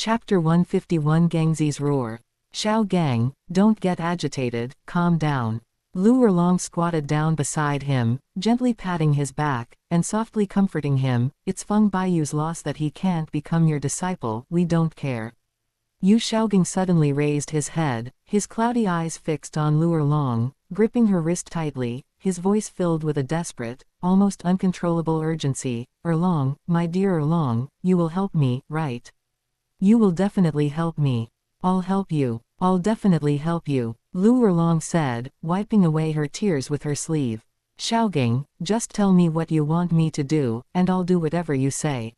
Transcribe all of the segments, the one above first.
Chapter 151 Gangzi's Roar. Xiao Gang, don't get agitated, calm down. Lu Erlong squatted down beside him, gently patting his back, and softly comforting him. It's Feng Baiyu's loss that he can't become your disciple, we don't care. Yu Xiaogang suddenly raised his head, his cloudy eyes fixed on Lu Erlong, gripping her wrist tightly, his voice filled with a desperate, almost uncontrollable urgency. Erlong, my dear Erlong, you will help me, right? You will definitely help me. I'll help you. I'll definitely help you, Lu Erlong said, wiping away her tears with her sleeve. Xiaogang, just tell me what you want me to do, and I'll do whatever you say.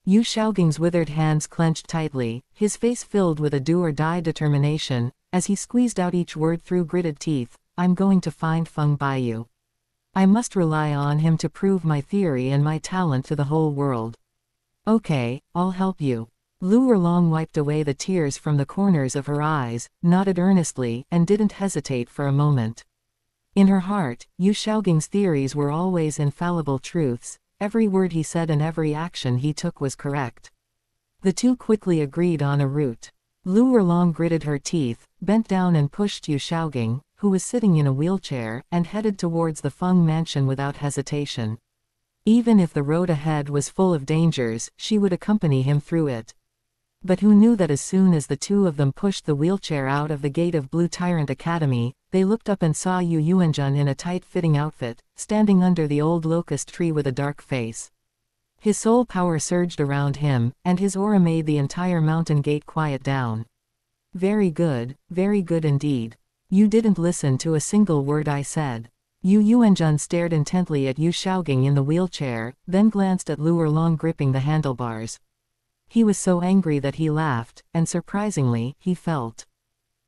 Yu Xiaogang's withered hands clenched tightly, his face filled with a do-or-die determination, as he squeezed out each word through gritted teeth. I'm going to find Feng Baiyu. I must rely on him to prove my theory and my talent to the whole world. Okay, I'll help you. Lu Erlong wiped away the tears from the corners of her eyes, nodded earnestly, and didn't hesitate for a moment. In her heart, Yu Xiaogang's theories were always infallible truths. Every word he said and every action he took was correct. The two quickly agreed on a route. Lu Erlong gritted her teeth, bent down and pushed Yu Xiaogang, who was sitting in a wheelchair, and headed towards the Feng mansion without hesitation. Even if the road ahead was full of dangers, she would accompany him through it. But who knew that as soon as the two of them pushed the wheelchair out of the gate of Blue Tyrant Academy, they looked up and saw Yu Yuanjun in a tight-fitting outfit, standing under the old locust tree with a dark face. His soul power surged around him, and his aura made the entire mountain gate quiet down. Very good indeed. You didn't listen to a single word I said. Yu Yuanjun stared intently at Yu Xiaogang in the wheelchair, then glanced at Lu Erlong gripping the handlebars. He was so angry that he laughed, and surprisingly, he felt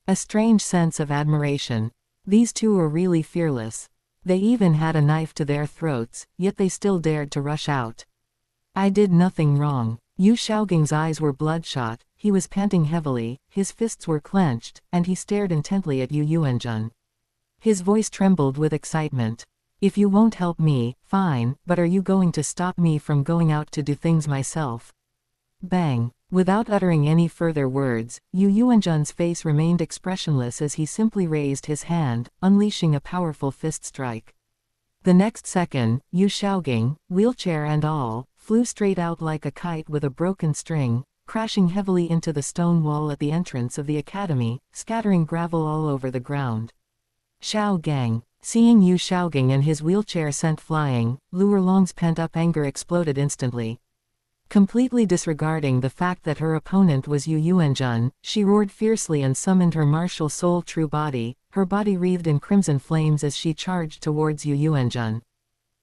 a strange sense of admiration. These two were really fearless. They even had a knife to their throats, yet they still dared to rush out. I did nothing wrong. Yu Xiaogang's eyes were bloodshot, he was panting heavily, his fists were clenched, and he stared intently at Yu Yuanjun. His voice trembled with excitement. If you won't help me, fine, but are you going to stop me from going out to do things myself? Bang! Without uttering any further words, Yu Yuanjun's face remained expressionless as he simply raised his hand, unleashing a powerful fist strike. The next second, Yu Xiaogang, wheelchair and all, flew straight out like a kite with a broken string, crashing heavily into the stone wall at the entrance of the academy, scattering gravel all over the ground. Xiao Gang. Seeing Yu Xiaogang and his wheelchair sent flying, Lu Erlong's pent-up anger exploded instantly. Completely disregarding the fact that her opponent was Yu Yuanjun, she roared fiercely and summoned her martial soul true body, her body wreathed in crimson flames as she charged towards Yu Yuanjun.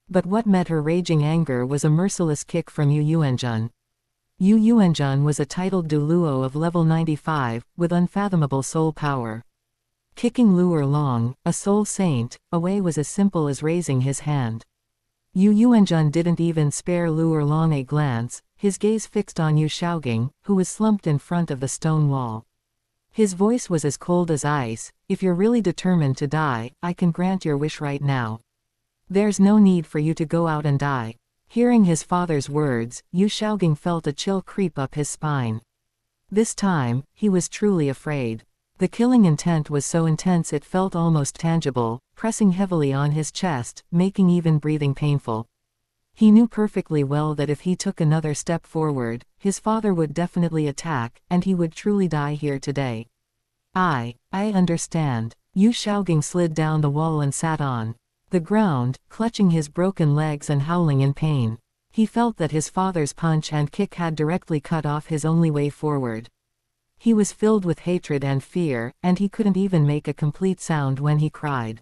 But what met her raging anger was a merciless kick from Yu Yuanjun. Yu Yuanjun was a titled Douluo of level 95, with unfathomable soul power. Kicking Lu Erlong, a soul saint, away was as simple as raising his hand. Yu Yuanjun didn't even spare Lu Erlong a glance, his gaze fixed on Yu Xiaogang, who was slumped in front of the stone wall. His voice was as cold as ice. If you're really determined to die, I can grant your wish right now. There's no need for you to go out and die. Hearing his father's words, Yu Xiaogang felt a chill creep up his spine. This time, he was truly afraid. The killing intent was so intense it felt almost tangible, pressing heavily on his chest, making even breathing painful. He knew perfectly well that if he took another step forward, his father would definitely attack, and he would truly die here today. I understand. Yu Xiaogang slid down the wall and sat on the ground, clutching his broken legs and howling in pain. He felt that his father's punch and kick had directly cut off his only way forward. He was filled with hatred and fear, and he couldn't even make a complete sound when he cried.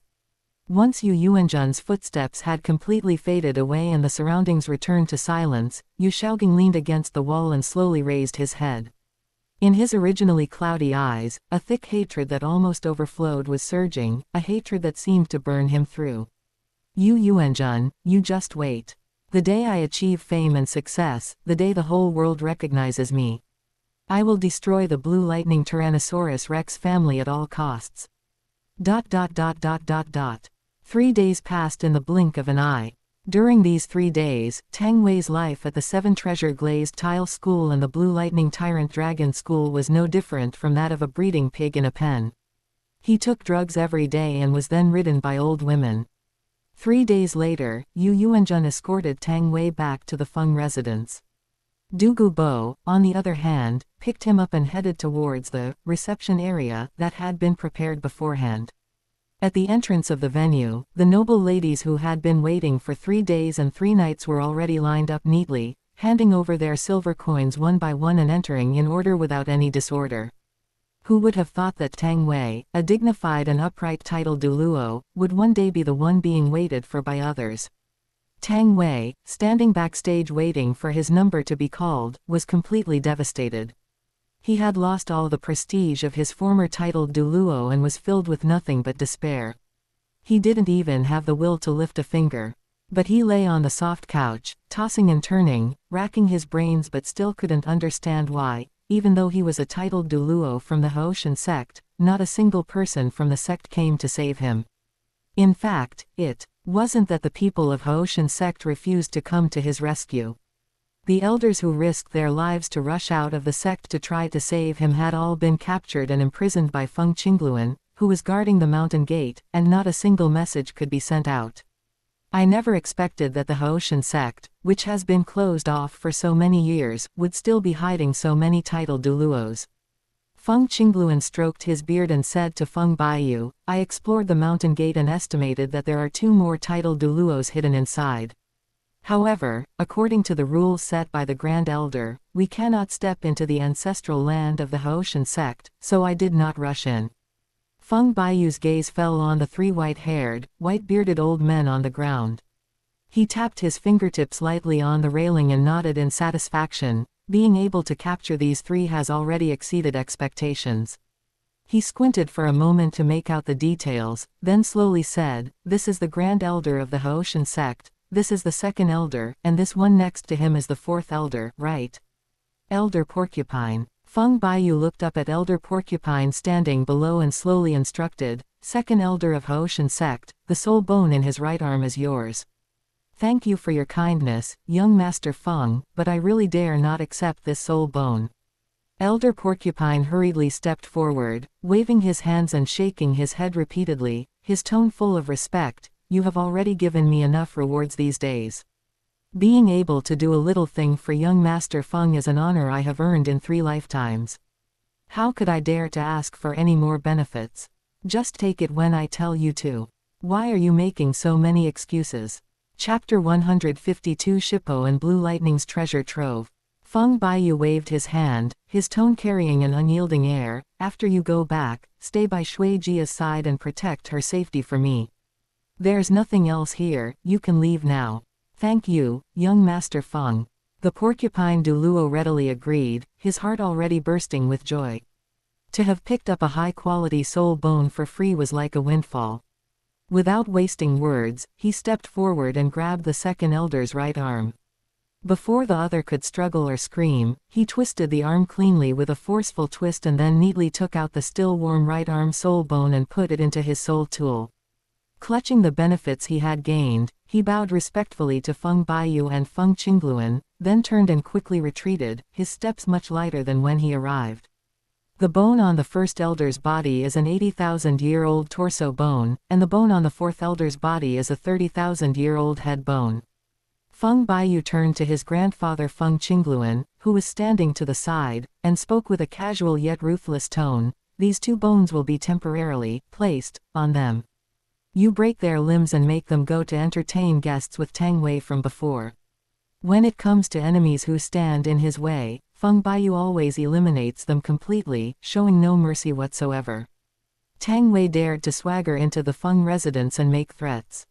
Once Yu Yuanjun's footsteps had completely faded away and the surroundings returned to silence, Yu Xiaogang leaned against the wall and slowly raised his head. In his originally cloudy eyes, a thick hatred that almost overflowed was surging, a hatred that seemed to burn him through. Yu Yuanjun, you just wait. The day I achieve fame and success, the day the whole world recognizes me, I will destroy the Blue Lightning Tyrannosaurus Rex family at all costs. 3 days passed in the blink of an eye. During these 3 days, Tang Wei's life at the 7 Treasure Glazed Tile School and the Blue Lightning Tyrant Dragon School was no different from that of a breeding pig in a pen. He took drugs every day and was then ridden by old women. 3 days later, Yu Yuanjun escorted Tang Wei back to the Feng residence. Du Gubo, on the other hand, picked him up and headed towards the reception area that had been prepared beforehand. At the entrance of the venue, the noble ladies who had been waiting for 3 days and 3 nights were already lined up neatly, handing over their silver coins one by one and entering in order without any disorder. Who would have thought that Tang Wei, a dignified and upright titled Douluo, would one day be the one being waited for by others? Tang Wei, standing backstage waiting for his number to be called, was completely devastated. He had lost all the prestige of his former titled Douluo and was filled with nothing but despair. He didn't even have the will to lift a finger. But he lay on the soft couch, tossing and turning, racking his brains but still couldn't understand why, even though he was a titled Douluo from the Haoshan sect, not a single person from the sect came to save him. In fact, it wasn't that the people of Haoshan sect refused to come to his rescue. The elders who risked their lives to rush out of the sect to try to save him had all been captured and imprisoned by Feng Qingluan, who was guarding the mountain gate, and not a single message could be sent out. I never expected that the Haoshan sect, which has been closed off for so many years, would still be hiding so many titled Douluos. Feng Qingluan stroked his beard and said to Feng Baiyu, I explored the mountain gate and estimated that there are 2 more titled Douluos hidden inside. However, according to the rules set by the Grand Elder, we cannot step into the ancestral land of the Haoshan sect, so I did not rush in. Feng Baiyu's gaze fell on the 3 white-haired, white-bearded old men on the ground. He tapped his fingertips lightly on the railing and nodded in satisfaction. Being able to capture these 3 has already exceeded expectations. He squinted for a moment to make out the details, then slowly said, This is the Grand Elder of the Haoshan sect. This is the 2nd elder, and this one next to him is the 4th elder, right? Elder Porcupine. Feng Baiyu looked up at Elder Porcupine standing below and slowly instructed, 2nd elder of Haoshan sect, the soul bone in his right arm is yours. Thank you for your kindness, young Master Feng, but I really dare not accept this soul bone. Elder Porcupine hurriedly stepped forward, waving his hands and shaking his head repeatedly, his tone full of respect. You have already given me enough rewards these days. Being able to do a little thing for young Master Feng is an honor I have earned in 3 lifetimes. How could I dare to ask for any more benefits? Just take it when I tell you to. Why are you making so many excuses? Chapter 152 Shippo and Blue Lightning's Treasure Trove. Feng Baiyu waved his hand, his tone carrying an unyielding air. After you go back, stay by Shui Jia's side and protect her safety for me. There's nothing else here, you can leave now. Thank you, young Master Feng. The Porcupine Douluo readily agreed, his heart already bursting with joy. To have picked up a high-quality soul bone for free was like a windfall. Without wasting words, he stepped forward and grabbed the 2nd elder's right arm. Before the other could struggle or scream, he twisted the arm cleanly with a forceful twist and then neatly took out the still warm right arm soul bone and put it into his soul tool. Clutching the benefits he had gained, he bowed respectfully to Feng Baiyu and Feng Qingluan, then turned and quickly retreated, his steps much lighter than when he arrived. The bone on the 1st elder's body is an 80,000-year-old torso bone, and the bone on the 4th elder's body is a 30,000-year-old head bone. Feng Baiyu turned to his grandfather Feng Qingluan, who was standing to the side, and spoke with a casual yet ruthless tone, These 2 bones will be temporarily placed on them. You break their limbs and make them go to entertain guests with Tang Wei from before. When it comes to enemies who stand in his way, Feng Baiyu always eliminates them completely, showing no mercy whatsoever. Tang Wei dared to swagger into the Feng residence and make threats.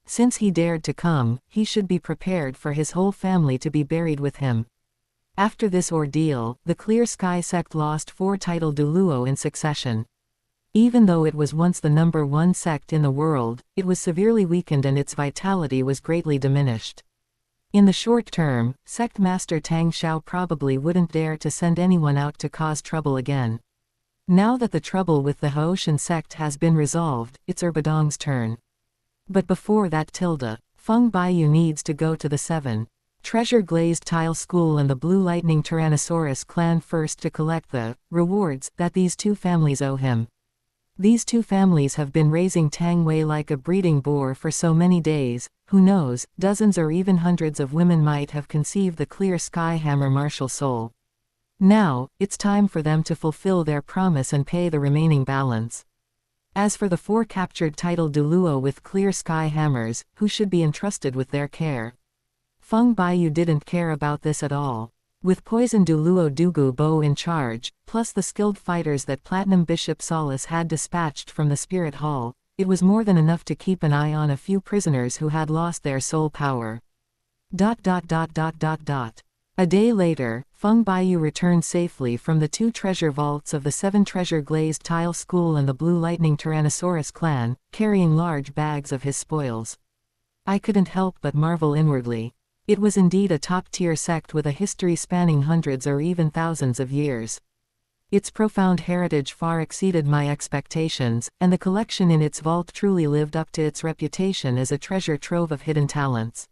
Since he dared to come, he should be prepared for his whole family to be buried with him. After this ordeal, the Clear Sky sect lost 4 titled Douluo in succession. Even though it was once the number 1 sect in the world, it was severely weakened and its vitality was greatly diminished. In the short term, Sect Master Tang Xiao probably wouldn't dare to send anyone out to cause trouble again. Now that the trouble with the Haoshan sect has been resolved, it's Erbadong's turn. But before that Feng Baiyu needs to go to the 7 Treasure Glazed Tile School and the Blue Lightning Tyrannosaurus clan first to collect the rewards that these two families owe him. These two families have been raising Tang Wei like a breeding boar for so many days, who knows, dozens or even hundreds of women might have conceived the clear sky hammer martial soul. Now, it's time for them to fulfill their promise and pay the remaining balance. As for the 4 captured title Douluo with clear sky hammers, who should be entrusted with their care? Feng Baiyu didn't care about this at all. With Poison Douluo Dugu Bo in charge, plus the skilled fighters that Platinum Bishop Solace had dispatched from the Spirit Hall, it was more than enough to keep an eye on a few prisoners who had lost their soul power. A day later, Feng Baiyu returned safely from the 2 treasure vaults of the 7 Treasure Glazed Tile School and the Blue Lightning Tyrannosaurus clan, carrying large bags of his spoils. I couldn't help but marvel inwardly. It was indeed a top-tier sect with a history spanning hundreds or even thousands of years. Its profound heritage far exceeded my expectations, and the collection in its vault truly lived up to its reputation as a treasure trove of hidden talents.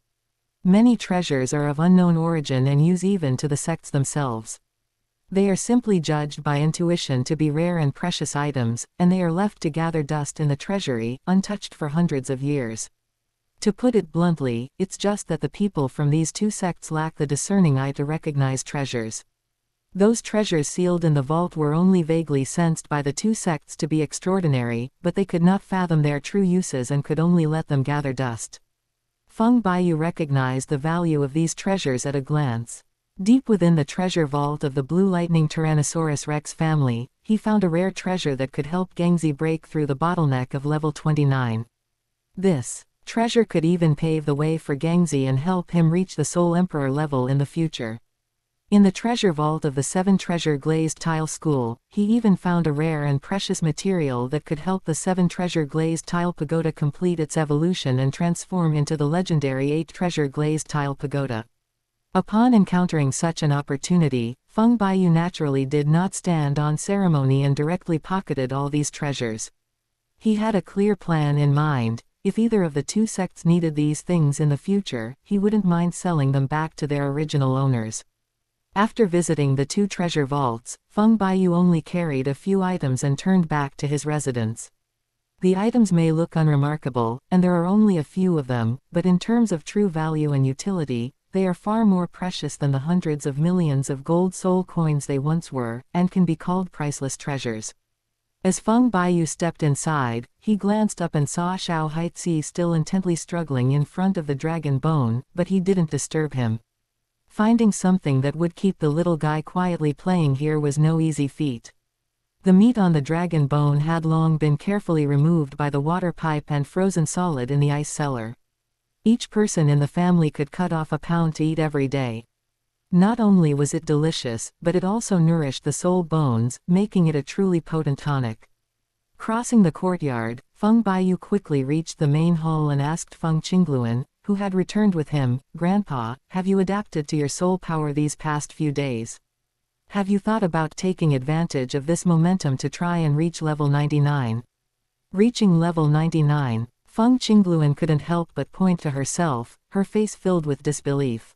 Many treasures are of unknown origin and use even to the sects themselves. They are simply judged by intuition to be rare and precious items, and they are left to gather dust in the treasury, untouched for hundreds of years. To put it bluntly, it's just that the people from these 2 sects lack the discerning eye to recognize treasures. Those treasures sealed in the vault were only vaguely sensed by the 2 sects to be extraordinary, but they could not fathom their true uses and could only let them gather dust. Feng Baiyu recognized the value of these treasures at a glance. Deep within the treasure vault of the Blue Lightning Tyrannosaurus Rex family, he found a rare treasure that could help Gengzi break through the bottleneck of level 29. This treasure could even pave the way for Gengzi and help him reach the Soul Emperor level in the future. In the treasure vault of the 7 Treasure Glazed Tile School, he even found a rare and precious material that could help the 7 Treasure Glazed Tile Pagoda complete its evolution and transform into the legendary 8 Treasure Glazed Tile Pagoda. Upon encountering such an opportunity, Feng Baiyu naturally did not stand on ceremony and directly pocketed all these treasures. He had a clear plan in mind. If either of the 2 sects needed these things in the future, he wouldn't mind selling them back to their original owners. After visiting the 2 treasure vaults, Feng Baiyu only carried a few items and turned back to his residence. The items may look unremarkable, and there are only a few of them, but in terms of true value and utility, they are far more precious than the hundreds of millions of gold soul coins they once were, and can be called priceless treasures. As Feng Baiyu stepped inside, he glanced up and saw Xiao Haitzi still intently struggling in front of the dragon bone, but he didn't disturb him. Finding something that would keep the little guy quietly playing here was no easy feat. The meat on the dragon bone had long been carefully removed by the water pipe and frozen solid in the ice cellar. Each person in the family could cut off a pound to eat every day. Not only was it delicious, but it also nourished the soul bones, making it a truly potent tonic. Crossing the courtyard, Feng Baiyu quickly reached the main hall and asked Feng Qingluan, who had returned with him, "Grandpa, have you adapted to your soul power these past few days? Have you thought about taking advantage of this momentum to try and reach level 99? Reaching level 99, Feng Qingluan couldn't help but point to herself, her face filled with disbelief.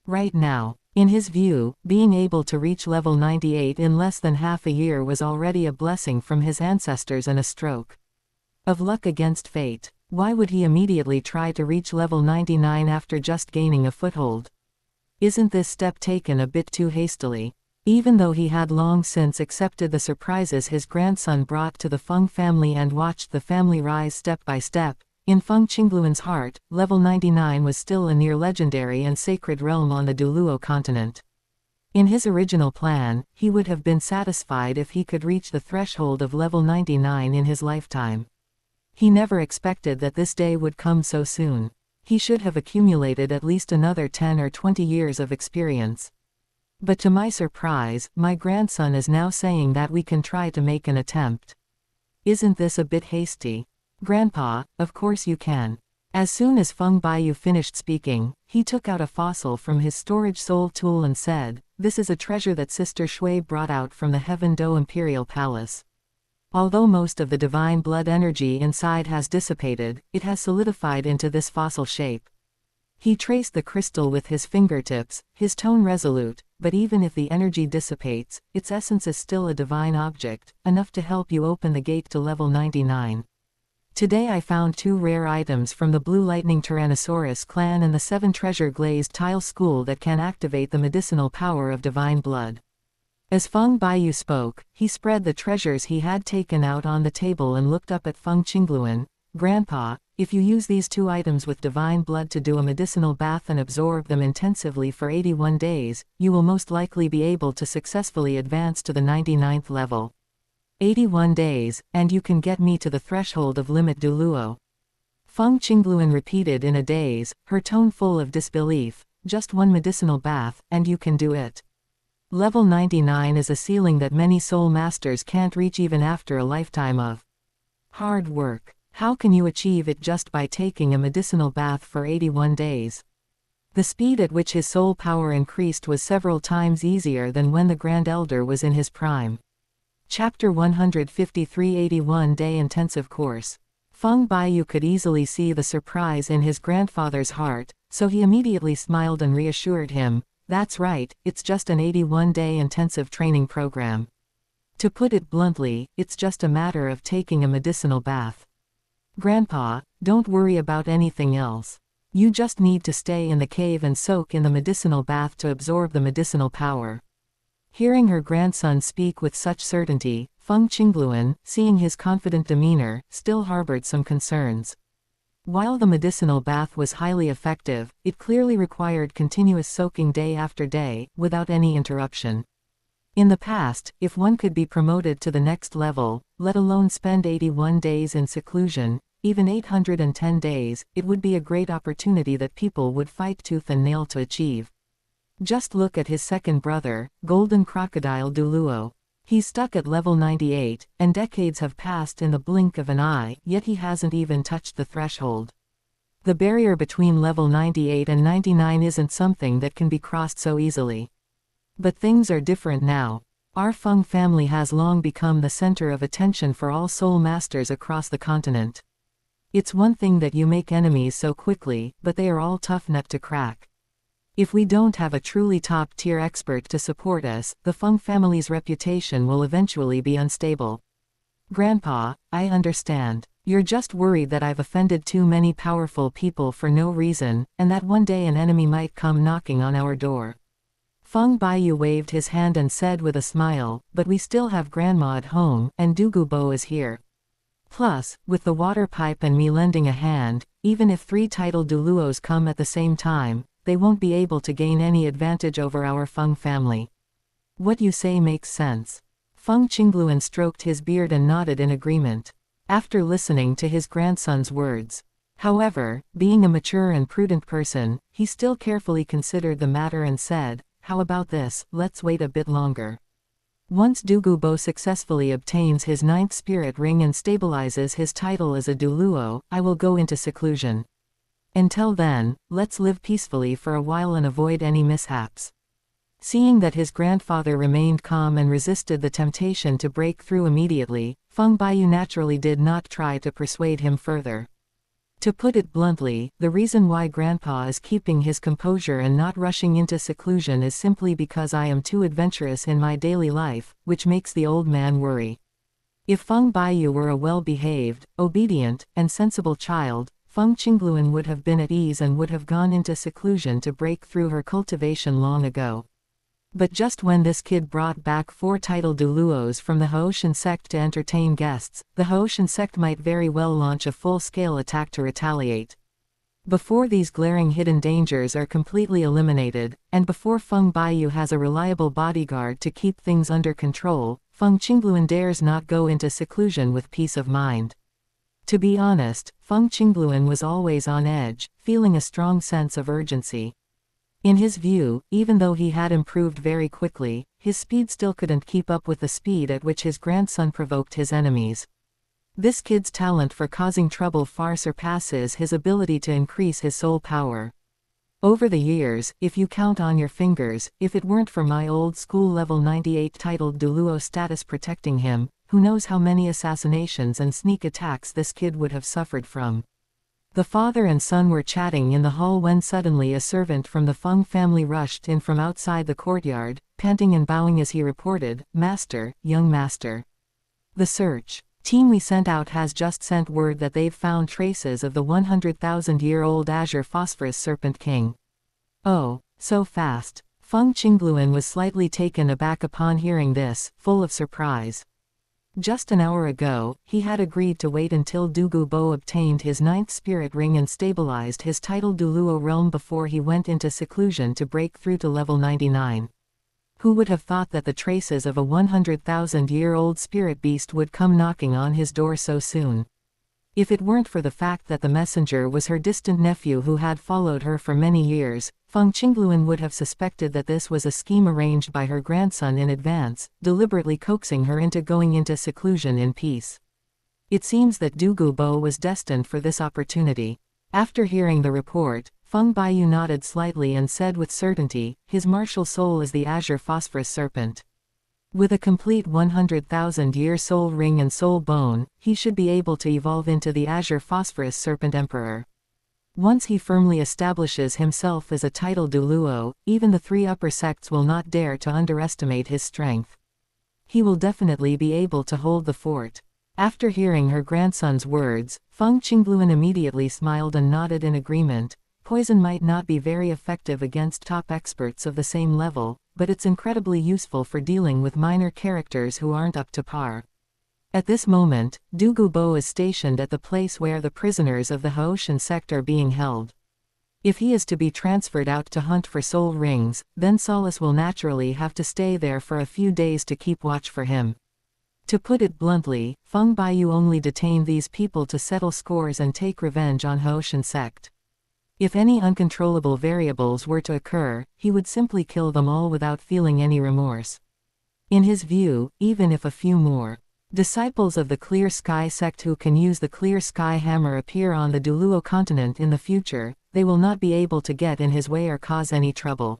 Right now, in his view, being able to reach level 98 in less than half a year was already a blessing from his ancestors and a stroke of luck against fate. Why would he immediately try to reach level 99 after just gaining a foothold? Isn't this step taken a bit too hastily? Even though he had long since accepted the surprises his grandson brought to the Feng family and watched the family rise step by step, in Feng Qingluan's heart, level 99 was still a near-legendary and sacred realm on the Douluo continent. In his original plan, he would have been satisfied if he could reach the threshold of level 99 in his lifetime. He never expected that this day would come so soon. He should have accumulated at least another 10 or 20 years of experience. But to my surprise, my grandson is now saying that we can try to make an attempt. Isn't this a bit hasty? Grandpa, of course you can. As soon as Feng Baiyu finished speaking, he took out a fossil from his storage soul tool and said, "This is a treasure that Sister Shui brought out from the Heaven Do Imperial Palace. Although most of the divine blood energy inside has dissipated, it has solidified into this fossil shape. He traced the crystal with his fingertips, his tone resolute, but even if the energy dissipates, its essence is still a divine object, enough to help you open the gate to level 99. Today I found 2 rare items from the Blue Lightning Tyrannosaurus clan and the 7 treasure glazed tile school that can activate the medicinal power of divine blood. As Feng Baiyu spoke, he spread the treasures he had taken out on the table and looked up at Feng Qingluan. Grandpa, if you use these 2 items with divine blood to do a medicinal bath and absorb them intensively for 81 days, you will most likely be able to successfully advance to the 99th level. 81 days, and you can get me to the threshold of limit Douluo. Feng Qingluan repeated in a daze, her tone full of disbelief. Just 1 medicinal bath, and you can do it. Level 99 is a ceiling that many soul masters can't reach even after a lifetime of hard work. How can you achieve it just by taking a medicinal bath for 81 days? The speed at which his soul power increased was several times easier than when the Grand Elder was in his prime. Chapter 153 81-Day Intensive Course. Feng Baiyu could easily see the surprise in his grandfather's heart, so he immediately smiled and reassured him, "That's right, it's just an 81-day intensive training program. To put it bluntly, it's just a matter of taking a medicinal bath. Grandpa, don't worry about anything else. You just need to stay in the cave and soak in the medicinal bath to absorb the medicinal power." Hearing her grandson speak with such certainty, Feng Qingluan, seeing his confident demeanor, still harbored some concerns. While the medicinal bath was highly effective, it clearly required continuous soaking day after day, without any interruption. In the past, if one could be promoted to the next level, let alone spend 81 days in seclusion, even 810 days, it would be a great opportunity that people would fight tooth and nail to achieve. Just look at his second brother, Golden Crocodile Douluo. He's stuck at level 98, and decades have passed in the blink of an eye, yet he hasn't even touched the threshold. The barrier between level 98 and 99 isn't something that can be crossed so easily. But things are different now. Our Feng family has long become the center of attention for all soul masters across the continent. It's one thing that you make enemies so quickly, but they are all tough nut to crack. If we don't have a truly top-tier expert to support us, the Feng family's reputation will eventually be unstable. Grandpa, I understand. You're just worried that I've offended too many powerful people for no reason, and that one day an enemy might come knocking on our door. Feng Baiyu waved his hand and said with a smile, "But we still have Grandma at home, and Douluo is here. Plus, with the water pipe and me lending a hand, even if 3 titled Douluos come at the same time, they won't be able to gain any advantage over our Feng family. What you say makes sense." Feng Qingluan stroked his beard and nodded in agreement. After listening to his grandson's words. However, being a mature and prudent person, he still carefully considered the matter and said, "How about this, let's wait a bit longer. Once Douluo successfully obtains his 9th spirit ring and stabilizes his title as a Douluo, I will go into seclusion. Until then, let's live peacefully for a while and avoid any mishaps." Seeing that his grandfather remained calm and resisted the temptation to break through immediately, Feng Baiyu naturally did not try to persuade him further. To put it bluntly, the reason why Grandpa is keeping his composure and not rushing into seclusion is simply because I am too adventurous in my daily life, which makes the old man worry. If Feng Baiyu were a well-behaved, obedient, and sensible child, Feng Qingluan would have been at ease and would have gone into seclusion to break through her cultivation long ago. But just when this kid brought back 4 titled Douluos from the Haoshan sect to entertain guests, the Haoshan sect might very well launch a full-scale attack to retaliate. Before these glaring hidden dangers are completely eliminated, and before Feng Baiyu has a reliable bodyguard to keep things under control, Feng Qingluan dares not go into seclusion with peace of mind. To be honest, Feng Qingluan was always on edge, feeling a strong sense of urgency. In his view, even though he had improved very quickly, his speed still couldn't keep up with the speed at which his grandson provoked his enemies. This kid's talent for causing trouble far surpasses his ability to increase his soul power. Over the years, if you count on your fingers, if it weren't for my old school level 98 titled Douluo status protecting him, who knows how many assassinations and sneak attacks this kid would have suffered from. The father and son were chatting in the hall when suddenly a servant from the Feng family rushed in from outside the courtyard, panting and bowing as he reported, "Master, young master. The search team we sent out has just sent word that they've found traces of the 100,000-year-old azure phosphorus serpent king." "Oh, so fast." Feng Qingluan was slightly taken aback upon hearing this, full of surprise. Just an hour ago, he had agreed to wait until Douluo obtained his 9th spirit ring and stabilized his title Douluo realm before he went into seclusion to break through to level 99. Who would have thought that the traces of a 100,000-year-old spirit beast would come knocking on his door so soon? If it weren't for the fact that the messenger was her distant nephew who had followed her for many years, Feng Qingluan would have suspected that this was a scheme arranged by her grandson in advance, deliberately coaxing her into going into seclusion in peace. It seems that Douluo was destined for this opportunity. After hearing the report, Feng Baiyu nodded slightly and said with certainty, "His martial soul is the azure phosphorus serpent. With a complete 100,000-year soul ring and soul bone, he should be able to evolve into the azure phosphorus serpent emperor. Once he firmly establishes himself as a title Douluo, even the 3 upper sects will not dare to underestimate his strength. He will definitely be able to hold the fort." After hearing her grandson's words, Feng Qingluan immediately smiled and nodded in agreement. Poison might not be very effective against top experts of the same level, but it's incredibly useful for dealing with minor characters who aren't up to par. At this moment, Douluo is stationed at the place where the prisoners of the Haoshan sect are being held. If he is to be transferred out to hunt for soul rings, then Solace will naturally have to stay there for a few days to keep watch for him. To put it bluntly, Feng Baiyu only detained these people to settle scores and take revenge on Haoshan sect. If any uncontrollable variables were to occur, he would simply kill them all without feeling any remorse. In his view, even if a few more disciples of the Clear Sky sect who can use the Clear Sky hammer appear on the Douluo continent in the future, they will not be able to get in his way or cause any trouble.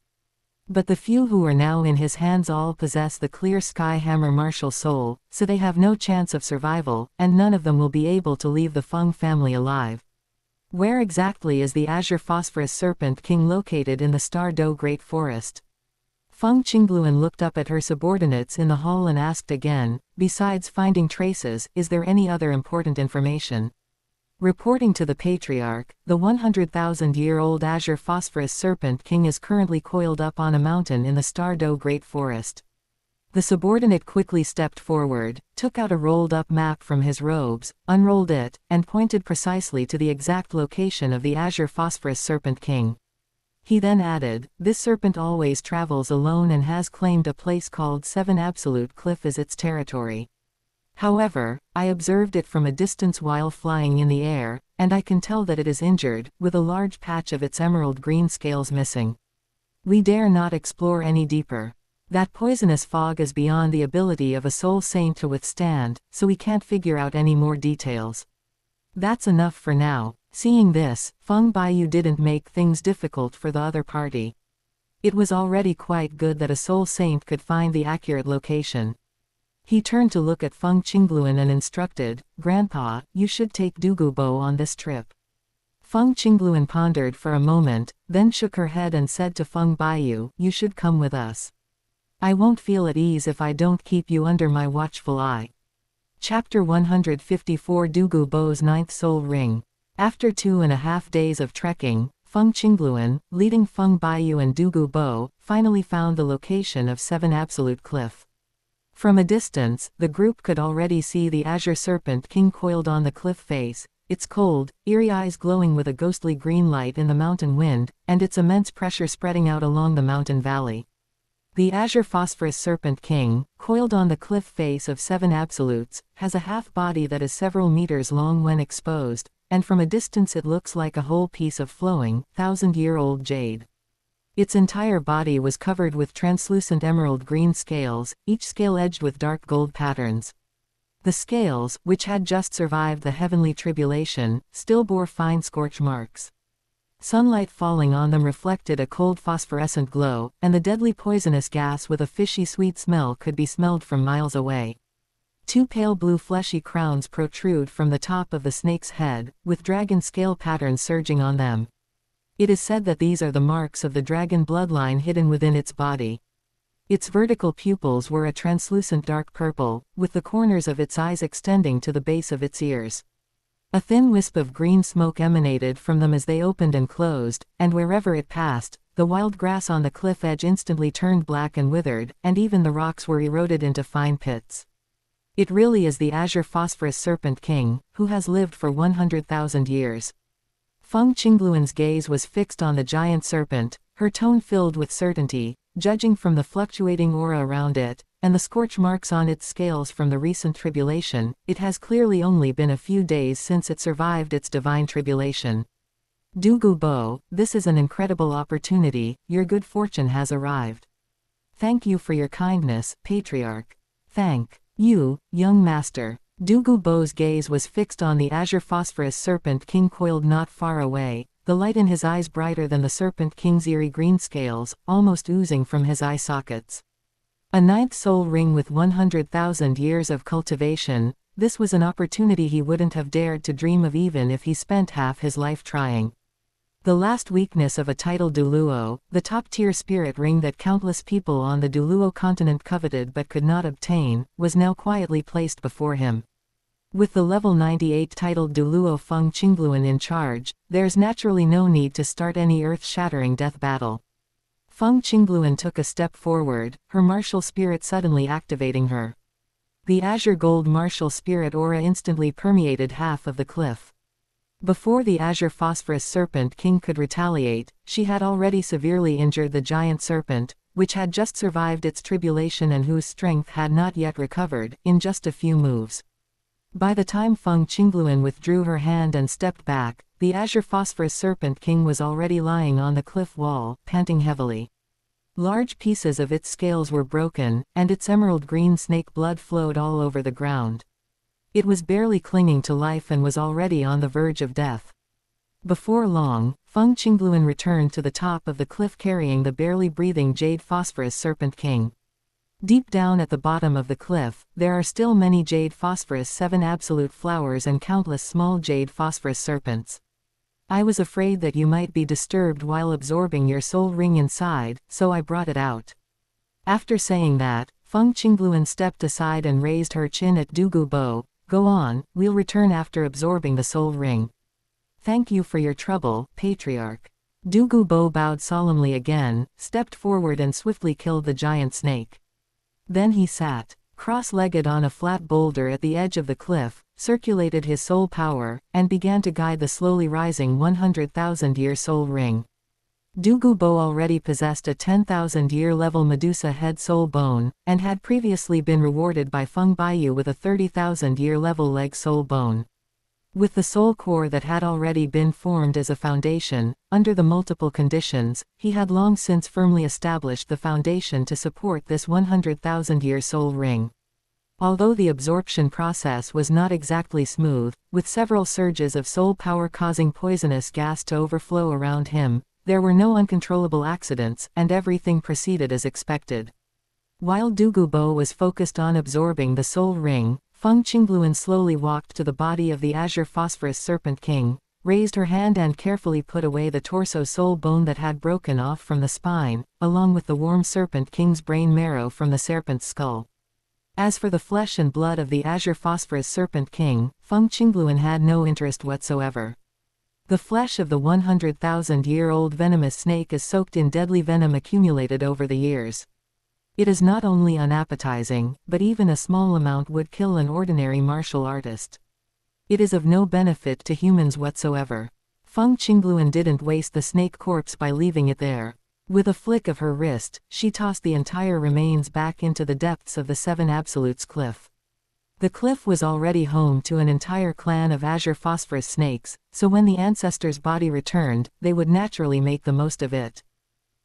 But the few who are now in his hands all possess the Clear Sky hammer martial soul, so they have no chance of survival, and none of them will be able to leave the Feng family alive. Where exactly is the Azure Phosphorus Serpent King located in the Star Do Great Forest? Feng Qingluan looked up at her subordinates in the hall and asked again, "Besides finding traces, is there any other important information?" Reporting to the Patriarch, the 100,000-year-old Azure Phosphorus Serpent King is currently coiled up on a mountain in the Star Do Great Forest. The subordinate quickly stepped forward, took out a rolled-up map from his robes, unrolled it, and pointed precisely to the exact location of the Azure Phosphorus Serpent King. He then added, "This serpent always travels alone and has claimed a place called 7 Absolute Cliff as its territory. However, I observed it from a distance while flying in the air, and I can tell that it is injured, with a large patch of its emerald green scales missing. We dare not explore any deeper. That poisonous fog is beyond the ability of a soul saint to withstand, so we can't figure out any more details." "That's enough for now." Seeing this, Feng Baiyu didn't make things difficult for the other party. It was already quite good that a soul saint could find the accurate location. He turned to look at Feng Qingluan and instructed, "Grandpa, you should take Douluo on this trip." Feng Qingluan pondered for a moment, then shook her head and said to Feng Baiyu, "You should come with us. I won't feel at ease if I don't keep you under my watchful eye." Chapter 154 Douluo's 9th Soul Ring. After 2.5 days of trekking, Feng Qingluan, leading Feng Baiyu and Douluo, finally found the location of 7 Absolute Cliff. From a distance, the group could already see the Azure Serpent King coiled on the cliff face, its cold, eerie eyes glowing with a ghostly green light in the mountain wind, and its immense pressure spreading out along the mountain valley. The Azure Phosphorus Serpent King, coiled on the cliff face of 7 Absolutes, has a half-body that is several meters long when exposed, and from a distance it looks like a whole piece of flowing, 1,000-year-old jade. Its entire body was covered with translucent emerald green scales, each scale edged with dark gold patterns. The scales, which had just survived the heavenly tribulation, still bore fine scorch marks. Sunlight falling on them reflected a cold phosphorescent glow, and the deadly poisonous gas with a fishy sweet smell could be smelled from miles away. Two pale blue fleshy crowns protrude from the top of the snake's head, with dragon scale patterns surging on them. It is said that these are the marks of the dragon bloodline hidden within its body. Its vertical pupils were a translucent dark purple, with the corners of its eyes extending to the base of its ears. A thin wisp of green smoke emanated from them as they opened and closed, and wherever it passed, the wild grass on the cliff edge instantly turned black and withered, and even the rocks were eroded into fine pits. It really is the azure phosphorus serpent king, who has lived for 100,000 years. Feng Qingluan's gaze was fixed on the giant serpent, her tone filled with certainty, judging from the fluctuating aura around it, and the scorch marks on its scales from the recent tribulation. It has clearly only been a few days since it survived its divine tribulation. Douluo Bo, this is an incredible opportunity, your good fortune has arrived. Thank you for your kindness, Patriarch. Thank you, young master. Douluo Bo's gaze was fixed on the azure phosphorus serpent king coiled not far away, the light in his eyes brighter than the serpent king's eerie green scales, almost oozing from his eye sockets. A ninth soul ring with 100,000 years of cultivation, this was an opportunity he wouldn't have dared to dream of even if he spent half his life trying. The last weakness of a title Douluo, the top-tier spirit ring that countless people on the Douluo continent coveted but could not obtain, was now quietly placed before him. With the level 98 titled Douluo Feng Qingluan in charge, there's naturally no need to start any earth-shattering death battle. Feng Qingluan took a step forward, her martial spirit suddenly activating her. The azure gold martial spirit aura instantly permeated half of the cliff. Before the azure phosphorus serpent king could retaliate, she had already severely injured the giant serpent, which had just survived its tribulation and whose strength had not yet recovered, in just a few moves. By the time Feng Qingluan withdrew her hand and stepped back, the azure phosphorus serpent king was already lying on the cliff wall, panting heavily. Large pieces of its scales were broken, and its emerald green snake blood flowed all over the ground. It was barely clinging to life and was already on the verge of death. Before long, Feng Qingluan returned to the top of the cliff carrying the barely breathing jade phosphorus serpent king. Deep down at the bottom of the cliff, there are still many jade phosphorus 7 absolute flowers and countless small jade phosphorus serpents. I was afraid that you might be disturbed while absorbing your soul ring inside, so I brought it out. After saying that, Feng Qingluan stepped aside and raised her chin at Douluo Bo. Go on, we'll return after absorbing the soul ring. Thank you for your trouble, Patriarch. Douluo Bo bowed solemnly again, stepped forward and swiftly killed the giant snake. Then he sat cross-legged on a flat boulder at the edge of the cliff, circulated his soul power, and began to guide the slowly rising 100,000-year soul ring. Douluo Bo already possessed a 10,000-year level Medusa head soul bone, and had previously been rewarded by Feng Baiyu with a 30,000-year level leg soul bone. With the soul core that had already been formed as a foundation, under the multiple conditions, he had long since firmly established the foundation to support this 100,000-year soul ring. Although the absorption process was not exactly smooth, with several surges of soul power causing poisonous gas to overflow around him, there were no uncontrollable accidents, and everything proceeded as expected. While Douluo Bo was focused on absorbing the soul ring, Feng Qingluan slowly walked to the body of the azure phosphorus serpent king, raised her hand and carefully put away the torso soul bone that had broken off from the spine, along with the warm serpent king's brain marrow from the serpent's skull. As for the flesh and blood of the azure phosphorus serpent king, Feng Qingluan had no interest whatsoever. The flesh of the 100,000-year-old venomous snake is soaked in deadly venom accumulated over the years. It is not only unappetizing, but even a small amount would kill an ordinary martial artist. It is of no benefit to humans whatsoever. Feng Qingluan didn't waste the snake corpse by leaving it there. With a flick of her wrist, she tossed the entire remains back into the depths of the 7 Absolutes cliff. The cliff was already home to an entire clan of azure phosphorus snakes, so when the ancestor's body returned, they would naturally make the most of it.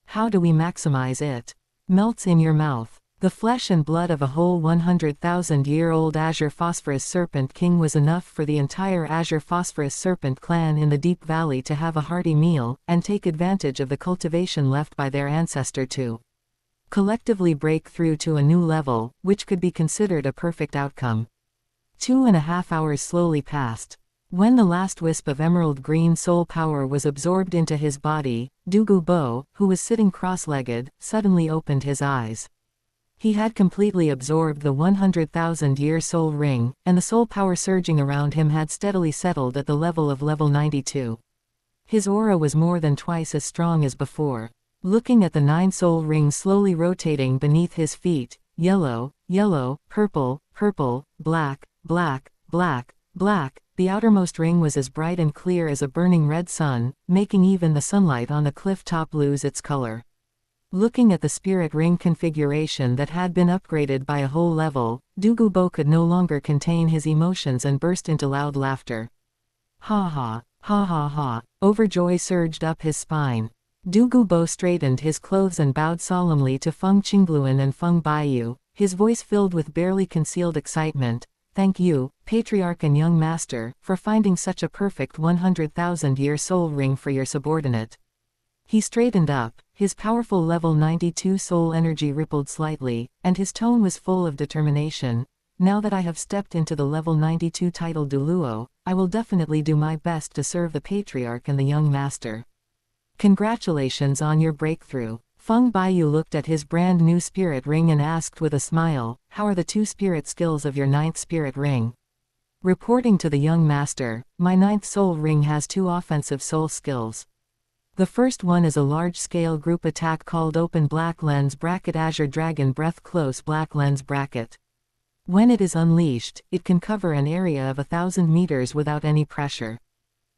How do we maximize it? Melts in your mouth. The flesh and blood of a whole 100,000-year-old azure phosphorus serpent king was enough for the entire azure phosphorus serpent clan in the Deep Valley to have a hearty meal, and take advantage of the cultivation left by their ancestor too. collectively break through to a new level, which could be considered a perfect outcome. 2.5 hours slowly passed. When the last wisp of emerald green soul power was absorbed into his body, Douluo, who was sitting cross-legged, suddenly opened his eyes. He had completely absorbed the 100,000-year soul ring, and the soul power surging around him had steadily settled at the level of level 92. His aura was more than twice as strong as before. Looking at the 9 soul rings slowly rotating beneath his feet, yellow, yellow, purple, purple, black, black, black, black, the outermost ring was as bright and clear as a burning red sun, making even the sunlight on the cliff top lose its color. Looking at the spirit ring configuration that had been upgraded by a whole level, Douluo could no longer contain his emotions and burst into loud laughter. Ha ha, ha ha ha, overjoy surged up his spine. Douluo straightened his clothes and bowed solemnly to Feng Qingluan and Feng Baiyu, his voice filled with barely concealed excitement. Thank you, Patriarch and Young Master, for finding such a perfect 100,000-year soul ring for your subordinate. He straightened up, his powerful level 92 soul energy rippled slightly, and his tone was full of determination. Now that I have stepped into the level 92 title Douluo, I will definitely do my best to serve the Patriarch and the Young Master. Congratulations on your breakthrough. Feng Baiyu looked at his brand new spirit ring and asked with a smile, how are the 2 spirit skills of your 9th spirit ring? Reporting to the Young Master, my 9th soul ring has 2 offensive soul skills. The first one is a large-scale group attack called Open Black Lens Bracket Azure Dragon Breath Close Black Lens Bracket. When it is unleashed, it can cover an area of 1,000 meters without any pressure.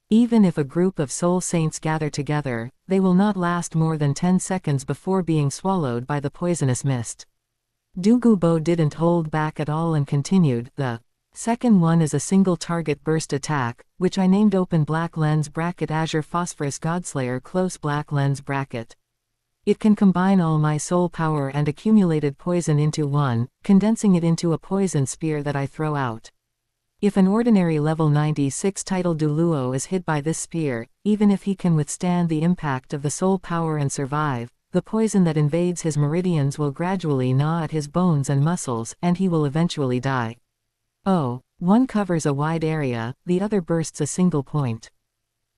Even if a group of soul saints gather together, they will not last more than 10 seconds before being swallowed by the poisonous mist. Douluo didn't hold back at all and continued, the second one is a single target burst attack, which I named Open Black Lens Bracket Azure Phosphorus Godslayer Close Black Lens Bracket. It can combine all my soul power and accumulated poison into one, condensing it into a poison spear that I throw out. If an ordinary level 96 title Douluo is hit by this spear, even if he can withstand the impact of the soul power and survive, the poison that invades his meridians will gradually gnaw at his bones and muscles, and he will eventually die. Oh, one covers a wide area, the other bursts a single point.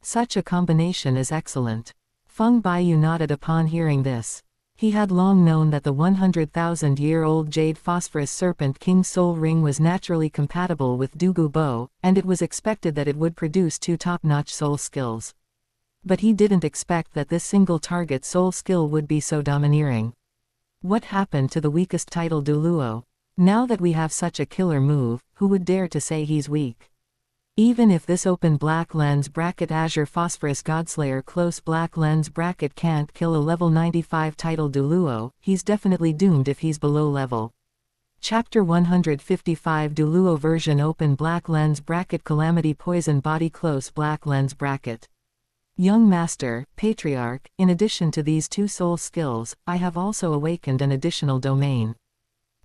Such a combination is excellent. Feng Baiyu nodded upon hearing this. He had long known that the 100,000-year-old Jade Phosphorus Serpent King's soul ring was naturally compatible with Douluo, and it was expected that it would produce 2 top-notch soul skills. But he didn't expect that this single-target soul skill would be so domineering. What happened to the weakest title Douluo? Now that we have such a killer move, who would dare to say he's weak? Even if this Open Black Lens Bracket Azure Phosphorus Godslayer Close Black Lens Bracket can't kill a level 95 title Douluo, he's definitely doomed if he's below level. Chapter 155 Douluo version Open Black Lens Bracket Calamity Poison Body Close Black Lens Bracket. Young Master, Patriarch, in addition to these 2 soul skills, I have also awakened an additional domain.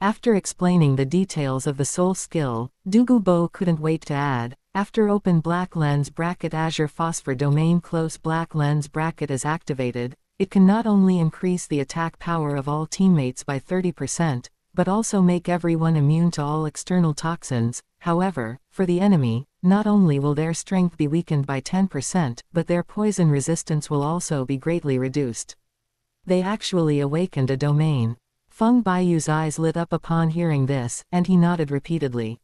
After explaining the details of the soul skill, Douluo couldn't wait to add, after Open Black Lens Bracket Azure Phosphor Domain Close Black Lens Bracket is activated, it can not only increase the attack power of all teammates by 30%, but also make everyone immune to all external toxins. However, for the enemy, not only will their strength be weakened by 10%, but their poison resistance will also be greatly reduced. They actually awakened a domain. Feng Baiyu's eyes lit up upon hearing this, and he nodded repeatedly.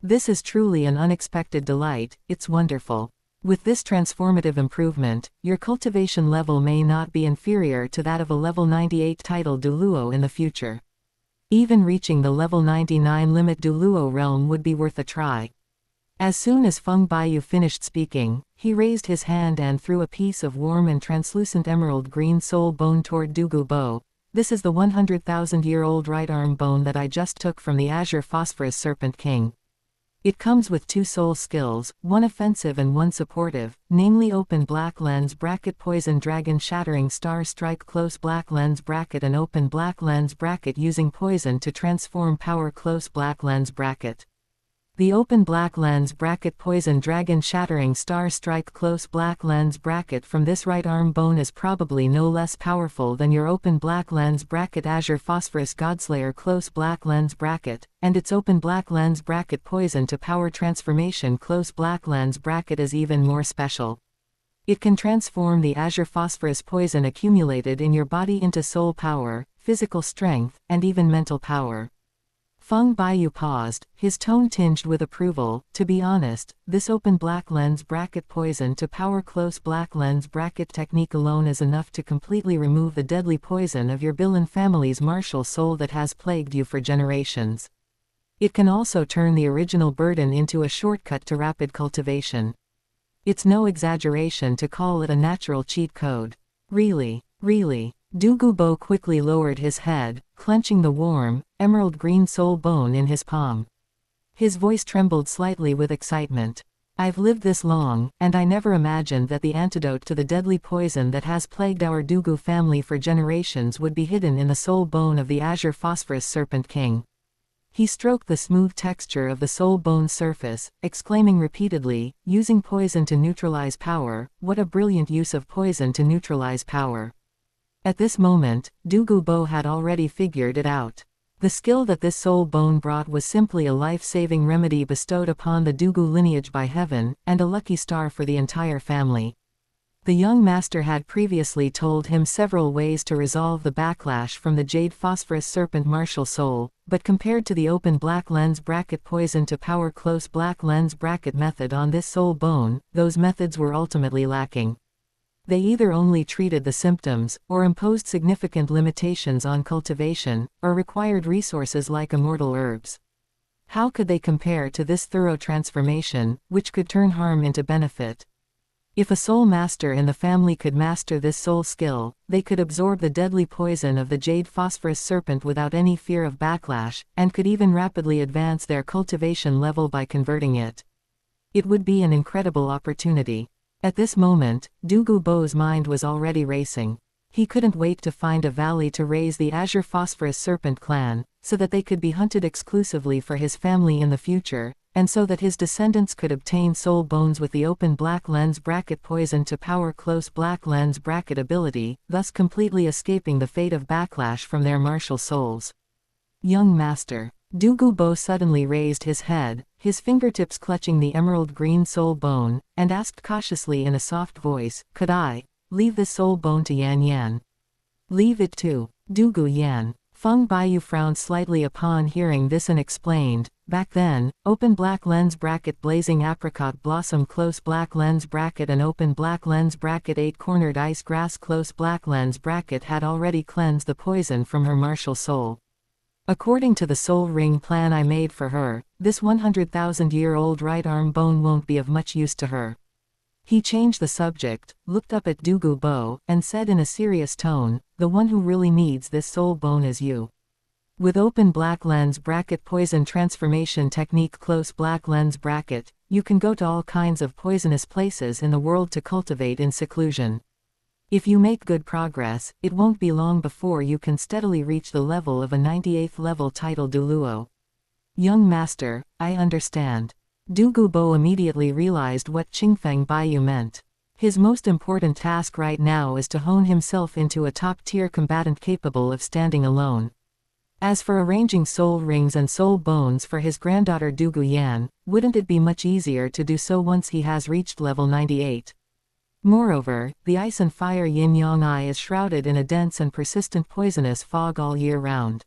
This is truly an unexpected delight, it's wonderful. With this transformative improvement, your cultivation level may not be inferior to that of a level 98 title Douluo in the future. Even reaching the level 99 limit Douluo realm would be worth a try. As soon as Feng Baiyu finished speaking, he raised his hand and threw a piece of warm and translucent emerald green soul bone toward Douluo. This is the 100,000-year-old right arm bone that I just took from the Azure Phosphorus Serpent King. It comes with 2 soul skills, one offensive and one supportive, namely Open Black Lens Bracket Poison Dragon Shattering Star Strike Close Black Lens Bracket and Open Black Lens Bracket using poison to transform power Close Black Lens Bracket. The open black lens bracket poison dragon shattering star strike close black lens bracket from this right arm bone is probably no less powerful than your open black lens bracket azure phosphorus godslayer close black lens bracket, and its open black lens bracket poison to power transformation close black lens bracket is even more special. It can transform the azure phosphorus poison accumulated in your body into soul power, physical strength, and even mental power. Feng Baiyu paused, his tone tinged with approval. To be honest, this open black lens bracket poison to power close black lens bracket technique alone is enough to completely remove the deadly poison of your Bilan family's martial soul that has plagued you for generations. It can also turn the original burden into a shortcut to rapid cultivation. It's no exaggeration to call it a natural cheat code. Really. Douluo quickly lowered his head, clenching the warm, emerald green soul bone in his palm. His voice trembled slightly with excitement. I've lived this long, and I never imagined that the antidote to the deadly poison that has plagued our Douluo family for generations would be hidden in the soul bone of the azure phosphorus serpent king. He stroked the smooth texture of the soul bone's surface, exclaiming repeatedly, using poison to neutralize power, what a brilliant use of poison to neutralize power. At this moment, Douluo had already figured it out. The skill that this soul bone brought was simply a life-saving remedy bestowed upon the Douluo lineage by heaven, and a lucky star for the entire family. The young master had previously told him several ways to resolve the backlash from the jade phosphorus serpent martial soul, but compared to the open black lens bracket poison to power close black lens bracket method on this soul bone, those methods were ultimately lacking. They either only treated the symptoms, or imposed significant limitations on cultivation, or required resources like immortal herbs. How could they compare to this thorough transformation, which could turn harm into benefit? If a soul master in the family could master this soul skill, they could absorb the deadly poison of the jade phosphorus serpent without any fear of backlash, and could even rapidly advance their cultivation level by converting it. It would be an incredible opportunity. At this moment, Douluo's mind was already racing. He couldn't wait to find a valley to raise the azure phosphorus serpent clan, so that they could be hunted exclusively for his family in the future, and so that his descendants could obtain soul bones with the open black lens bracket poison to power close black lens bracket ability, thus completely escaping the fate of backlash from their martial souls. Young master. Douluo suddenly raised his head, his fingertips clutching the emerald green soul bone, and asked cautiously in a soft voice, could I leave this soul bone to Yan Yan? Leave it to Douluo Yan. Feng Baiyu frowned slightly upon hearing this and explained, back then, open black lens bracket blazing apricot blossom close black lens bracket and open black lens bracket 8-cornered ice grass close black lens bracket had already cleansed the poison from her martial soul. According to the soul ring plan I made for her, this 100,000-year-old right arm bone won't be of much use to her. He changed the subject, looked up at Douluo, and said in a serious tone, the one who really needs this soul bone is you. With open black lens bracket poison transformation technique close black lens bracket, you can go to all kinds of poisonous places in the world to cultivate in seclusion. If you make good progress, it won't be long before you can steadily reach the level of a 98th level title Douluo. Young master, I understand. Douluo immediately realized what Feng Baiyu meant. His most important task right now is to hone himself into a top-tier combatant capable of standing alone. As for arranging soul rings and soul bones for his granddaughter Douluo Yan, wouldn't it be much easier to do so once he has reached level 98? Moreover, the ice and fire yin-yang eye is shrouded in a dense and persistent poisonous fog all year round.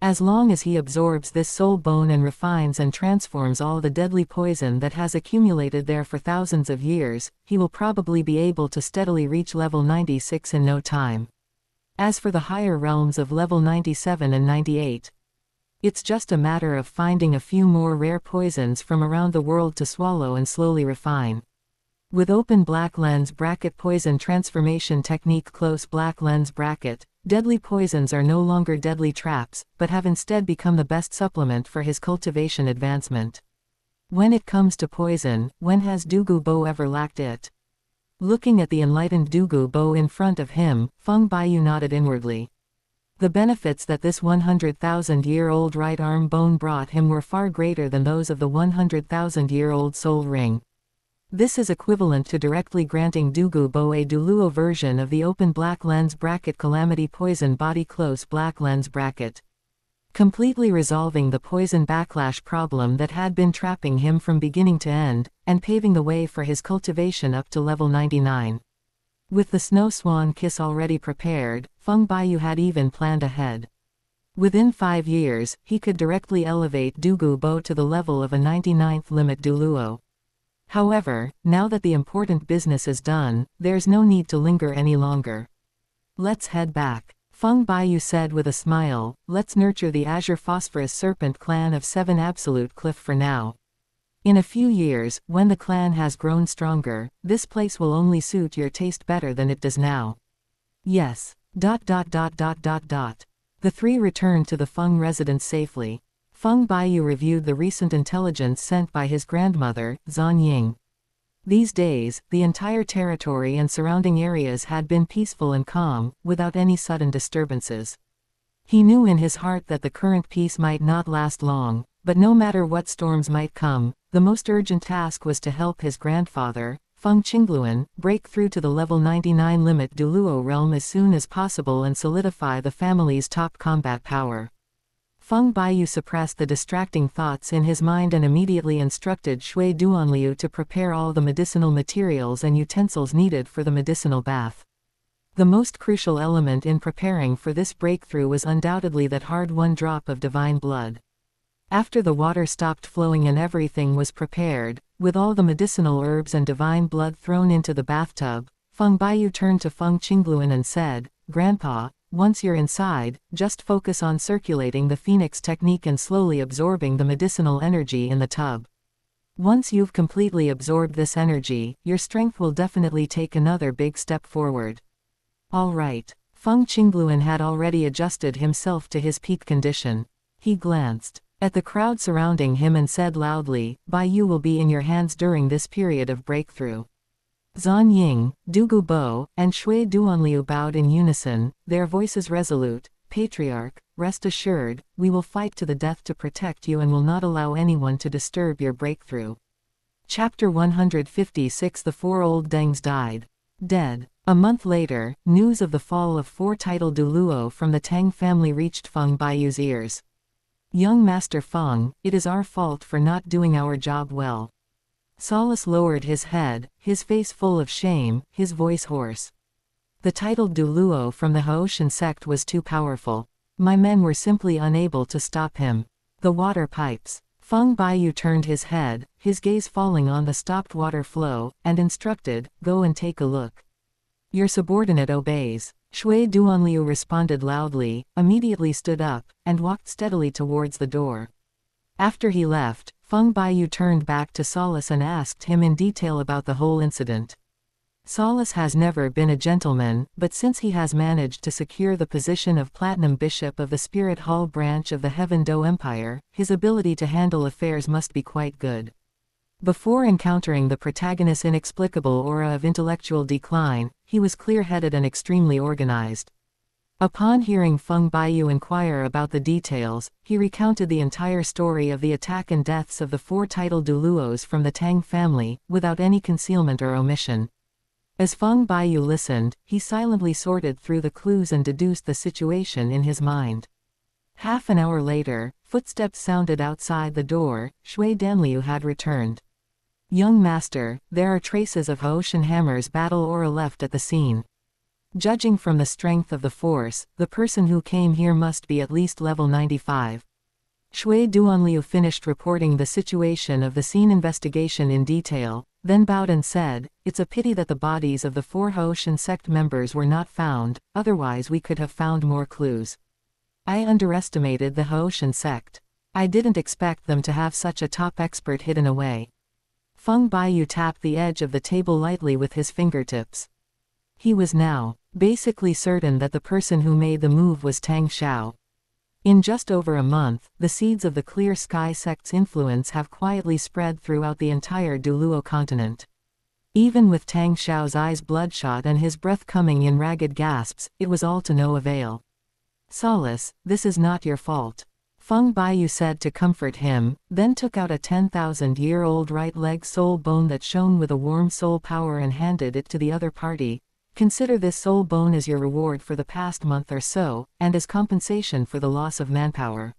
As long as he absorbs this soul bone and refines and transforms all the deadly poison that has accumulated there for thousands of years, he will probably be able to steadily reach level 96 in no time. As for the higher realms of level 97 and 98, it's just a matter of finding a few more rare poisons from around the world to swallow and slowly refine. With open black lens bracket poison transformation technique close black lens bracket, deadly poisons are no longer deadly traps, but have instead become the best supplement for his cultivation advancement. When it comes to poison, when has Douluo ever lacked it? Looking at the enlightened Douluo in front of him, Feng Baiyu nodded inwardly. The benefits that this 100,000-year-old right arm bone brought him were far greater than those of the 100,000-year-old soul ring. This is equivalent to directly granting Douluo a Douluo version of the open black lens bracket calamity poison body close black lens bracket, completely resolving the poison backlash problem that had been trapping him from beginning to end, and paving the way for his cultivation up to level 99. With the snow swan kiss already prepared, Feng Baiyu had even planned ahead. Within 5 years, he could directly elevate Douluo to the level of a 99th limit Douluo. However, now that the important business is done, there's no need to linger any longer. Let's head back. Feng Baiyu said with a smile, let's nurture the Azure Phosphorus Serpent clan of 7 Absolute Cliff for now. In a few years, when the clan has grown stronger, this place will only suit your taste better than it does now. Yes. The 3 returned to the Feng residence safely. Feng Baiyu reviewed the recent intelligence sent by his grandmother, Zhan Ying. These days, the entire territory and surrounding areas had been peaceful and calm, without any sudden disturbances. He knew in his heart that the current peace might not last long, but no matter what storms might come, the most urgent task was to help his grandfather, Feng Qingluan, break through to the level 99 limit Douluo realm as soon as possible and solidify the family's top combat power. Feng Baiyu suppressed the distracting thoughts in his mind and immediately instructed Shui Duanliu to prepare all the medicinal materials and utensils needed for the medicinal bath. The most crucial element in preparing for this breakthrough was undoubtedly that hard-won drop of divine blood. After the water stopped flowing and everything was prepared, with all the medicinal herbs and divine blood thrown into the bathtub, Feng Baiyu turned to Feng Qingluan and said, "Grandpa, once you're inside, just focus on circulating the Phoenix technique and slowly absorbing the medicinal energy in the tub. Once you've completely absorbed this energy, your strength will definitely take another big step forward." All right. Feng Qingluan had already adjusted himself to his peak condition. He glanced at the crowd surrounding him and said loudly, "Baiyu will be in your hands during this period of breakthrough." Zhan Ying, Douluo, and Shui Duanliu bowed in unison, their voices resolute. "Patriarch, rest assured, we will fight to the death to protect you and will not allow anyone to disturb your breakthrough." Chapter 156. The 4 old Dengs died. Dead. A month later, news of the fall of 4 title Douluo from the Tang family reached Feng Baiyu's ears. "Young Master Feng, it is our fault for not doing our job well." Solace lowered his head, his face full of shame, his voice hoarse. "The titled Douluo from the Haoshan sect was too powerful. My men were simply unable to stop him." The water pipes. Feng Baiyu turned his head, his gaze falling on the stopped water flow, and instructed, "Go and take a look." "Your subordinate obeys." Shui Duanliu responded loudly, immediately stood up, and walked steadily towards the door. After he left, Feng Baiyu turned back to Solace and asked him in detail about the whole incident. Solace has never been a gentleman, but since he has managed to secure the position of Platinum Bishop of the Spirit Hall branch of the Heaven Do Empire, his ability to handle affairs must be quite good. Before encountering the protagonist's inexplicable aura of intellectual decline, he was clear-headed and extremely organized. Upon hearing Feng Baiyu inquire about the details, he recounted the entire story of the attack and deaths of the 4 title Douluos from the Tang family, without any concealment or omission. As Feng Baiyu listened, he silently sorted through the clues and deduced the situation in his mind. Half an hour later, footsteps sounded outside the door. Shui Danliu had returned. "Young master, there are traces of Haoshan Hammer's battle aura left at the scene. Judging from the strength of the force, the person who came here must be at least level 95. Shui Duanliu finished reporting the situation of the scene investigation in detail, then bowed and said, "It's a pity that the bodies of the 4 Haoshan sect members were not found, otherwise we could have found more clues. I underestimated the Haoshan sect. I didn't expect them to have such a top expert hidden away." Feng Baiyu tapped the edge of the table lightly with his fingertips. He was now basically certain that the person who made the move was Tang Xiao. In just over a month, the seeds of the Clear Sky sect's influence have quietly spread throughout the entire Douluo continent. Even with Tang Xiao's eyes bloodshot and his breath coming in ragged gasps, it was all to no avail. Solace, this is not your fault. Feng Baiyu said to comfort him, then took out a 10,000-year-old right leg soul bone that shone with a warm soul power and handed it to the other party. Consider this soul bone as your reward for the past month or so, and as compensation for the loss of manpower.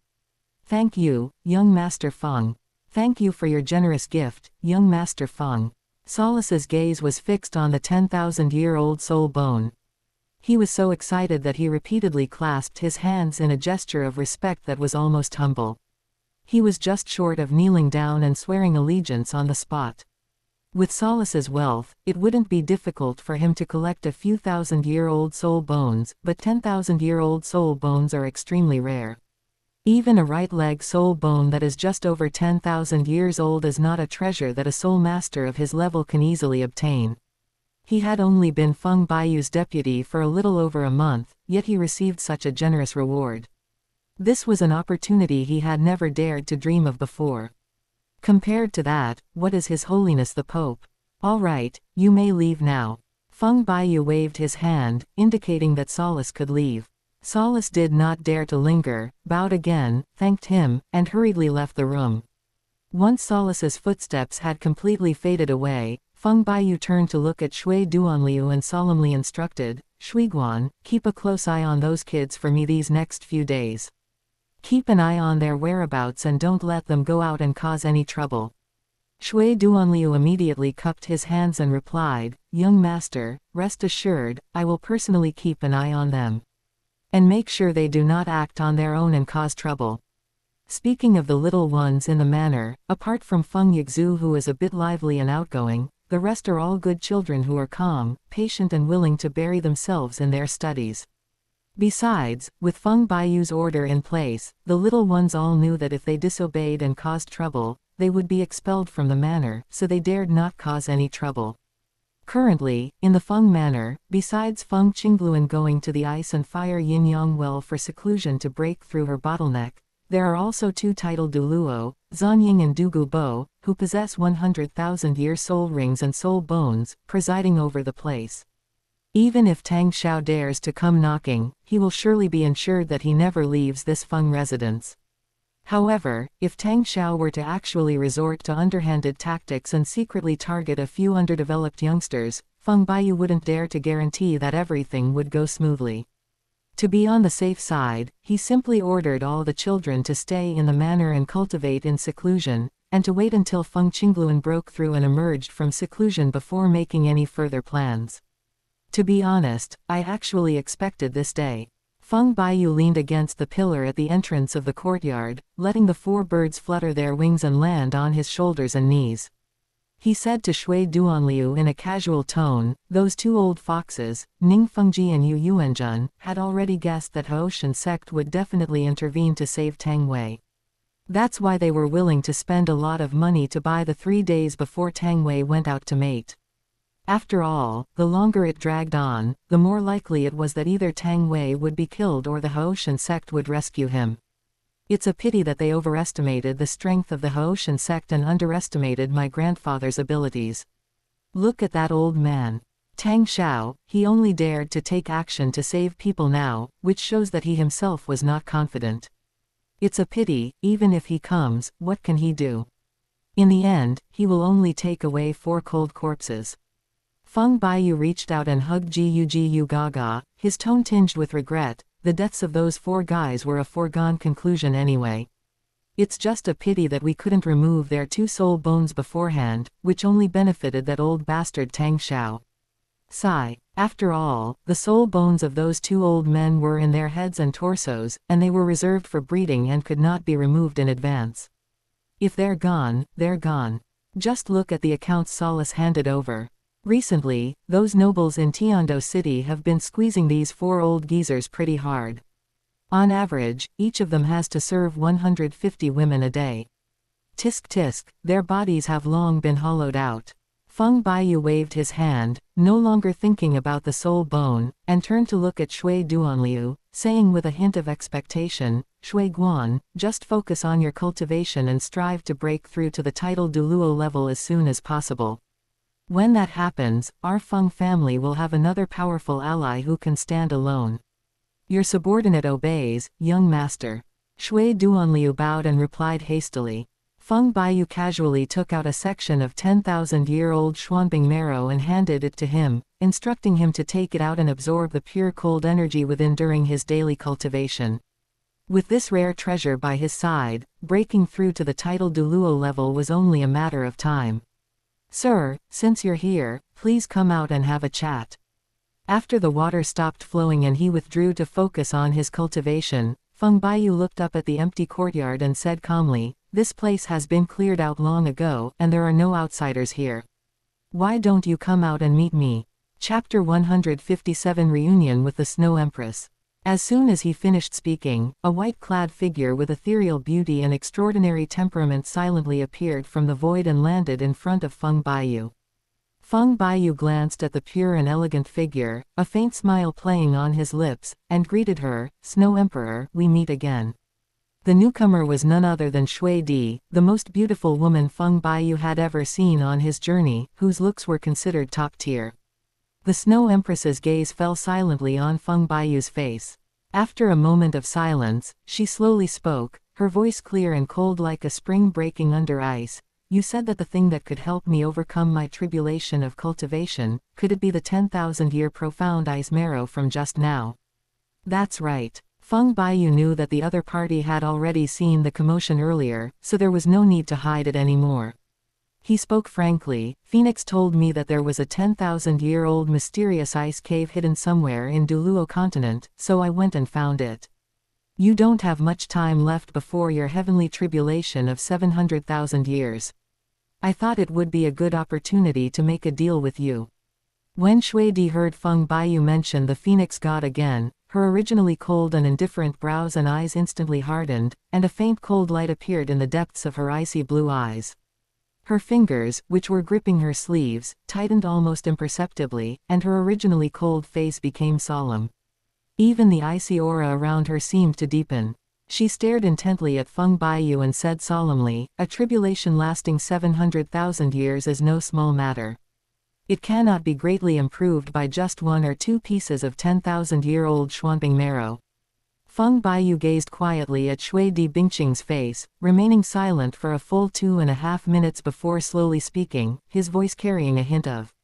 Thank you, young Master Feng. Thank you for your generous gift, young Master Feng. Solace's gaze was fixed on the 10,000-year-old soul bone. He was so excited that he repeatedly clasped his hands in a gesture of respect that was almost humble. He was just short of kneeling down and swearing allegiance on the spot. With Solace's wealth, it wouldn't be difficult for him to collect a few thousand-year-old soul bones, but 10,000-year-old soul bones are extremely rare. Even a right leg soul bone that is just over 10,000 years old is not a treasure that a soul master of his level can easily obtain. He had only been Feng Baiyu's deputy for a little over a month, yet he received such a generous reward. This was an opportunity he had never dared to dream of before. Compared to that, what is His Holiness the Pope? All right, you may leave now. Feng Baiyu waved his hand, indicating that Solace could leave. Solace did not dare to linger, bowed again, thanked him, and hurriedly left the room. Once Solace's footsteps had completely faded away, Feng Baiyu turned to look at Shui Duanliu and solemnly instructed, Shuiguan, keep a close eye on those kids for me these next few days. Keep an eye on their whereabouts and don't let them go out and cause any trouble. Shui Duanliu immediately cupped his hands and replied, Young master, rest assured, I will personally keep an eye on them. And make sure they do not act on their own and cause trouble. Speaking of the little ones in the manor, apart from Feng Yixu who is a bit lively and outgoing, the rest are all good children who are calm, patient and willing to bury themselves in their studies. Besides, with Feng Baiyu's order in place, the little ones all knew that if they disobeyed and caused trouble, they would be expelled from the manor, so they dared not cause any trouble. Currently, in the Feng Manor, besides Feng Qingluan going to the ice and fire yin-yang well for seclusion to break through her bottleneck, there are also two titled Douluo, Zanying and Dugu Bo, who possess 100,000-year soul rings and soul bones, presiding over the place. Even if Tang Xiao dares to come knocking, he will surely be ensured that he never leaves this Feng residence. However, if Tang Xiao were to actually resort to underhanded tactics and secretly target a few underdeveloped youngsters, Feng Baiyu wouldn't dare to guarantee that everything would go smoothly. To be on the safe side, he simply ordered all the children to stay in the manor and cultivate in seclusion, and to wait until Feng Qingluan broke through and emerged from seclusion before making any further plans. To be honest, I actually expected this day. Feng Baiyu leaned against the pillar at the entrance of the courtyard, letting the four birds flutter their wings and land on his shoulders and knees. He said to Shui Duanliu in a casual tone, those two old foxes, Ning Fengji and Yu Yuanjun, had already guessed that Haoshan sect would definitely intervene to save Tang Wei. That's why they were willing to spend a lot of money to buy the 3 days before Tang Wei went out to mate. After all, the longer it dragged on, the more likely it was that either Tang Wei would be killed or the Haoshan sect would rescue him. It's a pity that they overestimated the strength of the Haoshan sect and underestimated my grandfather's abilities. Look at that old man. Tang Xiao, he only dared to take action to save people now, which shows that he himself was not confident. It's a pity, even if he comes, what can he do? In the end, he will only take away 4 cold corpses. Feng Baiyu reached out and hugged Jiu Gaga, his tone tinged with regret. The deaths of those 4 guys were a foregone conclusion anyway. It's just a pity that we couldn't remove their 2 soul bones beforehand, which only benefited that old bastard Tang Xiao. Sigh. After all, the soul bones of those 2 old men were in their heads and torsos, and they were reserved for breeding and could not be removed in advance. If they're gone, they're gone. Just look at the accounts Solace handed over. Recently, those nobles in Tiando City have been squeezing these 4 old geezers pretty hard. On average, each of them has to serve 150 women a day. Tisk tisk, their bodies have long been hollowed out. Feng Baiyu waved his hand, no longer thinking about the soul bone, and turned to look at Shui Duanliu, saying with a hint of expectation, Shui Guan, just focus on your cultivation and strive to break through to the title Douluo level as soon as possible. When that happens, our Feng family will have another powerful ally who can stand alone. Your subordinate obeys, young master. Shui Duanliu bowed and replied hastily. Feng Baiyu casually took out a section of 10,000-year-old Xuanbing marrow and handed it to him, instructing him to take it out and absorb the pure cold energy within during his daily cultivation. With this rare treasure by his side, breaking through to the title Douluo level was only a matter of time. Sir, since you're here, please come out and have a chat. After the water stopped flowing and he withdrew to focus on his cultivation, Feng Baiyu looked up at the empty courtyard and said calmly, "This place has been cleared out long ago, and there are no outsiders here. Why don't you come out and meet me?" Chapter 157 Reunion with the Snow Empress. As soon as he finished speaking, a white-clad figure with ethereal beauty and extraordinary temperament silently appeared from the void and landed in front of Feng Baiyu. Feng Baiyu glanced at the pure and elegant figure, a faint smile playing on his lips, and greeted her, "Snow Emperor, we meet again." The newcomer was none other than Shui Di, the most beautiful woman Feng Baiyu had ever seen on his journey, whose looks were considered top tier. The Snow Empress's gaze fell silently on Feng Baiyu's face. After a moment of silence, she slowly spoke, her voice clear and cold like a spring breaking under ice. "You said that the thing that could help me overcome my tribulation of cultivation, could it be the 10,000-year profound ice marrow from just now?" "That's right." Feng Baiyu knew that the other party had already seen the commotion earlier, so there was no need to hide it anymore. He spoke frankly. "Phoenix told me that there was a 10,000-year-old mysterious ice cave hidden somewhere in Douluo continent, so I went and found it. You don't have much time left before your heavenly tribulation of 700,000 years. I thought it would be a good opportunity to make a deal with you." When Shui Di heard Feng Baiyu mention the Phoenix god again, her originally cold and indifferent brows and eyes instantly hardened, and a faint cold light appeared in the depths of her icy blue eyes. Her fingers, which were gripping her sleeves, tightened almost imperceptibly, and her originally cold face became solemn. Even the icy aura around her seemed to deepen. She stared intently at Feng Baiyu and said solemnly, "A tribulation lasting 700,000 years is no small matter. It cannot be greatly improved by just 1 or 2 pieces of 10,000-year-old Xuanbing marrow." Feng Baiyu gazed quietly at Shui Di Bingqing's face, remaining silent for a full 2.5 minutes before slowly speaking, his voice carrying a hint of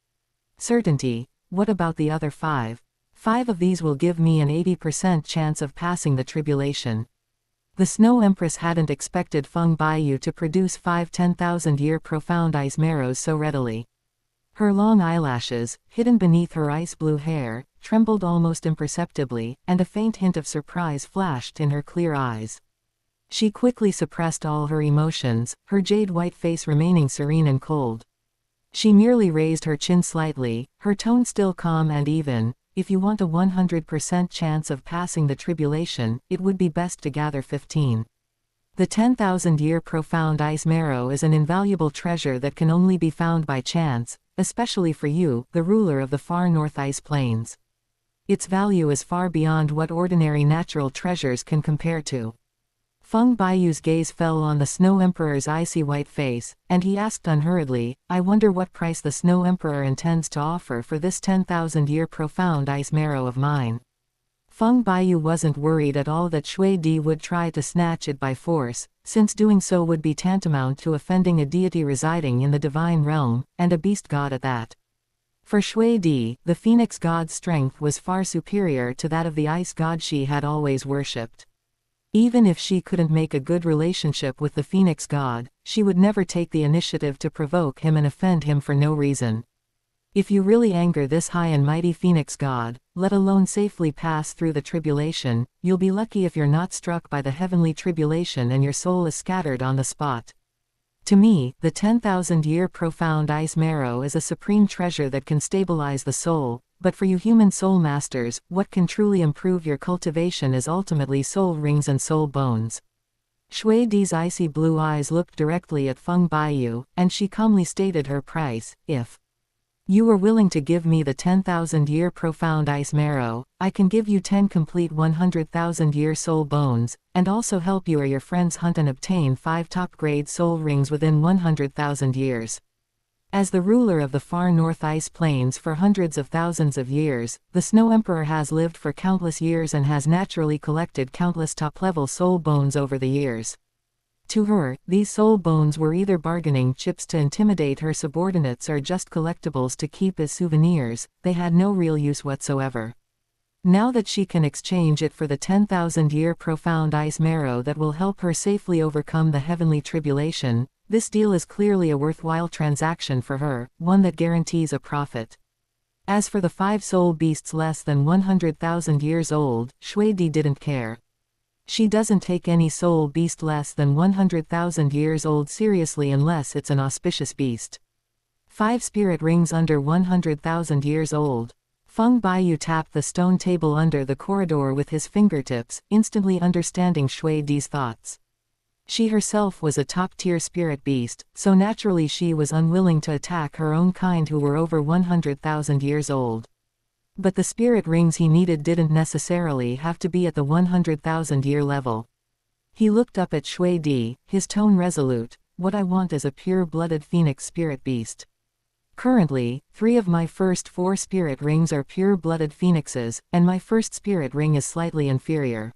certainty. "What about the other 5? 5 of these will give me an 80% chance of passing the tribulation." The Snow Empress hadn't expected Feng Baiyu to produce 5 10,000-year profound ice marrows so readily. Her long eyelashes, hidden beneath her ice-blue hair, trembled almost imperceptibly, and a faint hint of surprise flashed in her clear eyes. She quickly suppressed all her emotions, her jade-white face remaining serene and cold. She merely raised her chin slightly, her tone still calm and even. "If you want a 100% chance of passing the tribulation, it would be best to gather 15. The 10,000-year profound ice marrow is an invaluable treasure that can only be found by chance, especially for you, the ruler of the far north ice plains. Its value is far beyond what ordinary natural treasures can compare to." Feng Baiyu's gaze fell on the Snow Emperor's icy white face, and he asked unhurriedly, "I wonder what price the Snow Emperor intends to offer for this 10,000-year profound ice marrow of mine." Feng Baiyu wasn't worried at all that Shui Di would try to snatch it by force, since doing so would be tantamount to offending a deity residing in the divine realm, and a beast god at that. For Shui Di, the Phoenix god's strength was far superior to that of the ice god she had always worshipped. Even if she couldn't make a good relationship with the Phoenix god, she would never take the initiative to provoke him and offend him for no reason. If you really anger this high and mighty Phoenix god, let alone safely pass through the tribulation, you'll be lucky if you're not struck by the heavenly tribulation and your soul is scattered on the spot. To me, the 10,000-year profound ice marrow is a supreme treasure that can stabilize the soul, but for you human soul masters, what can truly improve your cultivation is ultimately soul rings and soul bones. Shui Di's icy blue eyes looked directly at Feng Baiyu, and she calmly stated her price. "If you were willing to give me the 10,000-year profound ice marrow, I can give you 10 complete 100,000-year soul bones, and also help you or your friends hunt and obtain 5 top-grade soul rings within 100,000 years." As the ruler of the far north ice plains for hundreds of thousands of years, the Snow Emperor has lived for countless years and has naturally collected countless top-level soul bones over the years. To her, these soul bones were either bargaining chips to intimidate her subordinates or just collectibles to keep as souvenirs. They had no real use whatsoever. Now that she can exchange it for the 10,000-year profound ice marrow that will help her safely overcome the heavenly tribulation, this deal is clearly a worthwhile transaction for her, one that guarantees a profit. As for the 5 soul beasts less than 100,000 years old, Shuidi didn't care. She doesn't take any soul beast less than 100,000 years old seriously unless it's an auspicious beast. 5 spirit rings under 100,000 years old. Feng Baiyu tapped the stone table under the corridor with his fingertips, instantly understanding Shuidi's thoughts. She herself was a top-tier spirit beast, so naturally she was unwilling to attack her own kind who were over 100,000 years old. But the spirit rings he needed didn't necessarily have to be at the 100,000-year level. He looked up at Shuidi, his tone resolute. What I want is a pure-blooded phoenix spirit beast. Currently, 3 of my first 4 spirit rings are pure-blooded phoenixes, and my first spirit ring is slightly inferior.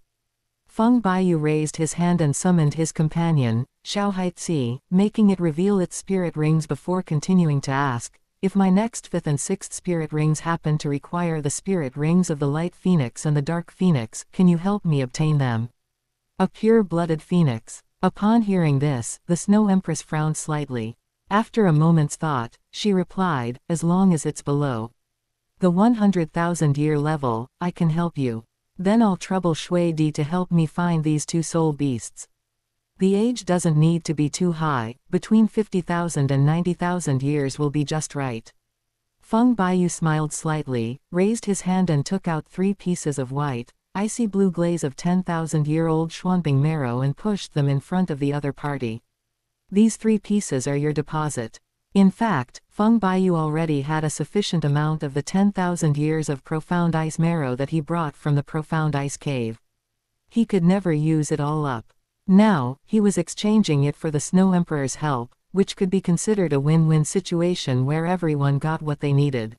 Feng Baiyu raised his hand and summoned his companion, Xiao Haitzi, making it reveal its spirit rings before continuing to ask, if my next 5th and 6th spirit rings happen to require the spirit rings of the light phoenix and the dark phoenix, can you help me obtain them? A pure-blooded phoenix. Upon hearing this, the Snow Empress frowned slightly. After a moment's thought, she replied, as long as it's below the 100,000-year level, I can help you. Then I'll trouble Shuidi to help me find these 2 soul beasts. The age doesn't need to be too high, between 50,000 and 90,000 years will be just right. Feng Baiyu smiled slightly, raised his hand and took out 3 pieces of white, icy blue glaze of 10,000-year-old Xuanbing marrow and pushed them in front of the other party. These 3 pieces are your deposit. In fact, Feng Baiyu already had a sufficient amount of the 10,000 years of profound ice marrow that he brought from the profound ice cave. He could never use it all up. Now, he was exchanging it for the Snow Emperor's help, which could be considered a win-win situation where everyone got what they needed.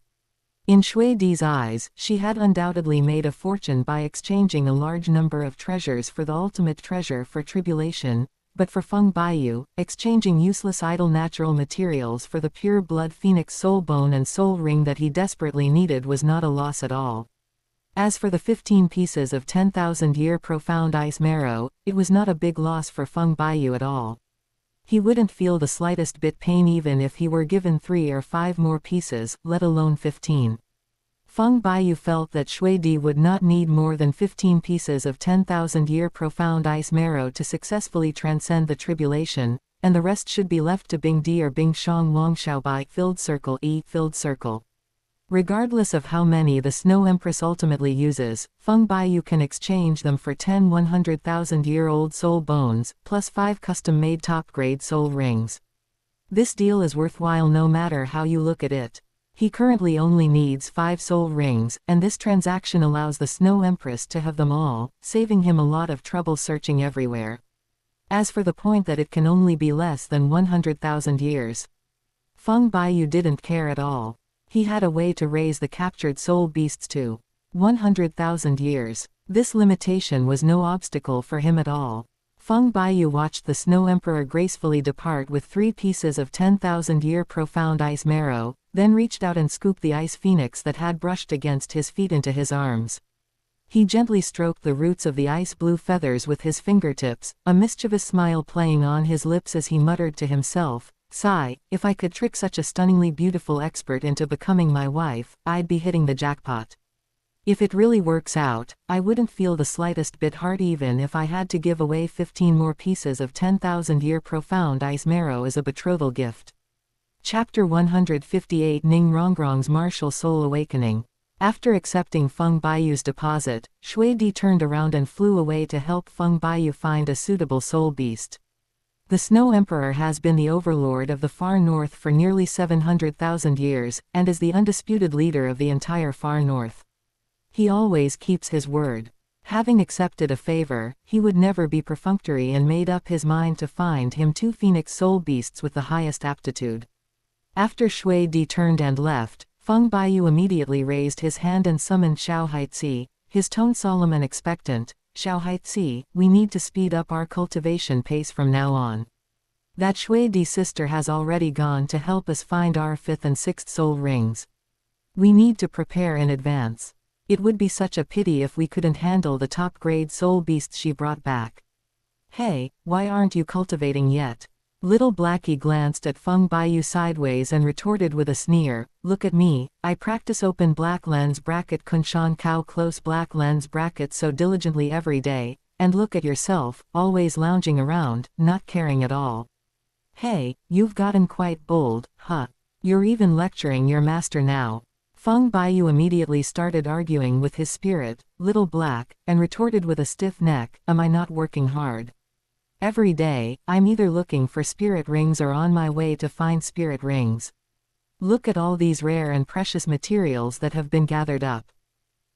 In Shuidi's eyes, she had undoubtedly made a fortune by exchanging a large number of treasures for the ultimate treasure for tribulation, but for Feng Baiyu, exchanging useless idle natural materials for the pure blood phoenix soul bone and soul ring that he desperately needed was not a loss at all. As for the 15 pieces of 10,000-year profound ice marrow, it was not a big loss for Feng Baiyu at all. He wouldn't feel the slightest bit pain even if he were given 3 or 5 more pieces, let alone 15. Feng Baiyu felt that Shuidi would not need more than 15 pieces of 10,000-year profound ice marrow to successfully transcend the tribulation, and the rest should be left to Bing Di or Bing Shang Wang Xiaobai filled circle. Regardless of how many the Snow Empress ultimately uses, Feng Baiyu can exchange them for 10 100,000-year-old soul bones, plus 5 custom-made top-grade soul rings. This deal is worthwhile no matter how you look at it. He currently only needs 5 soul rings, and this transaction allows the Snow Empress to have them all, saving him a lot of trouble searching everywhere. As for the point that it can only be less than 100,000 years, Feng Baiyu didn't care at all. He had a way to raise the captured soul beasts to 100,000 years. This limitation was no obstacle for him at all. Feng Baiyu watched the Snow Emperor gracefully depart with 3 pieces of 10,000-year profound ice marrow, then reached out and scooped the ice phoenix that had brushed against his feet into his arms. He gently stroked the roots of the ice-blue feathers with his fingertips, a mischievous smile playing on his lips as he muttered to himself, "Sigh, if I could trick such a stunningly beautiful expert into becoming my wife, I'd be hitting the jackpot. If it really works out, I wouldn't feel the slightest bit hurt even if I had to give away 15 more pieces of 10,000-year profound ice marrow as a betrothal gift." Chapter 158 Ning Rongrong's Martial Soul Awakening. After accepting Feng Baiyu's deposit, Shuidi turned around and flew away to help Feng Baiyu find a suitable soul beast. The Snow Emperor has been the overlord of the far north for nearly 700,000 years, and is the undisputed leader of the entire far north. He always keeps his word. Having accepted a favor, he would never be perfunctory and made up his mind to find him 2 phoenix soul beasts with the highest aptitude. After Shui Di turned and left, Feng Baiyu immediately raised his hand and summoned Xiao Haitzi, his tone solemn and expectant. Xiao Haitzi, we need to speed up our cultivation pace from now on. That Shui Di sister has already gone to help us find our 5th and 6th soul rings. We need to prepare in advance. It would be such a pity if we couldn't handle the top-grade soul beasts she brought back. Hey, why aren't you cultivating yet? Little Blackie glanced at Feng Baiyu sideways and retorted with a sneer, look at me, I practice open black lens bracket Kunshan Kao close black lens bracket so diligently every day, and look at yourself, always lounging around, not caring at all. Hey, you've gotten quite bold, huh? You're even lecturing your master now. Feng Baiyu immediately started arguing with his spirit, Little Black, and retorted with a stiff neck, am I not working hard? Every day, I'm either looking for spirit rings or on my way to find spirit rings. Look at all these rare and precious materials that have been gathered up.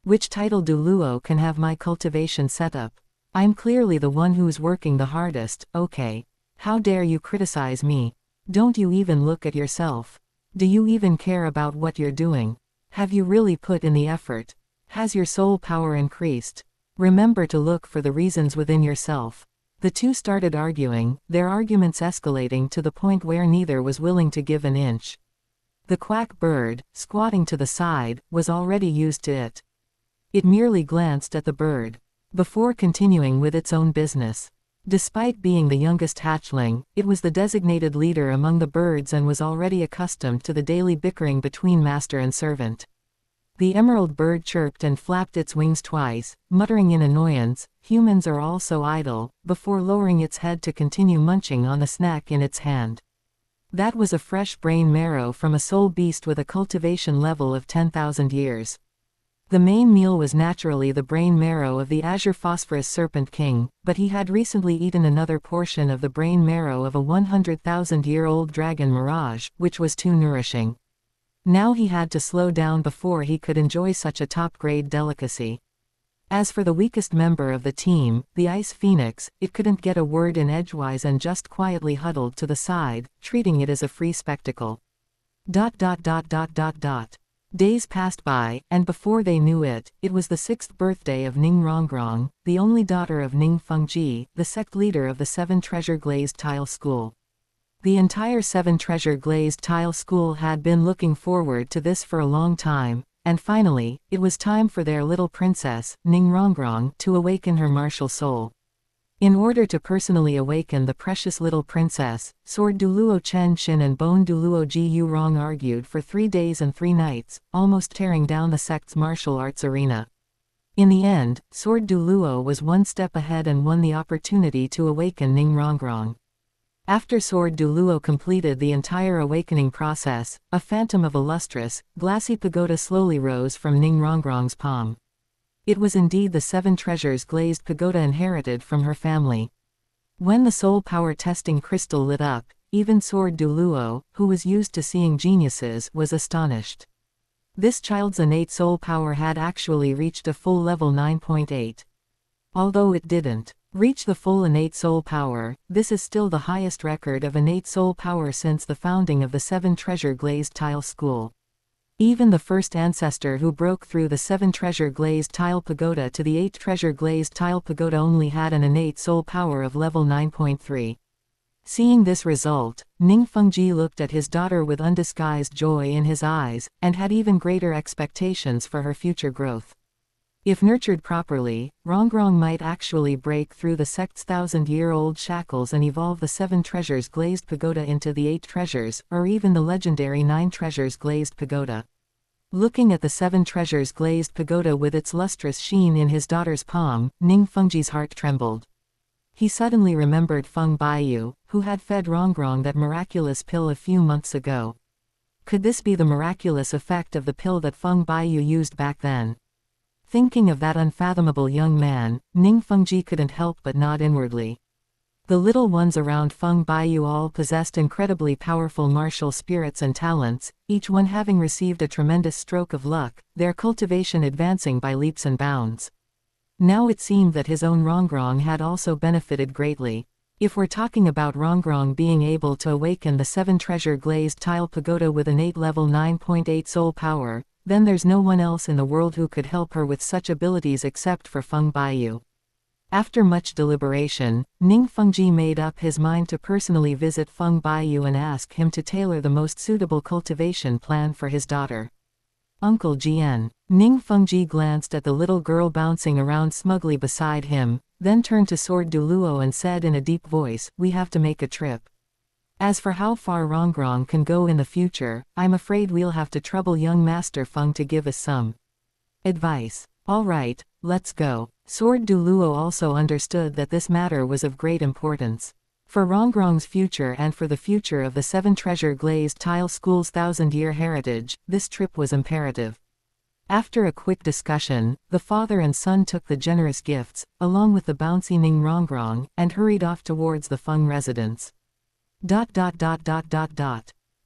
Which title Douluo can have my cultivation set up? I'm clearly the one who's working the hardest, okay. How dare you criticize me? Don't you even look at yourself? Do you even care about what you're doing? Have you really put in the effort? Has your soul power increased? Remember to look for the reasons within yourself. The two started arguing, their arguments escalating to the point where neither was willing to give an inch. The quack bird, squatting to the side, was already used to it. It merely glanced at the bird, before continuing with its own business. Despite being the youngest hatchling, it was the designated leader among the birds and was already accustomed to the daily bickering between master and servant. The emerald bird chirped and flapped its wings twice, muttering in annoyance, humans are all so idle, before lowering its head to continue munching on the snack in its hand. That was a fresh brain marrow from a soul beast with a cultivation level of 10,000 years. The main meal was naturally the brain marrow of the azure phosphorus serpent king, but he had recently eaten another portion of the brain marrow of a 100,000-year-old dragon mirage, which was too nourishing. Now he had to slow down before he could enjoy such a top-grade delicacy. As for the weakest member of the team, the Ice Phoenix, it couldn't get a word in edgewise and just quietly huddled to the side, treating it as a free spectacle. Days passed by, and before they knew it, it was the 6th birthday of Ning Rongrong, the only daughter of Ning Fengji, the sect leader of the 7 Treasure Glazed Tile School. The entire 7 Treasure Glazed Tile School had been looking forward to this for a long time, and finally, it was time for their little princess, Ning Rongrong, to awaken her martial soul. In order to personally awaken the precious little princess, Sword Douluo Chen Xin and Bone Douluo Ji Yu Rong argued for 3 days and 3 nights, almost tearing down the sect's martial arts arena. In the end, Sword Douluo was one step ahead and won the opportunity to awaken Ning Rongrong. After Sword Douluo completed the entire awakening process, a phantom of a lustrous, glassy pagoda slowly rose from Ning Rongrong's palm. It was indeed the 7 Treasures Glazed Pagoda inherited from her family. When the soul power testing crystal lit up, even Sword Douluo, who was used to seeing geniuses, was astonished. This child's innate soul power had actually reached a full level 9.8. Although it didn't reach the full innate soul power, this is still the highest record of innate soul power since the founding of the 7 Treasure Glazed Tile School. Even the first ancestor who broke through the 7 Treasure Glazed Tile Pagoda to the 8 Treasure Glazed Tile Pagoda only had an innate soul power of level 9.3. Seeing this result, Ning Fengji looked at his daughter with undisguised joy in his eyes, and had even greater expectations for her future growth. If nurtured properly, Rongrong might actually break through the sect's 1,000-year-old shackles and evolve the 7 Treasures Glazed Pagoda into the 8 Treasures, or even the legendary 9 Treasures Glazed Pagoda. Looking at the 7 Treasures Glazed Pagoda with its lustrous sheen in his daughter's palm, Ning Fengji's heart trembled. He suddenly remembered Feng Baiyu, who had fed Rongrong that miraculous pill a few months ago. Could this be the miraculous effect of the pill that Feng Baiyu used back then? Thinking of that unfathomable young man, Ning Fengji couldn't help but nod inwardly. The little ones around Feng Baiyu all possessed incredibly powerful martial spirits and talents, each one having received a tremendous stroke of luck, their cultivation advancing by leaps and bounds. Now it seemed that his own Rongrong had also benefited greatly. If we're talking about Rongrong being able to awaken the 7 treasure glazed tile pagoda with innate level 9.8 soul power, then there's no one else in the world who could help her with such abilities except for Feng Baiyu. After much deliberation, Ning Fengji made up his mind to personally visit Feng Baiyu and ask him to tailor the most suitable cultivation plan for his daughter. Uncle Jian. Ning Fengji glanced at the little girl bouncing around smugly beside him, then turned to Sword Douluo and said in a deep voice, "We have to make a trip. As for how far Rongrong can go in the future, I'm afraid we'll have to trouble young Master Feng to give us some advice." "All right, let's go." Sword Douluo also understood that this matter was of great importance. For Rongrong's future and for the future of the 7 treasure glazed tile school's 1,000-year heritage, this trip was imperative. After a quick discussion, the father and son took the generous gifts, along with the bouncy Ning Rongrong, and hurried off towards the Feng residence.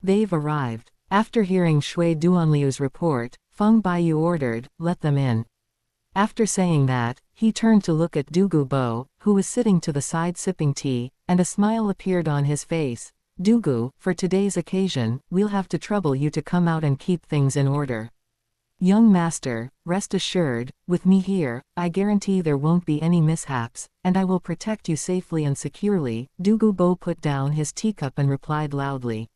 They've arrived. After hearing Shui Duanliu's report, Feng Baiyu ordered, "Let them in." After saying that, he turned to look at Dugu Bo, who was sitting to the side sipping tea, and a smile appeared on his face. "Dugu, for today's occasion, we'll have to trouble you to come out and keep things in order. Young master, rest assured, with me here, I guarantee there won't be any mishaps, and I will protect you safely and securely." Dugu Bo put down his teacup and replied loudly.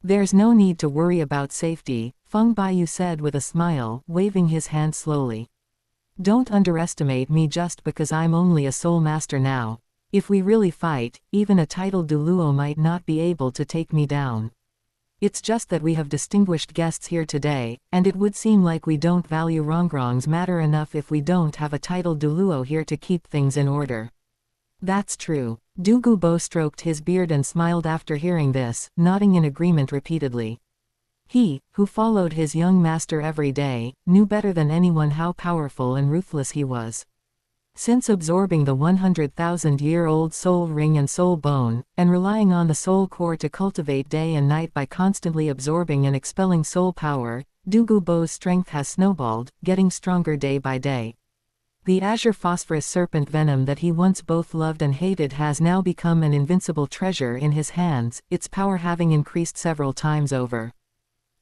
"There's no need to worry about safety," Feng Baiyu said with a smile, waving his hand slowly. "Don't underestimate me just because I'm only a soul master now. If we really fight, even a titled Douluo might not be able to take me down. It's just that we have distinguished guests here today, and it would seem like we don't value Rongrong's matter enough if we don't have a titled Douluo here to keep things in order." "That's true." Dugu Bo stroked his beard and smiled after hearing this, nodding in agreement repeatedly. He, who followed his young master every day, knew better than anyone how powerful and ruthless he was. Since absorbing the 100,000-year-old soul ring and soul bone, and relying on the soul core to cultivate day and night by constantly absorbing and expelling soul power, Dugu Bo's strength has snowballed, getting stronger day by day. The azure phosphorus serpent venom that he once both loved and hated has now become an invincible treasure in his hands, its power having increased several times over.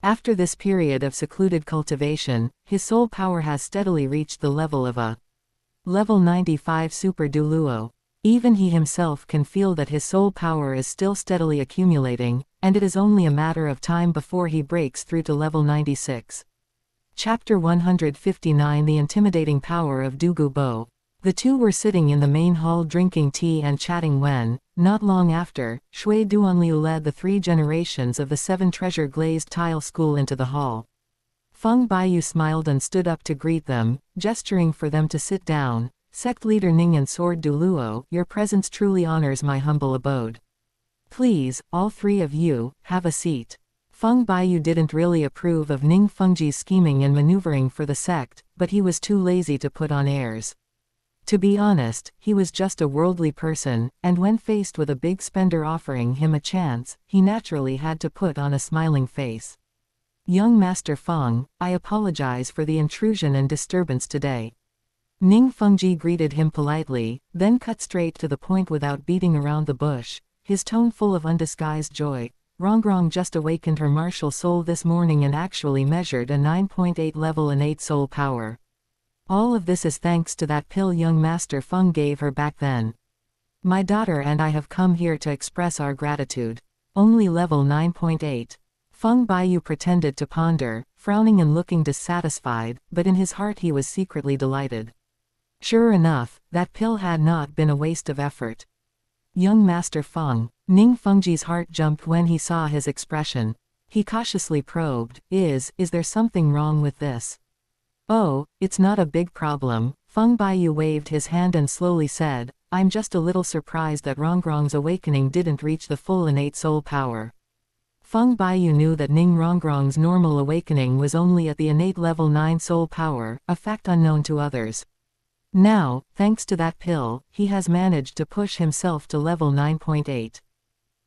After this period of secluded cultivation, his soul power has steadily reached the level of a level 95 Super Douluo. Even he himself can feel that his soul power is still steadily accumulating, and it is only a matter of time before he breaks through to level 96. Chapter 159 The Intimidating Power of Dugu Bo. The two were sitting in the main hall drinking tea and chatting when, not long after, Shui Duanliu led the 3 generations of the 7 treasure glazed tile school into the hall. Feng Baiyu smiled and stood up to greet them, gesturing for them to sit down. "Sect leader Ning and Sword Douluo, your presence truly honors my humble abode. Please, all 3 of you, have a seat." Feng Baiyu didn't really approve of Ning Fengji's scheming and maneuvering for the sect, but he was too lazy to put on airs. To be honest, he was just a worldly person, and when faced with a big spender offering him a chance, he naturally had to put on a smiling face. "Young Master Feng, I apologize for the intrusion and disturbance today." Ning Fengji greeted him politely, then cut straight to the point without beating around the bush, his tone full of undisguised joy. "Rongrong just awakened her martial soul this morning and actually measured a 9.8 level innate soul power. All of this is thanks to that pill young Master Feng gave her back then. My daughter and I have come here to express our gratitude. Only level 9.8. Feng Baiyu pretended to ponder, frowning and looking dissatisfied, but in his heart he was secretly delighted. Sure enough, that pill had not been a waste of effort. Young Master Feng. Ning Fengji's heart jumped when he saw his expression. He cautiously probed, Is there something wrong with this?" "Oh, it's not a big problem." Feng Baiyu waved his hand and slowly said, "I'm just a little surprised that Rongrong's awakening didn't reach the full innate soul power." Feng Baiyu knew that Ning Rongrong's normal awakening was only at the innate level 9 soul power, a fact unknown to others. Now, thanks to that pill, he has managed to push himself to level 9.8.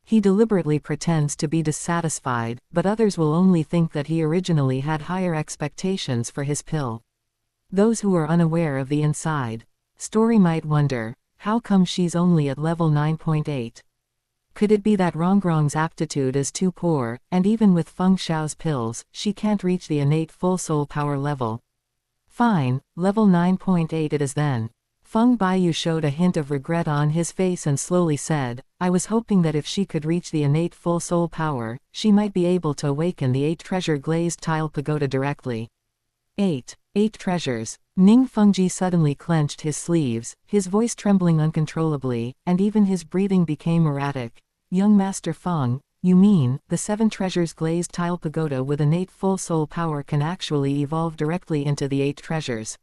He deliberately pretends to be dissatisfied, but others will only think that he originally had higher expectations for his pill. Those who are unaware of the inside story might wonder, how come she's only at level 9.8? Could it be that Rongrong's aptitude is too poor, and even with Feng Xiao's pills, she can't reach the innate full soul power level? Fine, level 9.8 it is then. Feng Baiyu showed a hint of regret on his face and slowly said, I was hoping that if she could reach the innate full soul power, she might be able to awaken the 8 treasure glazed tile pagoda directly. 8 treasures. Ning Fengji suddenly clenched his sleeves, his voice trembling uncontrollably, and even his breathing became erratic. Young Master Feng, you mean, the 7 treasures glazed tile pagoda with innate full soul power can actually evolve directly into the 8 treasures?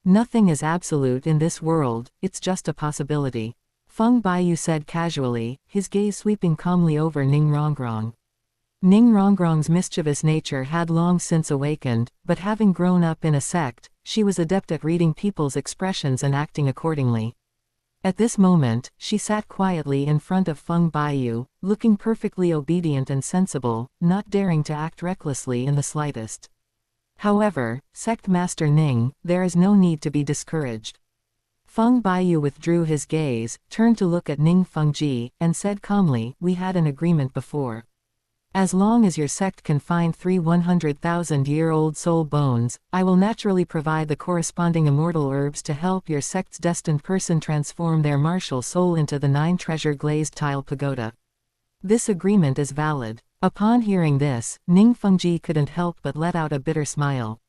Nothing is absolute in this world, it's just a possibility. Feng Baiyu said casually, his gaze sweeping calmly over Ning Rongrong. Ning Rongrong's mischievous nature had long since awakened, but having grown up in a sect, she was adept at reading people's expressions and acting accordingly. At this moment, she sat quietly in front of Feng Baiyu, looking perfectly obedient and sensible, not daring to act recklessly in the slightest. However, Sect Master Ning, there is no need to be discouraged. Feng Baiyu withdrew his gaze, turned to look at Ning Fengji, and said calmly, we had an agreement before. As long as your sect can find 3 100,000-year-old soul bones, I will naturally provide the corresponding immortal herbs to help your sect's destined person transform their martial soul into the 9 treasure glazed tile pagoda. This agreement is valid. Upon hearing this, Ning Fengji couldn't help but let out a bitter smile.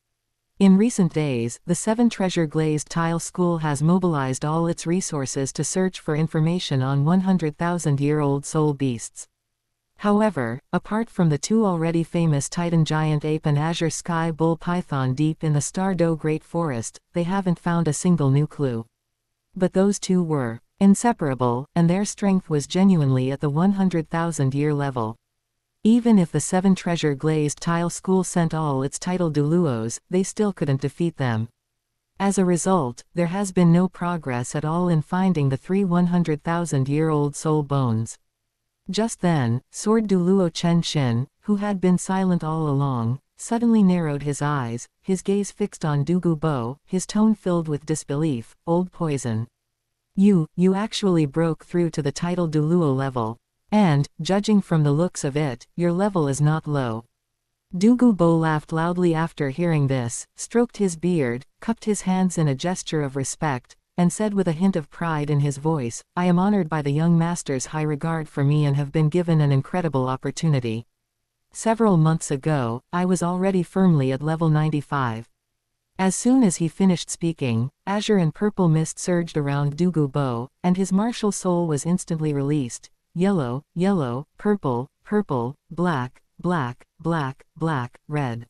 In recent days, the 7 treasure glazed tile school has mobilized all its resources to search for information on 100,000-year-old soul beasts. However, apart from the 2 already famous Titan giant ape and azure sky bull python deep in the Stardow Great Forest, they haven't found a single new clue. But those 2 were inseparable, and their strength was genuinely at the 100,000-year level. Even if the 7 treasure glazed tile school sent all its title Douluos, they still couldn't defeat them. As a result, there has been no progress at all in finding the 3 100,000-year-old soul bones. Just then, Sword Douluo Chen Xin, who had been silent all along, suddenly narrowed his eyes, his gaze fixed on Dugu Bo, his tone filled with disbelief. Old poison. You actually broke through to the title Douluo level. And, judging from the looks of it, your level is not low. Dugu Bo laughed loudly after hearing this, stroked his beard, cupped his hands in a gesture of respect, and said with a hint of pride in his voice, I am honored by the young master's high regard for me and have been given an incredible opportunity. Several months ago, I was already firmly at level 95. As soon as he finished speaking, azure and purple mist surged around Dugu Bo, and his martial soul was instantly released. Yellow, yellow, purple, purple, black, black, black, black, red.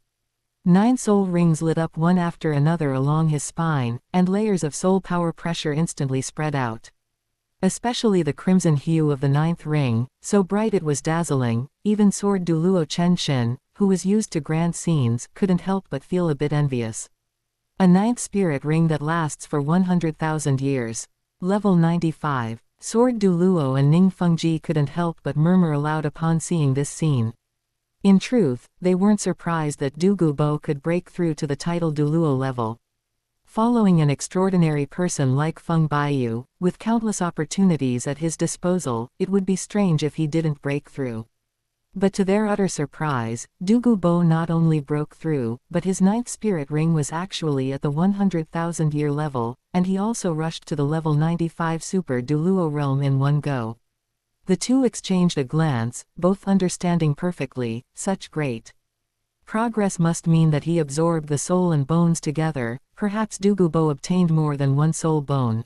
9 soul rings lit up one after another along his spine, and layers of soul power pressure instantly spread out. Especially the crimson hue of the 9th ring, so bright it was dazzling, even Sword Douluo Chen Xin, who was used to grand scenes, couldn't help but feel a bit envious. A 9th spirit ring that lasts for 100,000 years. Level 95. Sword Douluo and Ning Fengji couldn't help but murmur aloud upon seeing this scene. In truth, they weren't surprised that Dugu Bo could break through to the title Douluo level. Following an extraordinary person like Feng Baiyu, with countless opportunities at his disposal, it would be strange if he didn't break through. But to their utter surprise, Dugu Bo not only broke through, but his 9th spirit ring was actually at the 100,000-year level, and he also rushed to the level 95 Super Douluo realm in one go. The 2 exchanged a glance, both understanding perfectly, such great progress must mean that he absorbed the soul and bones together. Perhaps Dugu Bo obtained more than 1 soul bone.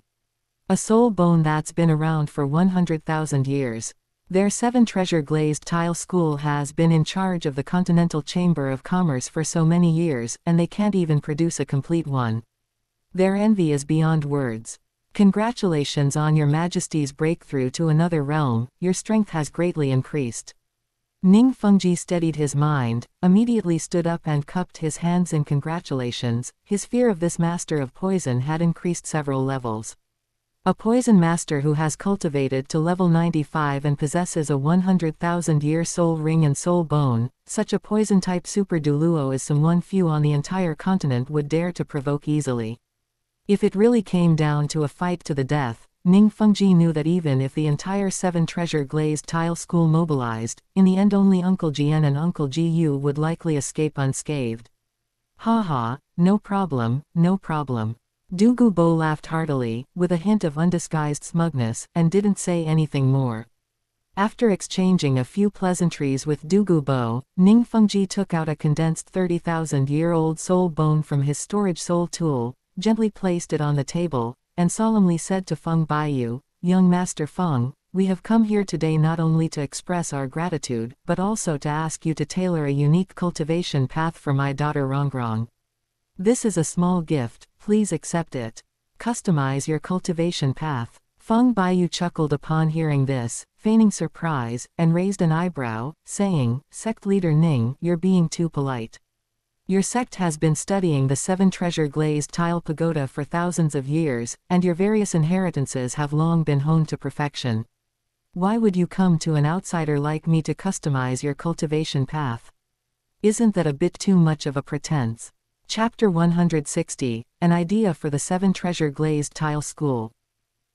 A soul bone that's been around for 100,000 years. Their 7 treasure glazed tile school has been in charge of the Continental Chamber of Commerce for so many years, and they can't even produce a complete one. Their envy is beyond words. Congratulations on your Majesty's breakthrough to another realm, your strength has greatly increased. Ning Fengji steadied his mind, immediately stood up and cupped his hands in congratulations. His fear of this master of poison had increased several levels. A poison master who has cultivated to level 95 and possesses a 100,000-year soul ring and soul bone, such a poison-type Super Douluo is someone few on the entire continent would dare to provoke easily. If it really came down to a fight to the death, Ning Fengji knew that even if the entire 7 treasure glazed tile school mobilized, in the end only Uncle Jian and Uncle Ji would likely escape unscathed. Haha, no problem, no problem. Douluo laughed heartily, with a hint of undisguised smugness, and didn't say anything more. After exchanging a few pleasantries with Douluo, Ning Fengji took out a condensed 30,000-year-old soul bone from his storage soul tool, gently placed it on the table, and solemnly said to Feng Baiyu, "Young Master Feng, we have come here today not only to express our gratitude, but also to ask you to tailor a unique cultivation path for my daughter Rongrong. This is a small gift, please accept it. Customize your cultivation path." Feng Baiyu chuckled upon hearing this, feigning surprise, and raised an eyebrow, saying, "Sect leader Ning, you're being too polite. Your sect has been studying the 7 treasure glazed tile pagoda for thousands of years, and your various inheritances have long been honed to perfection. Why would you come to an outsider like me to customize your cultivation path? Isn't that a bit too much of a pretense?" Chapter 160, An Idea for the 7 Treasure Glazed Tile School.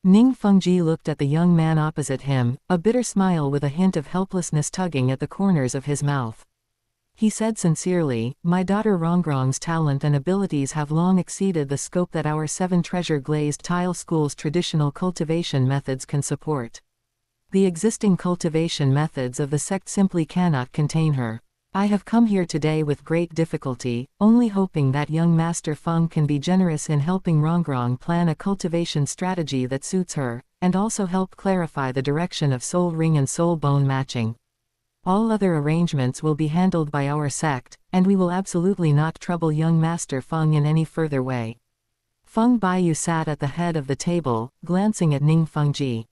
Ning Fengji looked at the young man opposite him, a bitter smile with a hint of helplessness tugging at the corners of his mouth. He said sincerely, "My daughter Rongrong's talent and abilities have long exceeded the scope that our 7 treasure glazed tile school's traditional cultivation methods can support. The existing cultivation methods of the sect simply cannot contain her. I have come here today with great difficulty, only hoping that young Master Feng can be generous in helping Rongrong plan a cultivation strategy that suits her, and also help clarify the direction of soul ring and soul bone matching. All other arrangements will be handled by our sect, and we will absolutely not trouble young Master Feng in any further way." Feng Baiyu sat at the head of the table, glancing at Ning Fengji.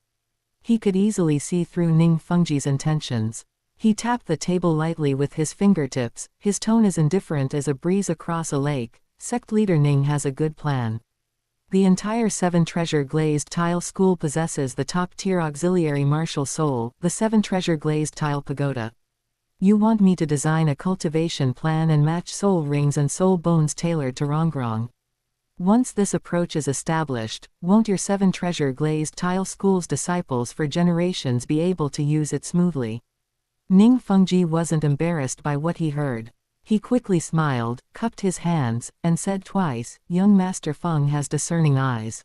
He could easily see through Ning Fengji's intentions. He tapped the table lightly with his fingertips, his tone as indifferent as a breeze across a lake. "Sect leader Ning has a good plan. The entire 7 treasure glazed tile school possesses the top-tier auxiliary martial soul, the 7 treasure glazed tile pagoda. You want me to design a cultivation plan and match soul rings and soul bones tailored to Rongrong. Once this approach is established, won't your 7 treasure glazed tile school's disciples for generations be able to use it smoothly?" Ning Fengji wasn't embarrassed by what he heard. He quickly smiled, cupped his hands, and said twice, "Young Master Feng has discerning eyes.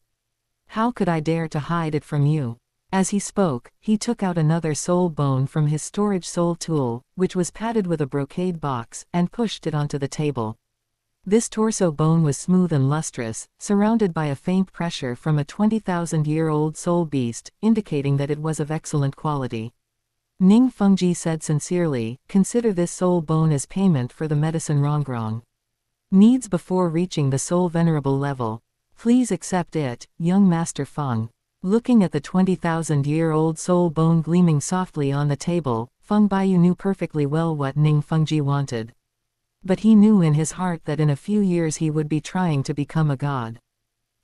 How could I dare to hide it from you?" As he spoke, he took out another soul bone from his storage soul tool, which was padded with a brocade box, and pushed it onto the table. This torso bone was smooth and lustrous, surrounded by a faint pressure from a 20,000-year-old soul beast, indicating that it was of excellent quality. Ning Fengji said sincerely, "Consider this soul bone as payment for the medicine Rongrong needs before reaching the soul venerable level. Please accept it, young Master Feng." Looking at the 20,000-year-old soul bone gleaming softly on the table, Feng Baiyu knew perfectly well what Ning Fengji wanted. But he knew in his heart that in a few years he would be trying to become a god.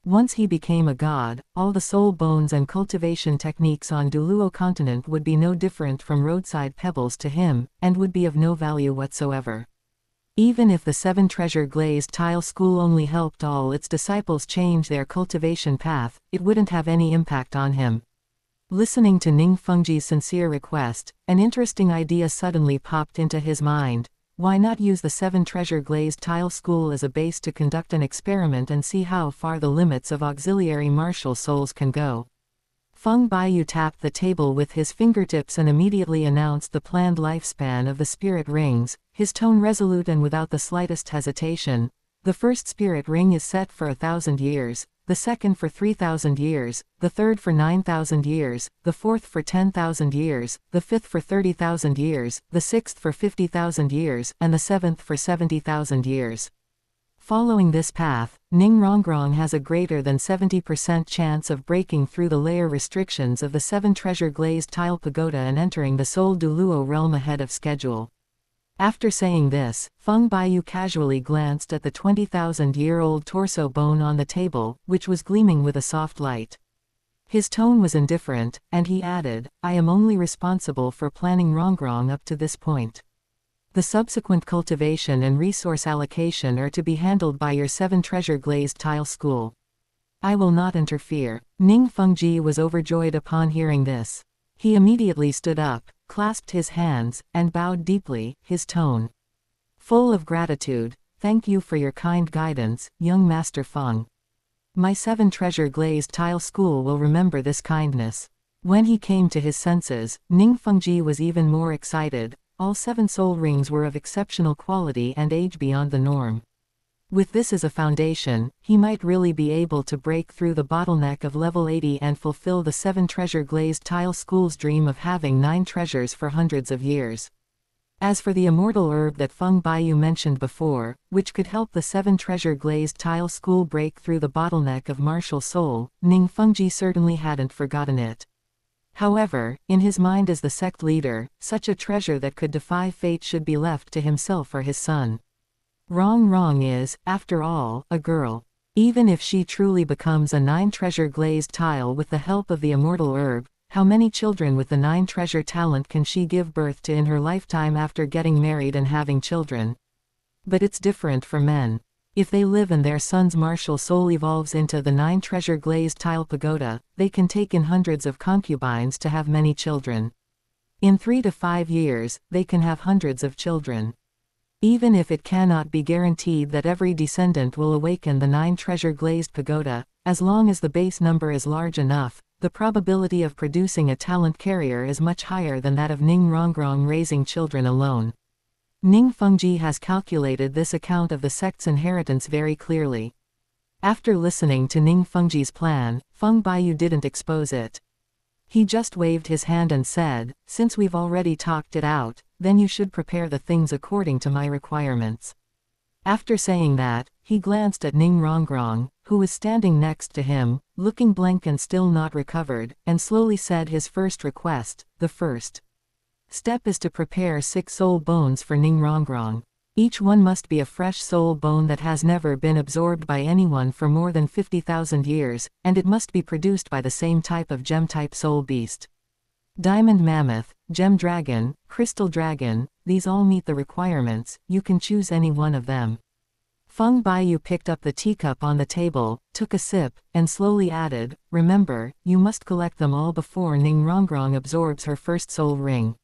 Once he became a god, all the soul bones and cultivation techniques on Douluo continent would be no different from roadside pebbles to him, and would be of no value whatsoever. Even if the 7 treasure glazed tile school only helped all its disciples change their cultivation path, it wouldn't have any impact on him. Listening to Ning Fengji's sincere request, an interesting idea suddenly popped into his mind. Why not use the 7 treasure glazed tile school as a base to conduct an experiment and see how far the limits of auxiliary martial souls can go? Feng Baiyu tapped the table with his fingertips and immediately announced the planned lifespan of the spirit rings, his tone resolute and without the slightest hesitation. "The first spirit ring is set for 1,000 years, the second for 3,000 years, the third for 9,000 years, the fourth for 10,000 years, the fifth for 30,000 years, the sixth for 50,000 years, and the seventh for 70,000 years. Following this path, Ning Rongrong has a greater than 70% chance of breaking through the layer restrictions of the 7 treasure glazed tile pagoda and entering the Soul Douluo realm ahead of schedule." After saying this, Feng Baiyu casually glanced at the 20,000-year-old torso bone on the table, which was gleaming with a soft light. His tone was indifferent, and he added, "I am only responsible for planning Rongrong up to this point. The subsequent cultivation and resource allocation are to be handled by your 7 treasure glazed tile school." I will not interfere. Ning Fengji was overjoyed upon hearing this. He immediately stood up, clasped his hands, and bowed deeply, his tone full of gratitude. Thank you for your kind guidance, young Master Feng. My 7 treasure glazed tile school will remember this kindness. When he came to his senses, Ning Fengji was even more excited. All 7 soul rings were of exceptional quality and age beyond the norm. With this as a foundation, he might really be able to break through the bottleneck of level 80 and fulfill the 7 treasure glazed tile school's dream of having 9 treasures for hundreds of years. As for the immortal herb that Feng Baiyu mentioned before, which could help the 7 treasure glazed tile school break through the bottleneck of martial soul, Ning Fengji certainly hadn't forgotten it. However, in his mind as the sect leader, such a treasure that could defy fate should be left to himself or his son. Wrong is, after all, a girl. Even if she truly becomes a 9 treasure glazed tile with the help of the immortal herb, how many children with the 9 treasure talent can she give birth to in her lifetime after getting married and having children? But it's different for men. If they live and their son's martial soul evolves into the 9 treasure glazed tile pagoda, they can take in hundreds of concubines to have many children. In 3 to 5 years, they can have hundreds of children. Even if it cannot be guaranteed that every descendant will awaken the 9 treasure glazed pagoda, as long as the base number is large enough, the probability of producing a talent carrier is much higher than that of Ning Rongrong raising children alone. Ning Fengji has calculated this account of the sect's inheritance very clearly. After listening to Ning Fengji's plan, Feng Baiyu didn't expose it. He just waved his hand and said, since we've already talked it out, then you should prepare the things according to my requirements. After saying that, he glanced at Ning Rongrong, who was standing next to him, looking blank and still not recovered, and slowly said his first request. The first step is to prepare 6 soul bones for Ning Rongrong. Each one must be a fresh soul bone that has never been absorbed by anyone for more than 50,000 years, and it must be produced by the same type of gem-type soul beast. Diamond Mammoth, Gem Dragon, Crystal Dragon, these all meet the requirements, you can choose any one of them. Feng Baiyu picked up the teacup on the table, took a sip, and slowly added, remember, you must collect them all before Ning Rongrong absorbs her first soul ring.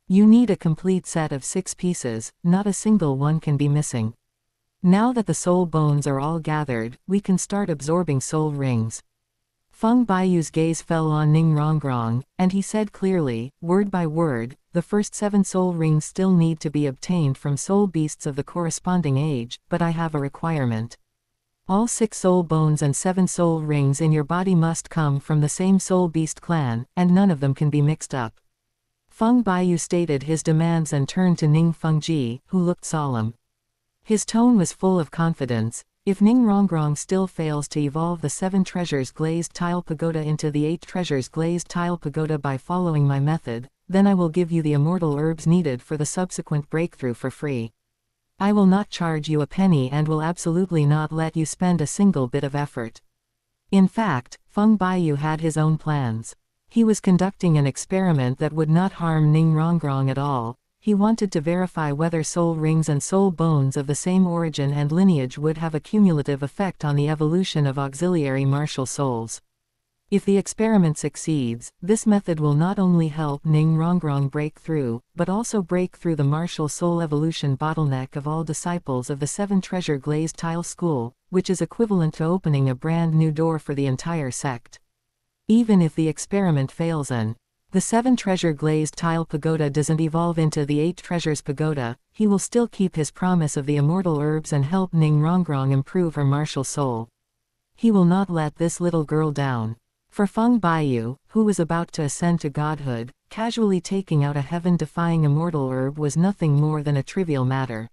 You need a complete set of 6 pieces, not a single one can be missing. Now that the soul bones are all gathered, we can start absorbing soul rings. Feng Baiyu's gaze fell on Ning Rongrong, and he said clearly, word by word, the first 7 soul rings still need to be obtained from soul beasts of the corresponding age, but I have a requirement. All 6 soul bones and 7 soul rings in your body must come from the same soul beast clan, and none of them can be mixed up. Feng Baiyu stated his demands and turned to Ning Fengji, who looked solemn. His tone was full of confidence. If Ning Rongrong still fails to evolve the 7 treasures glazed tile pagoda into the 8 treasures glazed tile pagoda by following my method, then I will give you the immortal herbs needed for the subsequent breakthrough for free. I will not charge you a penny and will absolutely not let you spend a single bit of effort. In fact, Feng Baiyu had his own plans. He was conducting an experiment that would not harm Ning Rongrong at all. He wanted to verify whether soul rings and soul bones of the same origin and lineage would have a cumulative effect on the evolution of auxiliary martial souls. If the experiment succeeds, this method will not only help Ning Rongrong break through, but also break through the martial soul evolution bottleneck of all disciples of the 7 treasure glazed tile school, which is equivalent to opening a brand new door for the entire sect. Even if the experiment fails and the 7 treasure glazed tile pagoda doesn't evolve into the 8 treasures pagoda, he will still keep his promise of the immortal herbs and help Ning Rongrong improve her martial soul. He will not let this little girl down. For Feng Baiyu, who was about to ascend to godhood, casually taking out a heaven-defying immortal herb was nothing more than a trivial matter.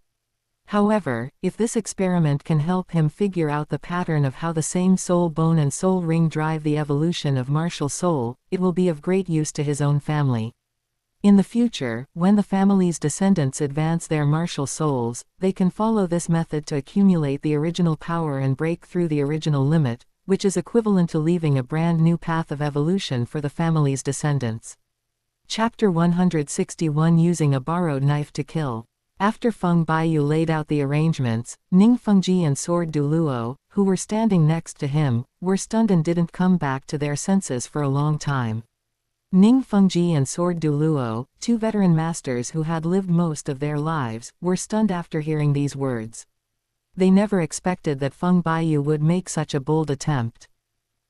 However, if this experiment can help him figure out the pattern of how the same soul bone and soul ring drive the evolution of martial soul, it will be of great use to his own family. In the future, when the family's descendants advance their martial souls, they can follow this method to accumulate the original power and break through the original limit, which is equivalent to leaving a brand new path of evolution for the family's descendants. Chapter 161 Using a Borrowed Knife to Kill. After Feng Baiyu laid out the arrangements, Ning Fengji and Sword Douluo, who were standing next to him, were stunned and didn't come back to their senses for a long time. Ning Fengji and Sword Douluo, two veteran masters who had lived most of their lives, were stunned after hearing these words. They never expected that Feng Baiyu would make such a bold attempt.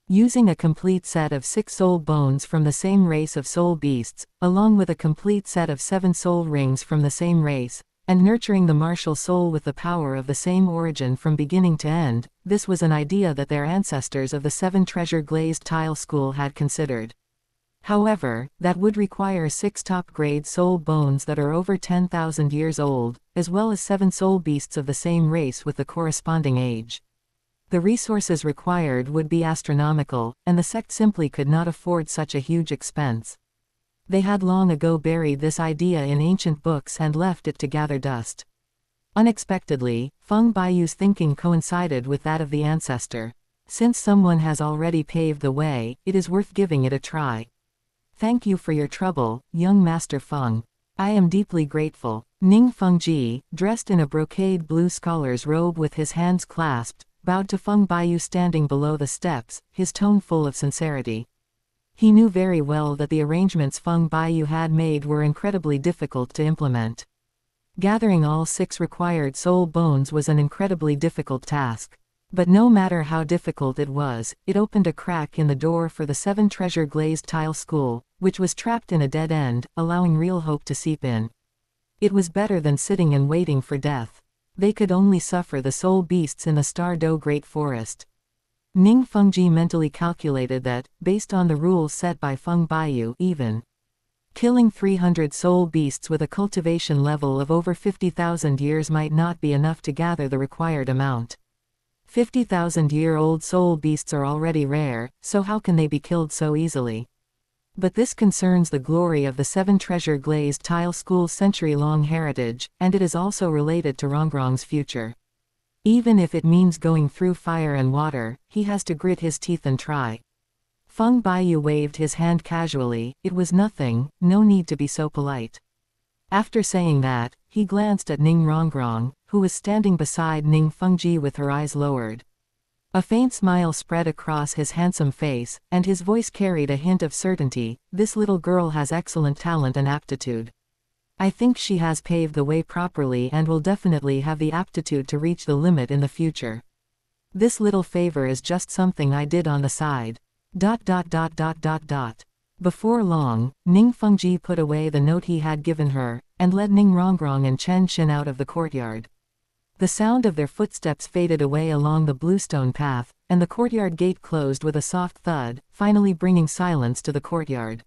Using a complete set of 6 soul bones from the same race of soul beasts, along with a complete set of 7 soul rings from the same race, and nurturing the martial soul with the power of the same origin from beginning to end, this was an idea that their ancestors of the 7 treasure glazed tile school had considered. However, that would require 6 top-grade soul bones that are over 10,000 years old, as well as 7 soul beasts of the same race with the corresponding age. The resources required would be astronomical, and the sect simply could not afford such a huge expense. They had long ago buried this idea in ancient books and left it to gather dust. Unexpectedly, Feng Baiyu's thinking coincided with that of the ancestor. Since someone has already paved the way, it is worth giving it a try. Thank you for your trouble, young Master Feng. I am deeply grateful. Ning Fengji, dressed in a brocade blue scholar's robe with his hands clasped, bowed to Feng Baiyu standing below the steps, his tone full of sincerity. He knew very well that the arrangements Feng Baiyu had made were incredibly difficult to implement. Gathering all 6 required soul bones was an incredibly difficult task. But no matter how difficult it was, it opened a crack in the door for the 7 treasure glazed tile school, which was trapped in a dead end, allowing real hope to seep in. It was better than sitting and waiting for death. They could only suffer the soul beasts in the Star Do Great Forest. Ning Fengji mentally calculated that, based on the rules set by Feng Baiyu, even killing 300 soul beasts with a cultivation level of over 50,000 years might not be enough to gather the required amount. 50,000-year-old soul beasts are already rare, so how can they be killed so easily? But this concerns the glory of the 7 treasure glazed tile school's century-long heritage, and it is also related to Rongrong's future. Even if it means going through fire and water, he has to grit his teeth and try. Feng Baiyu waved his hand casually. It was nothing, no need to be so polite. After saying that, he glanced at Ning Rongrong, who was standing beside Ning Fengji with her eyes lowered. A faint smile spread across his handsome face, and his voice carried a hint of certainty. This little girl has excellent talent and aptitude. I think she has paved the way properly and will definitely have the aptitude to reach the limit in the future. This little favor is just something I did on the side. ... Before long, Ning Fengji put away the note he had given her, and led Ning Rongrong and Chen Xin out of the courtyard. The sound of their footsteps faded away along the bluestone path, and the courtyard gate closed with a soft thud, finally bringing silence to the courtyard.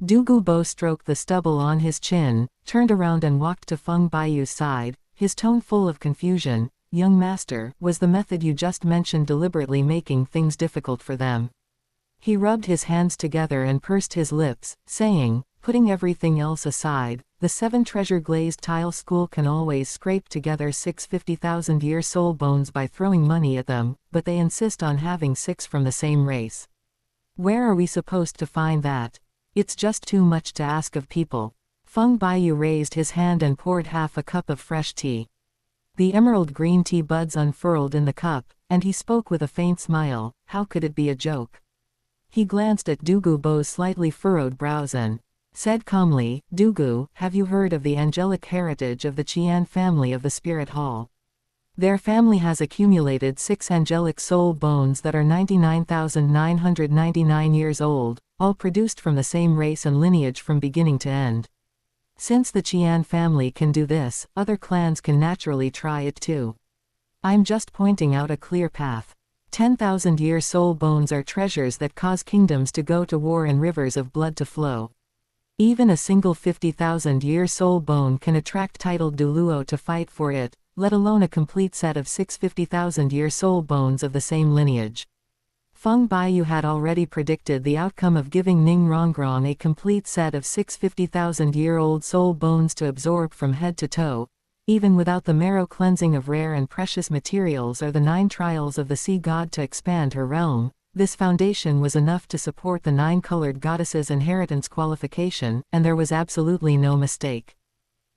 Douluo Bo stroked the stubble on his chin, turned around and walked to Feng Baiyu's side, his tone full of confusion. Young master, was the method you just mentioned deliberately making things difficult for them? He rubbed his hands together and pursed his lips, saying, putting everything else aside, the 7 treasure glazed tile school can always scrape together 6 50,000-year soul bones by throwing money at them, but they insist on having 6 from the same race. Where are we supposed to find that? It's just too much to ask of people. Feng Baiyu raised his hand and poured half a cup of fresh tea. The emerald green tea buds unfurled in the cup, and he spoke with a faint smile. How could it be a joke? He glanced at Douluo Bo's slightly furrowed brows and said calmly, Douluo, have you heard of the angelic heritage of the Qian family of the Spirit Hall? Their family has accumulated 6 angelic soul bones that are 99,999 years old, all produced from the same race and lineage from beginning to end. Since the Qian family can do this, other clans can naturally try it too. I'm just pointing out a clear path. 10,000-year soul bones are treasures that cause kingdoms to go to war and rivers of blood to flow. Even a single 50,000-year soul bone can attract titled Douluo to fight for it, let alone a complete set of 6 50,000-year soul bones of the same lineage. Feng Baiyu had already predicted the outcome of giving Ning Rongrong a complete set of 6 50,000-year-old soul bones to absorb from head to toe. Even without the marrow cleansing of rare and precious materials or the 9 trials of the sea god to expand her realm, this foundation was enough to support the 9-colored goddess's inheritance qualification, and there was absolutely no mistake.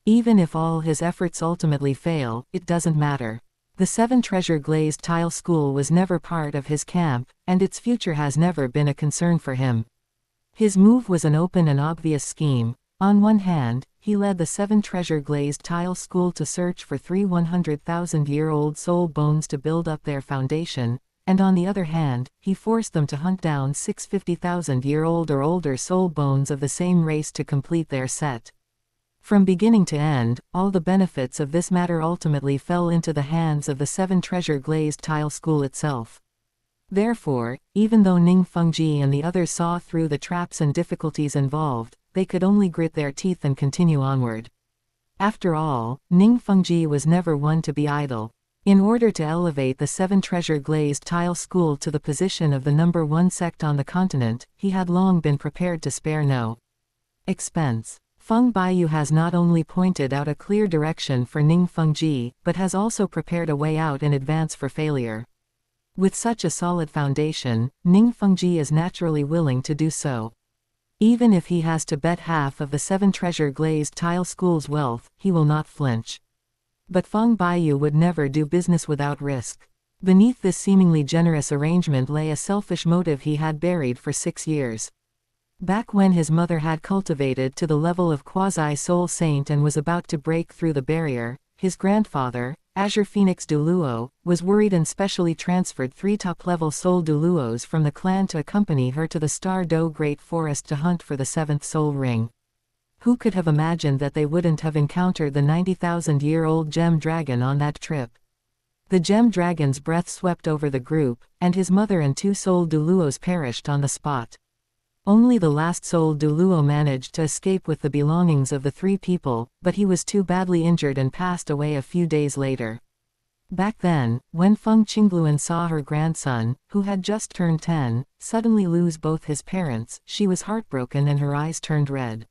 Even if all his efforts ultimately fail, it doesn't matter. The 7-treasure glazed tile school was never part of his camp, and its future has never been a concern for him. His move was an open and obvious scheme. On one hand, he led the 7-treasure glazed tile school to search for 3 100,000-year-old soul bones to build up their foundation, and on the other hand, he forced them to hunt down 6 50,000-year-old or older soul bones of the same race to complete their set. From beginning to end, all the benefits of this matter ultimately fell into the hands of the 7-treasure glazed tile school itself. Therefore, even though Ning Fengji and the others saw through the traps and difficulties involved, they could only grit their teeth and continue onward. After all, Ning Fengji was never one to be idle. In order to elevate the 7-treasure glazed tile school to the position of the #1 sect on the continent, he had long been prepared to spare no expense. Feng Baiyu has not only pointed out a clear direction for Ning Fengji, but has also prepared a way out in advance for failure. With such a solid foundation, Ning Fengji is naturally willing to do so. Even if he has to bet half of the 7-treasure glazed tile school's wealth, he will not flinch. But Feng Baiyu would never do business without risk. Beneath this seemingly generous arrangement lay a selfish motive he had buried for 6 years. Back when his mother had cultivated to the level of quasi-soul saint and was about to break through the barrier, his grandfather, Azure Phoenix Douluo, was worried and specially transferred 3 top-level soul Douluos from the clan to accompany her to the Star Do Great Forest to hunt for the 7th soul ring. Who could have imagined that they wouldn't have encountered the 90,000-year-old gem dragon on that trip? The gem dragon's breath swept over the group, and his mother and 2 soul Douluos perished on the spot. Only the last soul Douluo managed to escape with the belongings of the 3 people, but he was too badly injured and passed away a few days later. Back then, when Feng Qingluan saw her grandson, who had just turned 10, suddenly lose both his parents, she was heartbroken and her eyes turned red.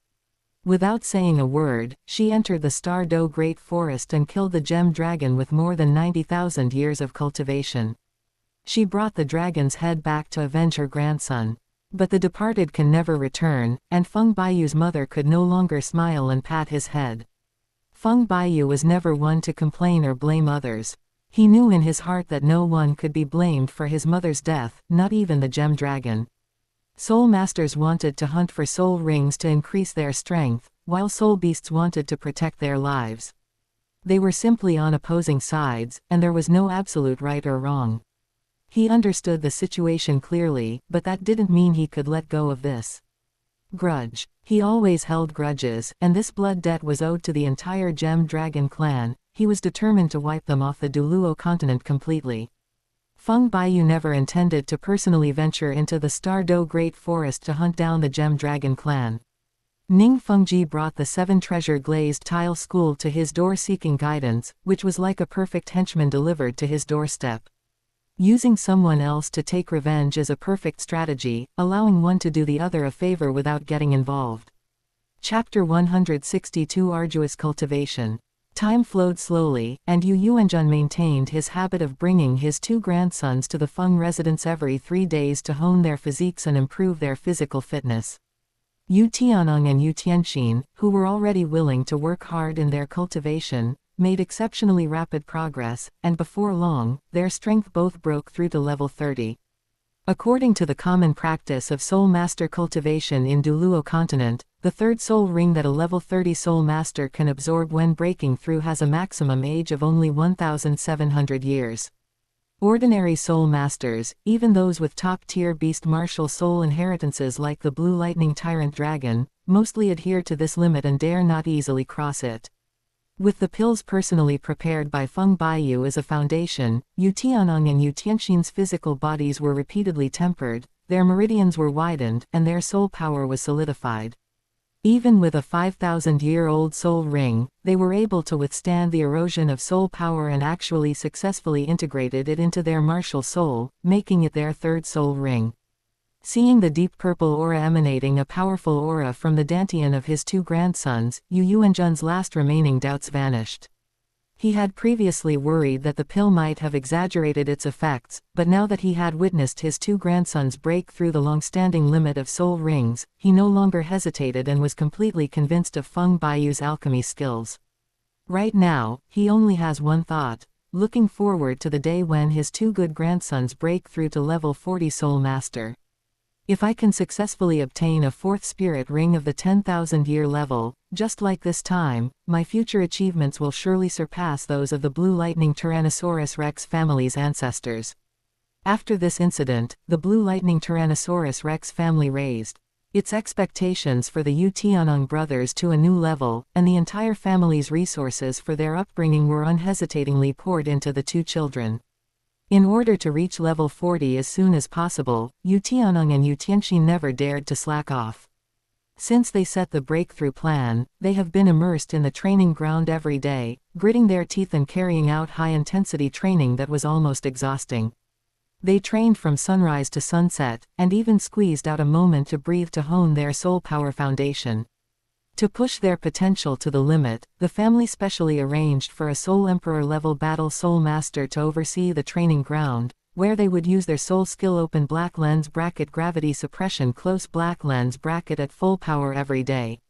Without saying a word, she entered the Star Do Great Forest and killed the gem dragon with more than 90,000 years of cultivation. She brought the dragon's head back to avenge her grandson. But the departed can never return, and Feng Baiyu's mother could no longer smile and pat his head. Feng Baiyu was never one to complain or blame others. He knew in his heart that no one could be blamed for his mother's death, not even the gem dragon. Soul masters wanted to hunt for soul rings to increase their strength, while soul beasts wanted to protect their lives. They were simply on opposing sides, and there was no absolute right or wrong. He understood the situation clearly, but that didn't mean he could let go of this grudge. He always held grudges, and this blood debt was owed to the entire Gem Dragon clan. He was determined to wipe them off the Douluo continent completely. Feng Baiyu never intended to personally venture into the Star Do Great Forest to hunt down the Gem Dragon clan. Ning Fengji brought the 7-treasure glazed tile school to his door seeking guidance, which was like a perfect henchman delivered to his doorstep. Using someone else to take revenge is a perfect strategy, allowing one to do the other a favor without getting involved. Chapter 162 Arduous Cultivation. Time flowed slowly, and Yu Yuanjun maintained his habit of bringing his 2 grandsons to the Feng residence every 3 days to hone their physiques and improve their physical fitness. Yu Tianong and Yu Tianxin, who were already willing to work hard in their cultivation, made exceptionally rapid progress, and before long, their strength both broke through to level 30. According to the common practice of soul master cultivation in Douluo continent, the 3rd soul ring that a level 30 soul master can absorb when breaking through has a maximum age of only 1,700 years. Ordinary soul masters, even those with top-tier beast martial soul inheritances like the Blue Lightning Tyrant Dragon, mostly adhere to this limit and dare not easily cross it. With the pills personally prepared by Feng Baiyu as a foundation, Yu Tianong and Yu Tianxin's physical bodies were repeatedly tempered, their meridians were widened, and their soul power was solidified. Even with a 5,000-year-old soul ring, they were able to withstand the erosion of soul power and actually successfully integrated it into their martial soul, making it their 3rd soul ring. Seeing the deep purple aura emanating a powerful aura from the dantian of his 2 grandsons, Yu Yuanjun's last remaining doubts vanished. He had previously worried that the pill might have exaggerated its effects, but now that he had witnessed his 2 grandsons break through the long-standing limit of soul rings, he no longer hesitated and was completely convinced of Feng Baiyu's alchemy skills. Right now, he only has one thought: looking forward to the day when his two good grandsons break through to level 40 Soul Master. If I can successfully obtain a fourth spirit ring of the 10,000-year level, just like this time, my future achievements will surely surpass those of the Blue Lightning Tyrannosaurus Rex family's ancestors. After this incident, the Blue Lightning Tyrannosaurus Rex family raised its expectations for the Tianong brothers to a new level, and the entire family's resources for their upbringing were unhesitatingly poured into the two children. In order to reach level 40 as soon as possible, Tianong and Tianxin never dared to slack off. Since they set the breakthrough plan, they have been immersed in the training ground every day, gritting their teeth and carrying out high-intensity training that was almost exhausting. They trained from sunrise to sunset, and even squeezed out a moment to breathe to hone their soul power foundation. To push their potential to the limit, the family specially arranged for a Soul Emperor level battle Soul Master to oversee the training ground, where they would use their soul skill open black lens bracket gravity suppression close black lens bracket at full power every day.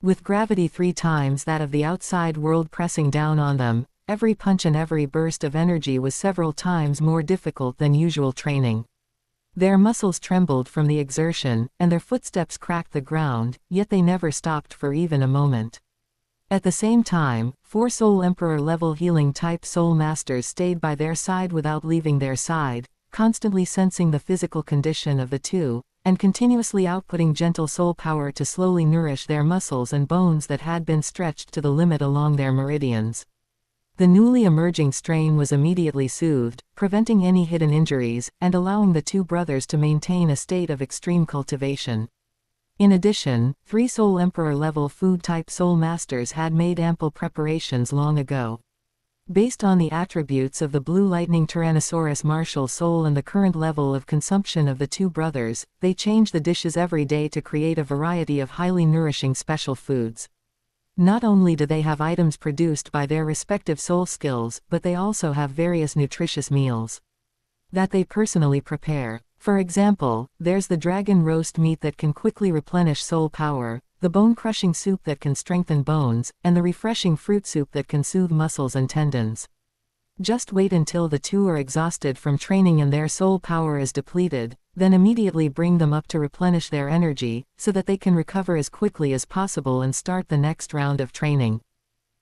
With gravity 3 times that of the outside world pressing down on them, every punch and every burst of energy was several times more difficult than usual training. Their muscles trembled from the exertion, and their footsteps cracked the ground, yet they never stopped for even a moment. At the same time, 4 Soul Emperor level healing type Soul Masters stayed by their side without leaving their side, constantly sensing the physical condition of the two, and continuously outputting gentle soul power to slowly nourish their muscles and bones that had been stretched to the limit along their meridians. The newly emerging strain was immediately soothed, preventing any hidden injuries, and allowing the two brothers to maintain a state of extreme cultivation. In addition, 3 Soul Emperor level food-type Soul Masters had made ample preparations long ago. Based on the attributes of the Blue Lightning Tyrannosaurus Martial Soul and the current level of consumption of the two brothers, they change the dishes every day to create a variety of highly nourishing special foods. Not only do they have items produced by their respective soul skills, but they also have various nutritious meals that they personally prepare. For example, there's the dragon roast meat that can quickly replenish soul power, the bone-crushing soup that can strengthen bones, and the refreshing fruit soup that can soothe muscles and tendons. Just wait until the two are exhausted from training and their soul power is depleted, then immediately bring them up to replenish their energy, so that they can recover as quickly as possible and start the next round of training.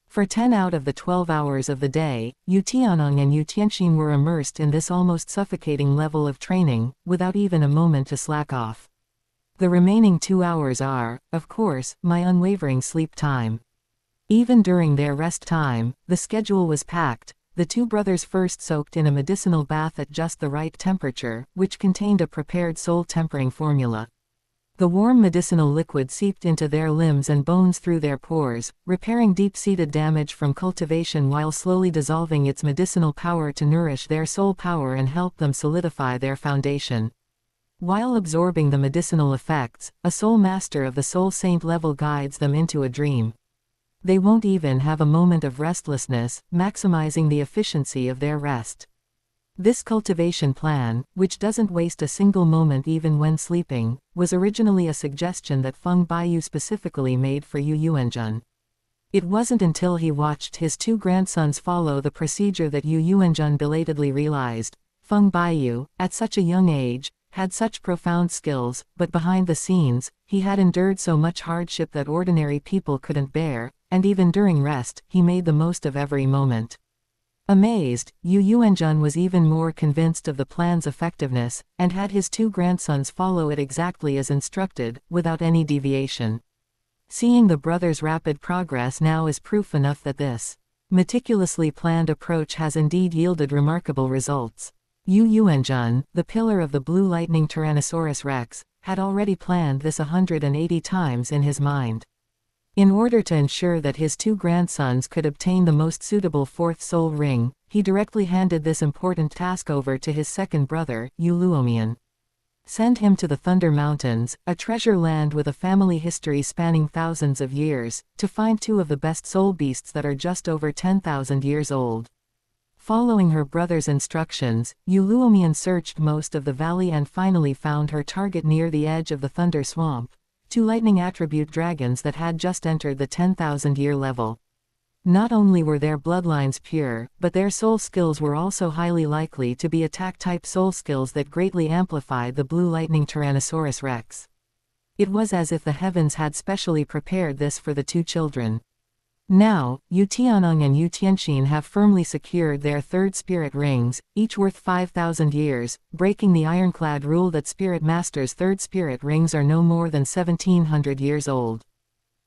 For 10 out of the 12 hours of the day, Tianong and Tianxin were immersed in this almost suffocating level of training, without even a moment to slack off. The remaining 2 hours are, of course, my unwavering sleep time. Even during their rest time, the schedule was packed. The two brothers first soaked in a medicinal bath at just the right temperature, which contained a prepared soul-tempering formula. The warm medicinal liquid seeped into their limbs and bones through their pores, repairing deep-seated damage from cultivation while slowly dissolving its medicinal power to nourish their soul power and help them solidify their foundation. While absorbing the medicinal effects, a soul master of the soul saint level guides them into a dream. They won't even have a moment of restlessness, maximizing the efficiency of their rest. This cultivation plan, which doesn't waste a single moment even when sleeping, was originally a suggestion that Feng Baiyu specifically made for Yu Yuanjun. It wasn't until he watched his two grandsons follow the procedure that Yu Yuanjun belatedly realized, Feng Baiyu, at such a young age, had such profound skills, but behind the scenes, he had endured so much hardship that ordinary people couldn't bear, and even during rest, he made the most of every moment. Amazed, Yu Yuanjun was even more convinced of the plan's effectiveness, and had his two grandsons follow it exactly as instructed, without any deviation. Seeing the brothers' rapid progress now is proof enough that this meticulously planned approach has indeed yielded remarkable results. Yu Yuanjun, the pillar of the Blue Lightning Tyrannosaurus Rex, had already planned this 180 times in his mind. In order to ensure that his two grandsons could obtain the most suitable fourth soul ring, he directly handed this important task over to his second brother, Yu Luomian. Send him to the Thunder Mountains, a treasure land with a family history spanning thousands of years, to find two of the best soul beasts that are just over 10,000 years old. Following her brother's instructions, Yu Luomian searched most of the valley and finally found her target near the edge of the Thunder Swamp. Two lightning attribute dragons that had just entered the 10,000-year level. Not only were their bloodlines pure, but their soul skills were also highly likely to be attack-type soul skills that greatly amplified the Blue Lightning Tyrannosaurus Rex. It was as if the heavens had specially prepared this for the two children. Now, Yu Tianong and Yu Tianxin have firmly secured their third spirit rings, each worth 5,000 years, breaking the ironclad rule that Spirit Master's third spirit rings are no more than 1,700 years old.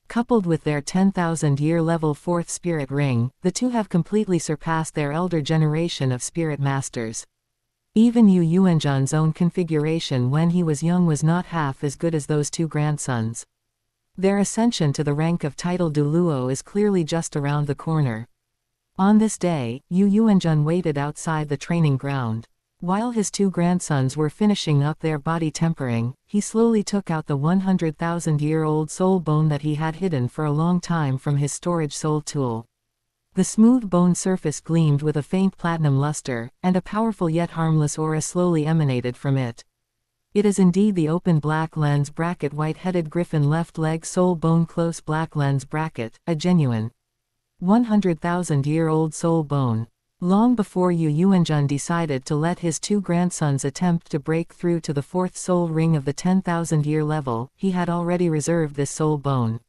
Coupled with their 10,000-year level fourth spirit ring, the two have completely surpassed their elder generation of spirit masters. Even Yu Yuanzhan's own configuration when he was young was not half as good as those two grandsons. Their ascension to the rank of title Douluo is clearly just around the corner. On this day, Yu Yuanzhan waited outside the training ground. While his two grandsons were finishing up their body tempering, he slowly took out the 100,000-year-old soul bone that he had hidden for a long time from his storage soul tool. The smooth bone surface gleamed with a faint platinum luster, and a powerful yet harmless aura slowly emanated from it. It is indeed the open black lens bracket white-headed griffin left leg soul bone close black lens bracket, a genuine 100,000-year-old soul bone. Long before Yu Yuanzhan decided to let his two grandsons attempt to break through to the fourth soul ring of the 10,000-year level, he had already reserved this soul bone.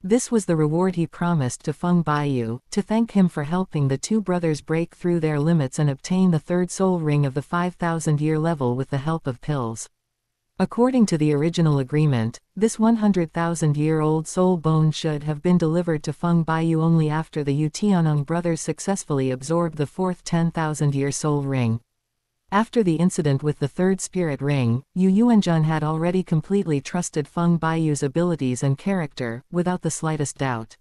This was the reward he promised to Feng Baiyu, to thank him for helping the two brothers break through their limits and obtain the third soul ring of the 5,000-year level with the help of pills. According to the original agreement, this 100,000-year-old soul bone should have been delivered to Feng Baiyu only after the Yu Tianong brothers successfully absorbed the fourth 10,000-year soul ring. After the incident with the third spirit ring, Yu Yuanzhan had already completely trusted Feng Baiyu's abilities and character, without the slightest doubt.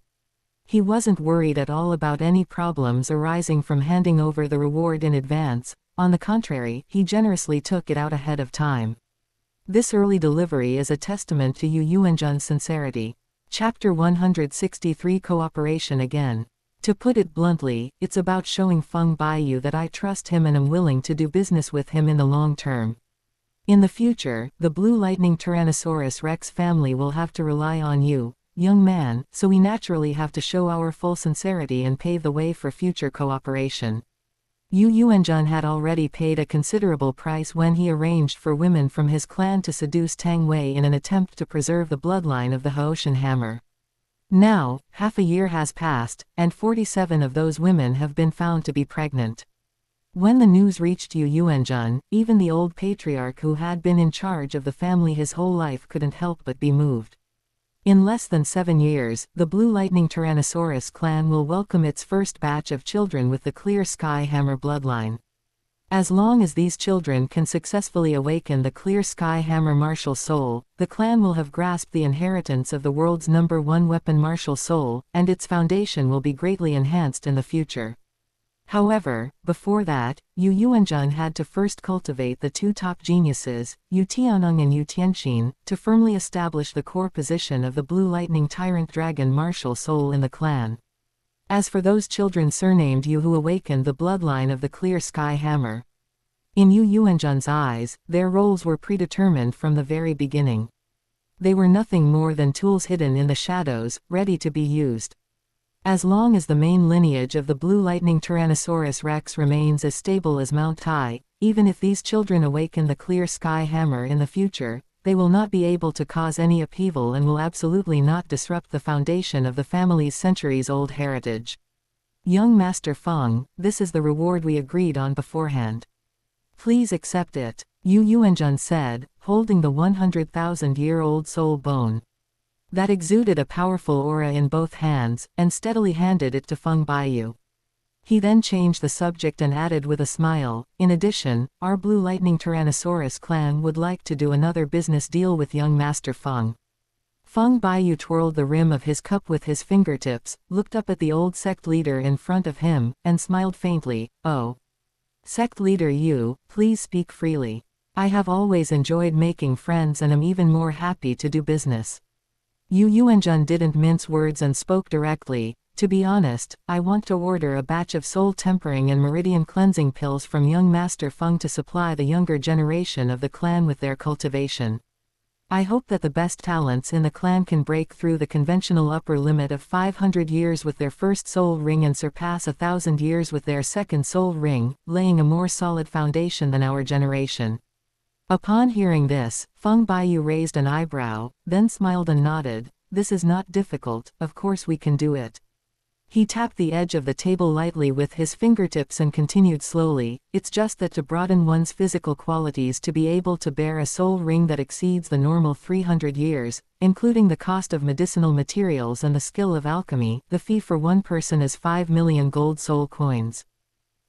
He wasn't worried at all about any problems arising from handing over the reward in advance. On the contrary, he generously took it out ahead of time. This early delivery is a testament to Yu Yuanzhan's sincerity. Chapter 163 Cooperation Again. To put it bluntly, it's about showing Feng Baiyu that I trust him and am willing to do business with him in the long term. In the future, the Blue Lightning Tyrannosaurus Rex family will have to rely on you, young man, so we naturally have to show our full sincerity and pave the way for future cooperation. Yu Yuanzhan had already paid a considerable price when he arranged for women from his clan to seduce Tang Wei in an attempt to preserve the bloodline of the Haoshan Hammer. Now, half a year has passed, and 47 of those women have been found to be pregnant. When the news reached Yu Yuanzhan, even the old patriarch who had been in charge of the family his whole life couldn't help but be moved. In less than 7 years, the Blue Lightning Tyrannosaurus clan will welcome its first batch of children with the Clear Sky Hammer bloodline. As long as these children can successfully awaken the Clear Sky Hammer martial soul, the clan will have grasped the inheritance of the world's #1 weapon martial soul, and its foundation will be greatly enhanced in the future. However, before that, Yu Yuanzhan had to first cultivate the two top geniuses, Yu Tianong and Yu Tianxin, to firmly establish the core position of the Blue Lightning Tyrant Dragon martial soul in the clan. As for those children surnamed Yu who awakened the bloodline of the Clear Sky Hammer, in Yu Yuanzhan's eyes, their roles were predetermined from the very beginning. They were nothing more than tools hidden in the shadows, ready to be used. As long as the main lineage of the Blue Lightning Tyrannosaurus Rex remains as stable as Mount Tai, even if these children awaken the Clear Sky Hammer in the future, they will not be able to cause any upheaval and will absolutely not disrupt the foundation of the family's centuries-old heritage. Young Master Feng, this is the reward we agreed on beforehand. Please accept it, Yu Yuanzhan said, holding the 100,000-year-old soul bone that exuded a powerful aura in both hands, and steadily handed it to Feng Baiyu. He then changed the subject and added with a smile, in addition, our Blue Lightning Tyrannosaurus clan would like to do another business deal with young Master Feng. Feng Baiyu twirled the rim of his cup with his fingertips, looked up at the old sect leader in front of him, and smiled faintly. Oh. Sect leader Yu, please speak freely. I have always enjoyed making friends and am even more happy to do business. Yu Yuanzhan didn't mince words and spoke directly. To be honest, I want to order a batch of soul tempering and meridian cleansing pills from young Master Feng to supply the younger generation of the clan with their cultivation. I hope that the best talents in the clan can break through the conventional upper limit of 500 years with their first soul ring and surpass 1,000 years with their second soul ring, laying a more solid foundation than our generation. Upon hearing this, Feng Baiyu raised an eyebrow, then smiled and nodded. This is not difficult, of course we can do it. He tapped the edge of the table lightly with his fingertips and continued slowly, it's just that to broaden one's physical qualities to be able to bear a soul ring that exceeds the normal 300 years, including the cost of medicinal materials and the skill of alchemy, the fee for one person is 5 million gold soul coins.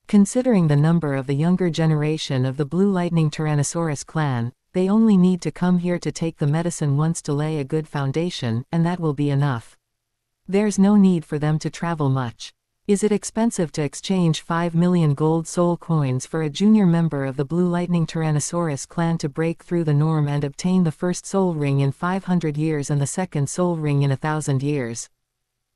Considering the number of the younger generation of the Blue Lightning Tyrannosaurus clan, they only need to come here to take the medicine once to lay a good foundation, and that will be enough. There's no need for them to travel much. Is it expensive to exchange 5 million gold soul coins for a junior member of the Blue Lightning Tyrannosaurus clan to break through the norm and obtain the first soul ring in 500 years and the second soul ring in 1,000 years?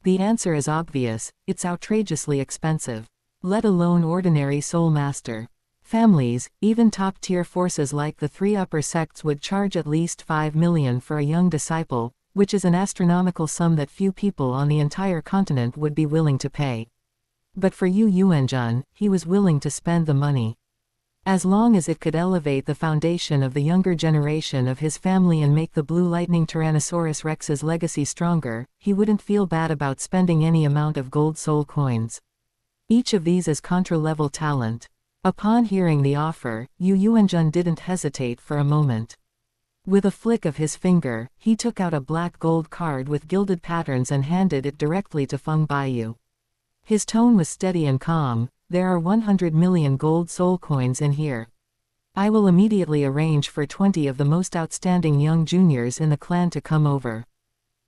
The answer is obvious, it's outrageously expensive. Let alone ordinary soul master. Families, even top-tier forces like the 3 upper sects would charge at least 5 million for a young disciple, which is an astronomical sum that few people on the entire continent would be willing to pay. But for Yu Yuanjun, he was willing to spend the money. As long as it could elevate the foundation of the younger generation of his family and make the Blue Lightning Tyrannosaurus Rex's legacy stronger, he wouldn't feel bad about spending any amount of gold soul coins. Each of these is contra-level talent. Upon hearing the offer, Yu Yuanjun didn't hesitate for a moment. With a flick of his finger, he took out a black gold card with gilded patterns and handed it directly to Feng Baiyu. His tone was steady and calm. There are 100 million gold soul coins in here. I will immediately arrange for 20 of the most outstanding young juniors in the clan to come over.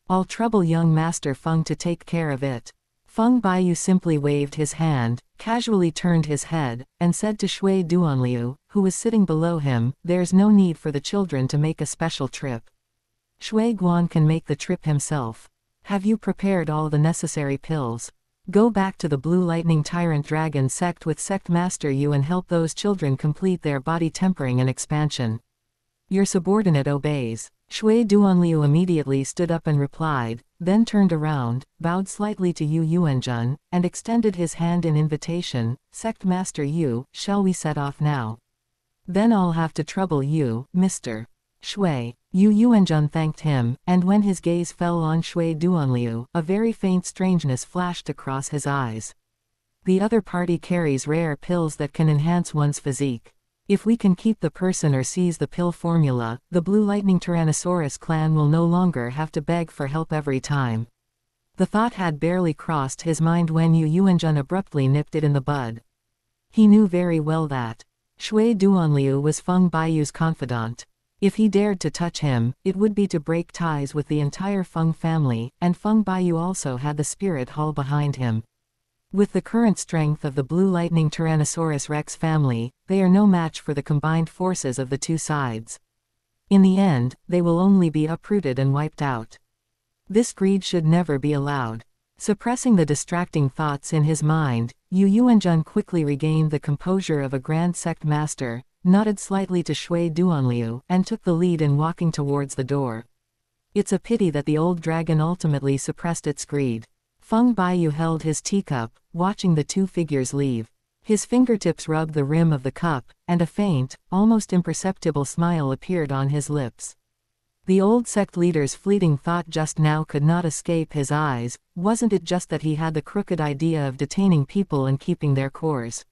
I'll trouble young Master Feng to take care of it. Feng Baiyu simply waved his hand, casually turned his head, and said to Shui Duanliu, who was sitting below him, there's no need for the children to make a special trip. Shui Guan can make the trip himself. Have you prepared all the necessary pills? Go back to the Blue Lightning Tyrant Dragon sect with Sect Master Yu and help those children complete their body tempering and expansion. Your subordinate obeys. Shui Duanliu immediately stood up and replied, then turned around, bowed slightly to Yu Yuanjun, and extended his hand in invitation. Sect Master Yu, shall we set off now? Then I'll have to trouble you, Mr. Shui. Yu Yuanjun thanked him, and when his gaze fell on Shui Duanliu, a very faint strangeness flashed across his eyes. The other party carries rare pills that can enhance one's physique. If we can keep the person or seize the pill formula, the Blue Lightning Tyrannosaurus clan will no longer have to beg for help every time. The thought had barely crossed his mind when Yu Yuanjun abruptly nipped it in the bud. He knew very well that Shui Duanliu was Feng Baiyu's confidant. If he dared to touch him, it would be to break ties with the entire Feng family, and Feng Baiyu also had the spirit hall behind him. With the current strength of the Blue Lightning Tyrannosaurus Rex family, they are no match for the combined forces of the two sides. In the end, they will only be uprooted and wiped out. This greed should never be allowed. Suppressing the distracting thoughts in his mind, Yu Yuanjun quickly regained the composure of a Grand Sect Master, nodded slightly to Shui Duanliu, and took the lead in walking towards the door. It's a pity that the old dragon ultimately suppressed its greed. Feng Baiyu held his teacup, watching the two figures leave. His fingertips rubbed the rim of the cup, and a faint, almost imperceptible smile appeared on his lips. The old sect leader's fleeting thought just now could not escape his eyes. Wasn't it just that he had the crooked idea of detaining people and keeping their cores?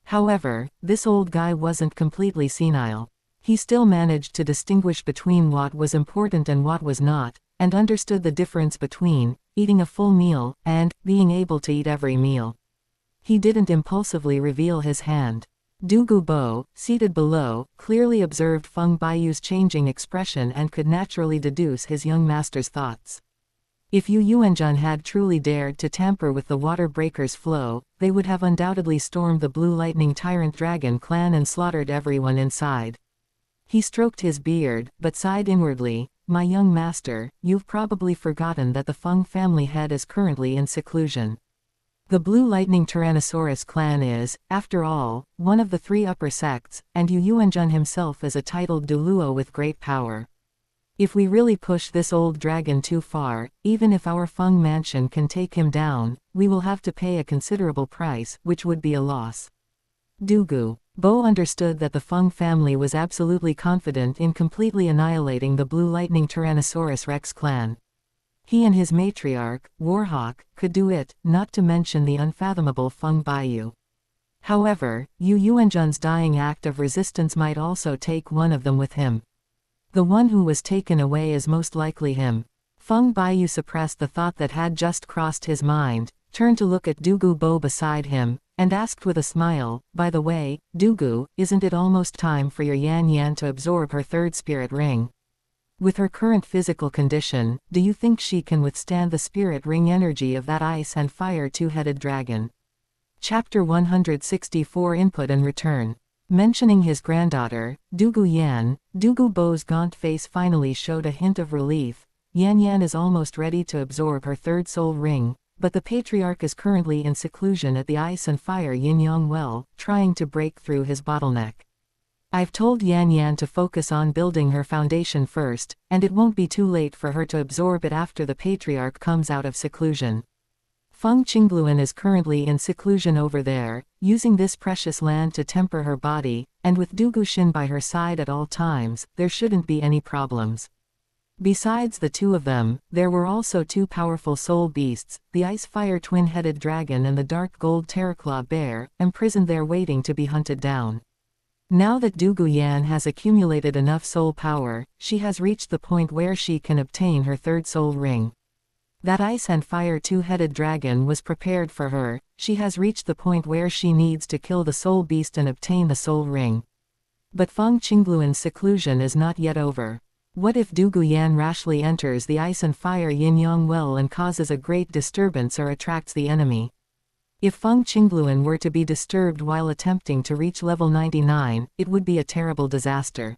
However, this old guy wasn't completely senile. He still managed to distinguish between what was important and what was not, and understood the difference between eating a full meal and being able to eat every meal. He didn't impulsively reveal his hand. Du Gubo, seated below, clearly observed Feng Baiyu's changing expression and could naturally deduce his young master's thoughts. If Yu Yuanjun had truly dared to tamper with the water breaker's flow, they would have undoubtedly stormed the Blue Lightning Tyrant Dragon clan and slaughtered everyone inside. He stroked his beard, but sighed inwardly. My young master, you've probably forgotten that the Feng family head is currently in seclusion. The Blue Lightning Tyrannosaurus clan is, after all, one of the 3 upper sects, and Yu Yuanjun himself is a titled Douluo with great power. If we really push this old dragon too far, even if our Feng mansion can take him down, we will have to pay a considerable price, which would be a loss. Douluo. Bo understood that the Feng family was absolutely confident in completely annihilating the Blue Lightning Tyrannosaurus Rex clan. He and his matriarch, Warhawk, could do it, not to mention the unfathomable Feng Baiyu. However, Yu Yuanjun's dying act of resistance might also take one of them with him. The one who was taken away is most likely him. Feng Baiyu suppressed the thought that had just crossed his mind, turned to look at Douluo Bo beside him, and asked with a smile, "By the way, Douluo, isn't it almost time for your Yan Yan to absorb her third spirit ring? With her current physical condition, do you think she can withstand the spirit ring energy of that ice and fire two-headed dragon?" Chapter 164 Input and Return. Mentioning his granddaughter, Douluo Yan, Douluo Bo's gaunt face finally showed a hint of relief. Yan Yan is almost ready to absorb her third soul ring, but the patriarch is currently in seclusion at the Ice and Fire Yin-Yang Well, trying to break through his bottleneck. I've told Yan Yan to focus on building her foundation first, and it won't be too late for her to absorb it after the patriarch comes out of seclusion. Feng Qingluan is currently in seclusion over there, using this precious land to temper her body, and with Douluo Xin by her side at all times, there shouldn't be any problems. Besides the two of them, there were also two powerful soul beasts, the ice-fire twin-headed dragon and the dark gold terraclaw bear, imprisoned there waiting to be hunted down. Now that Douluo Yan has accumulated enough soul power, she has reached the point where she can obtain her third soul ring. That ice and fire two-headed dragon was prepared for her. She has reached the point where she needs to kill the soul beast and obtain the soul ring. But Feng Qingluan's seclusion is not yet over. What if Douluo Yan rashly enters the Ice and Fire Yin-Yang Well and causes a great disturbance or attracts the enemy? If Feng Qingluan were to be disturbed while attempting to reach level 99, it would be a terrible disaster.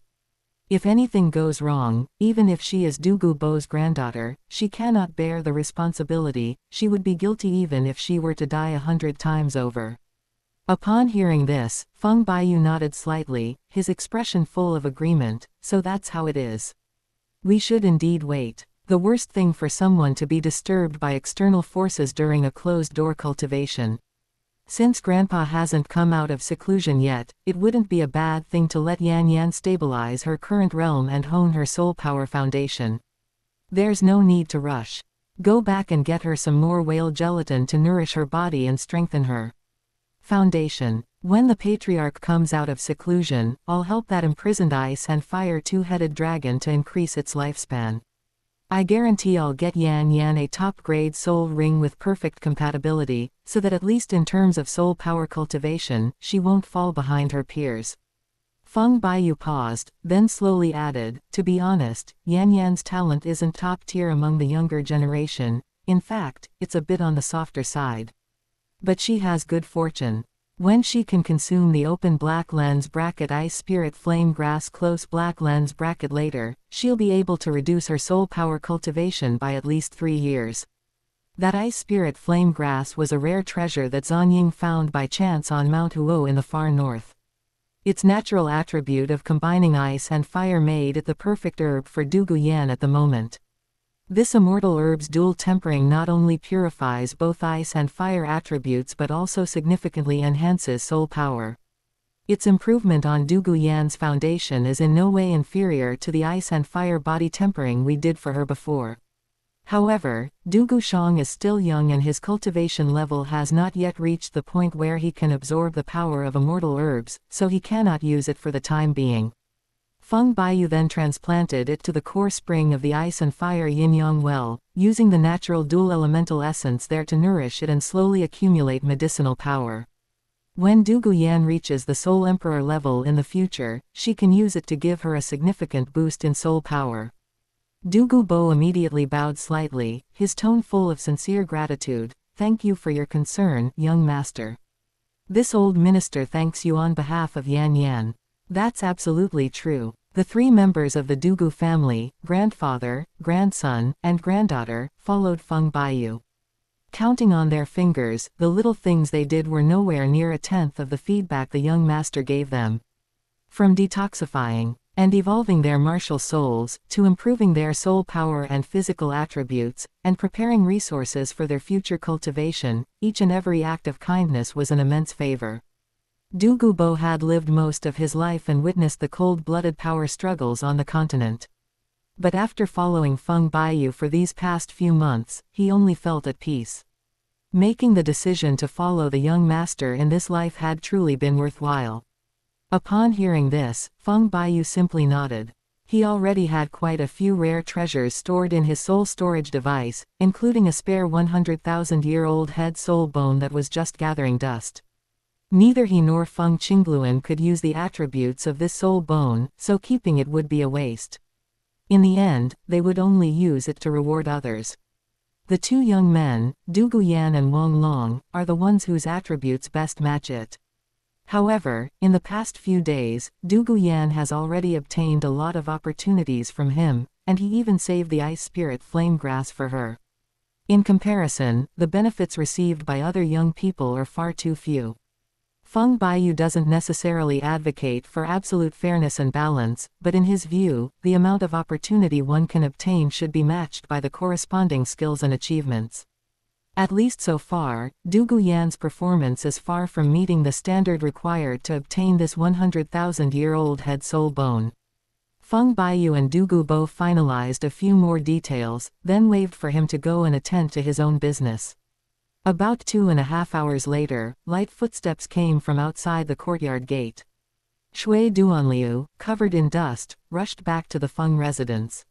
If anything goes wrong, even if she is Douluo Bo's granddaughter, she cannot bear the responsibility. She would be guilty even if she were to die 100 times over. Upon hearing this, Feng Baiyu nodded slightly, his expression full of agreement. So that's how it is. We should indeed wait. The worst thing for someone to be disturbed by external forces during a closed-door cultivation. Since Grandpa hasn't come out of seclusion yet, it wouldn't be a bad thing to let Yan Yan stabilize her current realm and hone her soul power foundation. There's no need to rush. Go back and get her some more whale gelatin to nourish her body and strengthen her foundation. When the patriarch comes out of seclusion, I'll help that imprisoned ice and fire two-headed dragon to increase its lifespan. I guarantee I'll get Yan Yan a top-grade soul ring with perfect compatibility, so that at least in terms of soul power cultivation, she won't fall behind her peers. Feng Baiyu paused, then slowly added, to be honest, Yan Yan's talent isn't top-tier among the younger generation. In fact, it's a bit on the softer side. But she has good fortune. When she can consume the open black lens bracket ice spirit flame grass close black lens bracket later, she'll be able to reduce her soul power cultivation by at least 3 years. That ice spirit flame grass was a rare treasure that Zhanying found by chance on Mount Huo in the far north. Its natural attribute of combining ice and fire made it the perfect herb for Douluo Yan at the moment. This immortal herb's dual tempering not only purifies both ice and fire attributes but also significantly enhances soul power. Its improvement on Douluo Yan's foundation is in no way inferior to the ice and fire body tempering we did for her before. However, Douluo Shang is still young and his cultivation level has not yet reached the point where he can absorb the power of immortal herbs, so he cannot use it for the time being. Feng Baiyu then transplanted it to the core spring of the Ice and Fire Yin-Yang Well, using the natural dual elemental essence there to nourish it and slowly accumulate medicinal power. When Douluo Yan reaches the Soul Emperor level in the future, she can use it to give her a significant boost in soul power. Douluo Bo immediately bowed slightly, his tone full of sincere gratitude. Thank you for your concern, young master. This old minister thanks you on behalf of Yan Yan. That's absolutely true. The 3 members of the Douluo family, grandfather, grandson, and granddaughter, followed Feng Baiyu. Counting on their fingers, the little things they did were nowhere near 1/10 of the feedback the young master gave them. From detoxifying and evolving their martial souls, to improving their soul power and physical attributes, and preparing resources for their future cultivation. Each and every act of kindness was an immense favor. Douluo had lived most of his life and witnessed the cold-blooded power struggles on the continent. But after following Feng Baiyu for these past few months, he only felt at peace. Making the decision to follow the young master in this life had truly been worthwhile. Upon hearing this, Feng Baiyu simply nodded. He already had quite a few rare treasures stored in his soul storage device, including a spare 100,000-year-old head soul bone that was just gathering dust. Neither he nor Feng Qingluan could use the attributes of this soul bone, so keeping it would be a waste. In the end, they would only use it to reward others. The two young men, Du Guyan and Wang Long, are the ones whose attributes best match it. However, in the past few days, Du Guyan has already obtained a lot of opportunities from him, and he even saved the ice spirit flame grass for her. In comparison, the benefits received by other young people are far too few. Feng Baiyu doesn't necessarily advocate for absolute fairness and balance, but in his view, the amount of opportunity one can obtain should be matched by the corresponding skills and achievements. At least so far, Du Guyan's performance is far from meeting the standard required to obtain this 100,000-year-old head soul bone. Feng Baiyu and Du Gubo finalized a few more details, then waved for him to go and attend to his own business. About 2.5 hours later, light footsteps came from outside the courtyard gate. Shui Duanliu, covered in dust, rushed back to the Feng residence.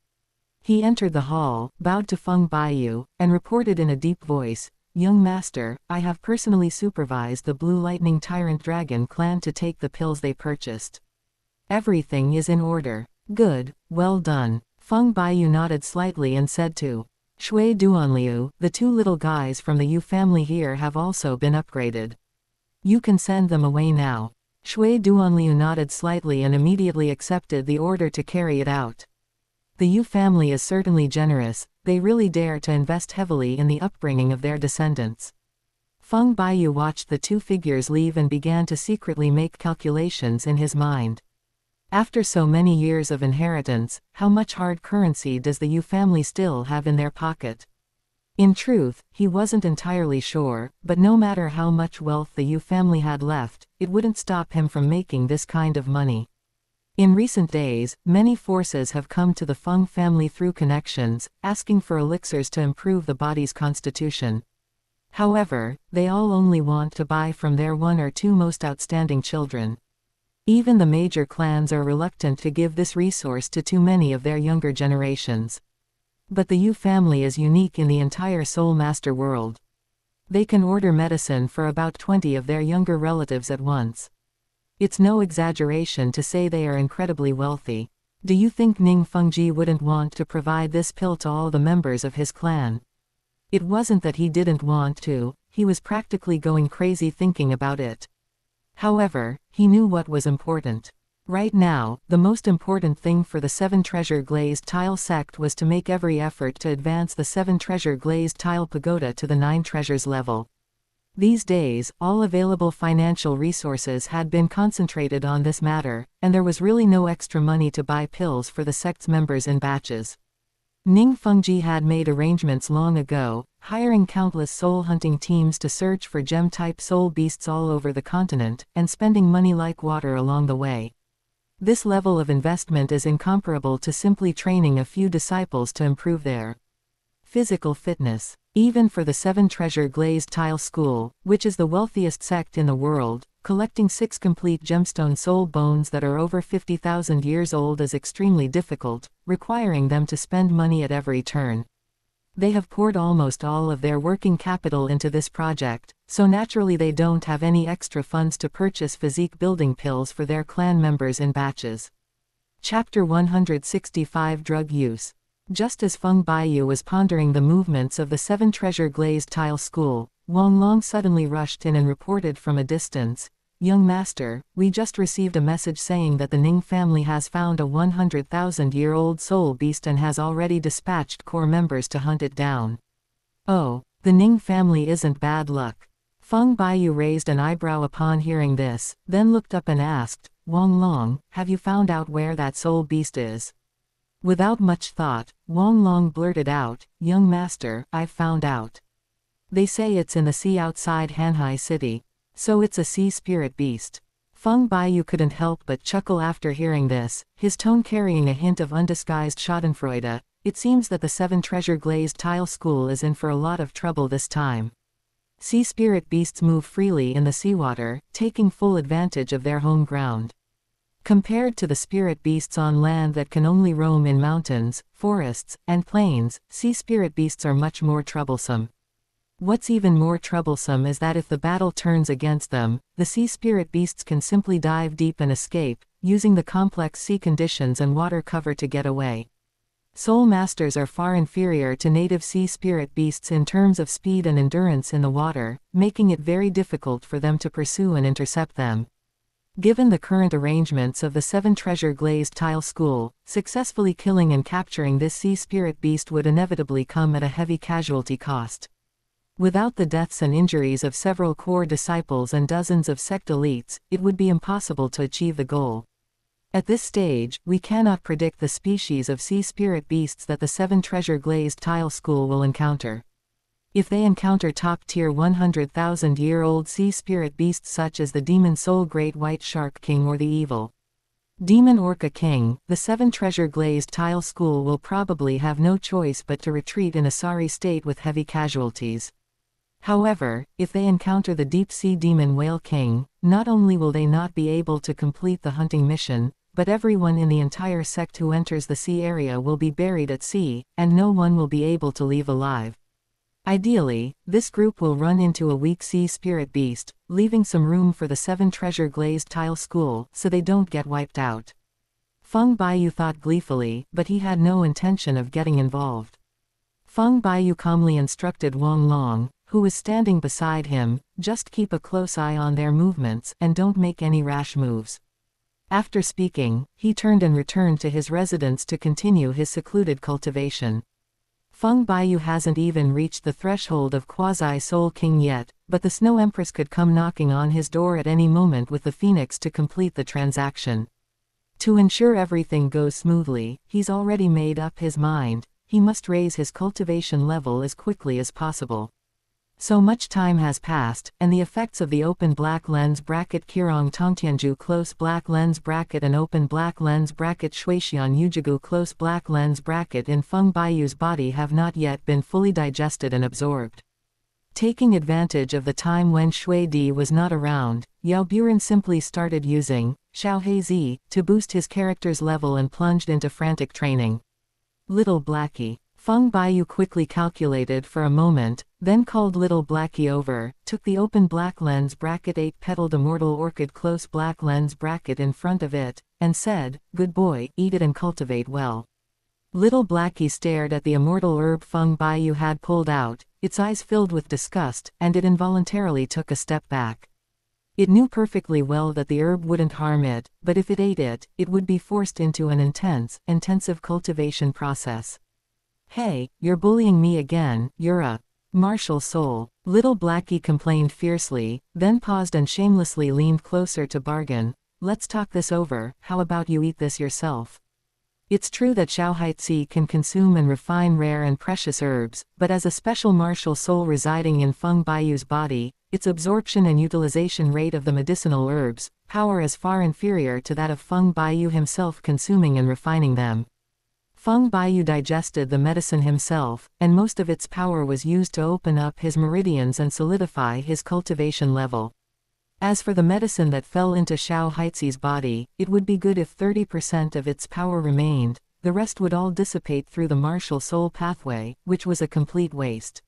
He entered the hall, bowed to Feng Baiyu, and reported in a deep voice, "Young master, I have personally supervised the Blue Lightning Tyrant Dragon clan to take the pills they purchased. Everything is in order." "Good, well done." Feng Baiyu nodded slightly and said to Shui Duanliu, "The two little guys from the Yu family here have also been upgraded. You can send them away now." Shui Duanliu nodded slightly and immediately accepted the order to carry it out. The Yu family is certainly generous, they really dare to invest heavily in the upbringing of their descendants. Feng Baiyu watched the two figures leave and began to secretly make calculations in his mind. After so many years of inheritance, how much hard currency does the Yu family still have in their pocket? In truth, he wasn't entirely sure, but no matter how much wealth the Yu family had left, it wouldn't stop him from making this kind of money. In recent days, many forces have come to the Feng family through connections, asking for elixirs to improve the body's constitution. However, they all only want to buy from their one or two most outstanding children. Even the major clans are reluctant to give this resource to too many of their younger generations. But the Yu family is unique in the entire Soul Master world. They can order medicine for about 20 of their younger relatives at once. It's no exaggeration to say they are incredibly wealthy. Do you think Ning Fengji wouldn't want to provide this pill to all the members of his clan? It wasn't that he didn't want to, he was practically going crazy thinking about it. However, he knew what was important. Right now, the most important thing for the 7 Treasure Glazed Tile sect was to make every effort to advance the 7 Treasure Glazed Tile Pagoda to the 9 Treasures level. These days, all available financial resources had been concentrated on this matter, and there was really no extra money to buy pills for the sect's members in batches. Ning Fengji had made arrangements long ago, hiring countless soul-hunting teams to search for gem-type soul beasts all over the continent, and spending money like water along the way. This level of investment is incomparable to simply training a few disciples to improve their physical fitness. Even for the 7 Treasure Glazed Tile School, which is the wealthiest sect in the world, collecting 6 complete gemstone soul bones that are over 50,000 years old is extremely difficult, requiring them to spend money at every turn. They have poured almost all of their working capital into this project, so naturally they don't have any extra funds to purchase physique building pills for their clan members in batches. Chapter 165 Drug Use. Just as Feng Baiyu was pondering the movements of the 7 Treasure Glazed Tile School, Wang Long suddenly rushed in and reported from a distance, "Young master, we just received a message saying that the Ning family has found a 100,000-year-old soul beast and has already dispatched core members to hunt it down." "Oh, the Ning family isn't bad luck." Feng Baiyu raised an eyebrow upon hearing this, then looked up and asked, Wang Long, have you found out where that soul beast is? Without much thought, Wang Long blurted out, young master, I've found out. They say it's in the sea outside Hanhai City. So it's a sea spirit beast. Feng Baiyu couldn't help but chuckle after hearing this, his tone carrying a hint of undisguised schadenfreude. It seems that the 7 treasure glazed tile school is in for a lot of trouble this time. Sea spirit beasts move freely in the seawater, taking full advantage of their home ground. Compared to the spirit beasts on land that can only roam in mountains, forests, and plains, sea spirit beasts are much more troublesome. What's even more troublesome is that if the battle turns against them, the sea spirit beasts can simply dive deep and escape, using the complex sea conditions and water cover to get away. Soul masters are far inferior to native sea spirit beasts in terms of speed and endurance in the water, making it very difficult for them to pursue and intercept them. Given the current arrangements of the 7 treasure glazed tile school, successfully killing and capturing this sea spirit beast would inevitably come at a heavy casualty cost. Without the deaths and injuries of several core disciples and dozens of sect elites, it would be impossible to achieve the goal. At this stage, we cannot predict the species of sea spirit beasts that the 7 treasure glazed tile school will encounter. If they encounter top-tier 100,000-year-old sea spirit beasts such as the demon soul great white shark king or the evil demon orca king, the 7 treasure glazed tile school will probably have no choice but to retreat in a sorry state with heavy casualties. However, if they encounter the deep-sea demon whale king, not only will they not be able to complete the hunting mission, but everyone in the entire sect who enters the sea area will be buried at sea, and no one will be able to leave alive. Ideally, this group will run into a weak sea spirit beast, leaving some room for the 7 treasure glazed tile school, so they don't get wiped out. Feng Baiyu thought gleefully, but he had no intention of getting involved. Feng Baiyu calmly instructed Wang Long, who was standing beside him, just keep a close eye on their movements and don't make any rash moves. After speaking, he turned and returned to his residence to continue his secluded cultivation. Feng Baiyu hasn't even reached the threshold of quasi-soul king yet, but the Snow Empress could come knocking on his door at any moment with the Phoenix to complete the transaction. To ensure everything goes smoothly, he's already made up his mind. He must raise his cultivation level as quickly as possible. So much time has passed, and the effects of the open black lens bracket Qirong Tongtianju close black lens bracket and open black lens bracket Shuixian Yujigu close black lens bracket in Feng Baiyu's body have not yet been fully digested and absorbed. Taking advantage of the time when Shui Di was not around, Yao Buren simply started using Xiao Heizi to boost his character's level and plunged into frantic training. Little Blackie. Feng Baiyu quickly calculated for a moment, then called Little Blackie over, took the open black lens bracket 8-petaled immortal orchid close black lens bracket in front of it, and said, "Good boy, eat it and cultivate well." Little Blackie stared at the immortal herb Feng Baiyu had pulled out, its eyes filled with disgust, and it involuntarily took a step back. It knew perfectly well that the herb wouldn't harm it, but if it ate it, it would be forced into an intensive cultivation process. "Hey, you're bullying me again, you're a martial soul." Little Blackie complained fiercely, then paused and shamelessly leaned closer to bargain. "Let's talk this over, how about you eat this yourself?" It's true that Xiao Haitzi can consume and refine rare and precious herbs, but as a special martial soul residing in Feng Baiyu's body, its absorption and utilization rate of the medicinal herbs, power is far inferior to that of Feng Baiyu himself consuming and refining them. Feng Baiyu digested the medicine himself, and most of its power was used to open up his meridians and solidify his cultivation level. As for the medicine that fell into Xiao Haitzi's body, it would be good if 30% of its power remained, the rest would all dissipate through the martial soul pathway, which was a complete waste.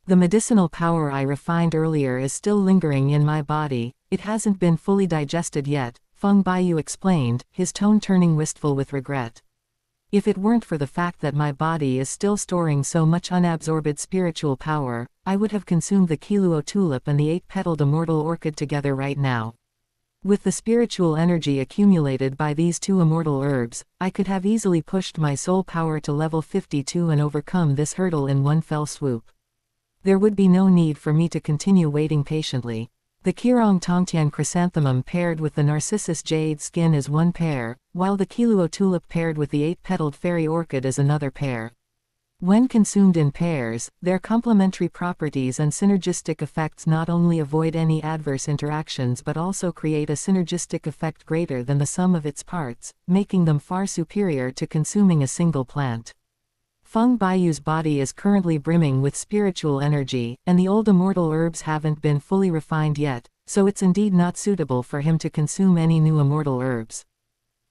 The medicinal power I refined earlier is still lingering in my body, it hasn't been fully digested yet, Feng Baiyu explained, his tone turning wistful with regret. If it weren't for the fact that my body is still storing so much unabsorbed spiritual power, I would have consumed the Qiluo tulip and the 8-petaled immortal orchid together right now. With the spiritual energy accumulated by these 2 immortal herbs, I could have easily pushed my soul power to level 52 and overcome this hurdle in one fell swoop. There would be no need for me to continue waiting patiently. The Qirong Tongtian chrysanthemum paired with the narcissus jade skin is one pair, while the Qiluo tulip paired with the 8-petaled fairy orchid is another pair. When consumed in pairs, their complementary properties and synergistic effects not only avoid any adverse interactions but also create a synergistic effect greater than the sum of its parts, making them far superior to consuming a single plant. Feng Baiyu's body is currently brimming with spiritual energy, and the old immortal herbs haven't been fully refined yet, so it's indeed not suitable for him to consume any new immortal herbs.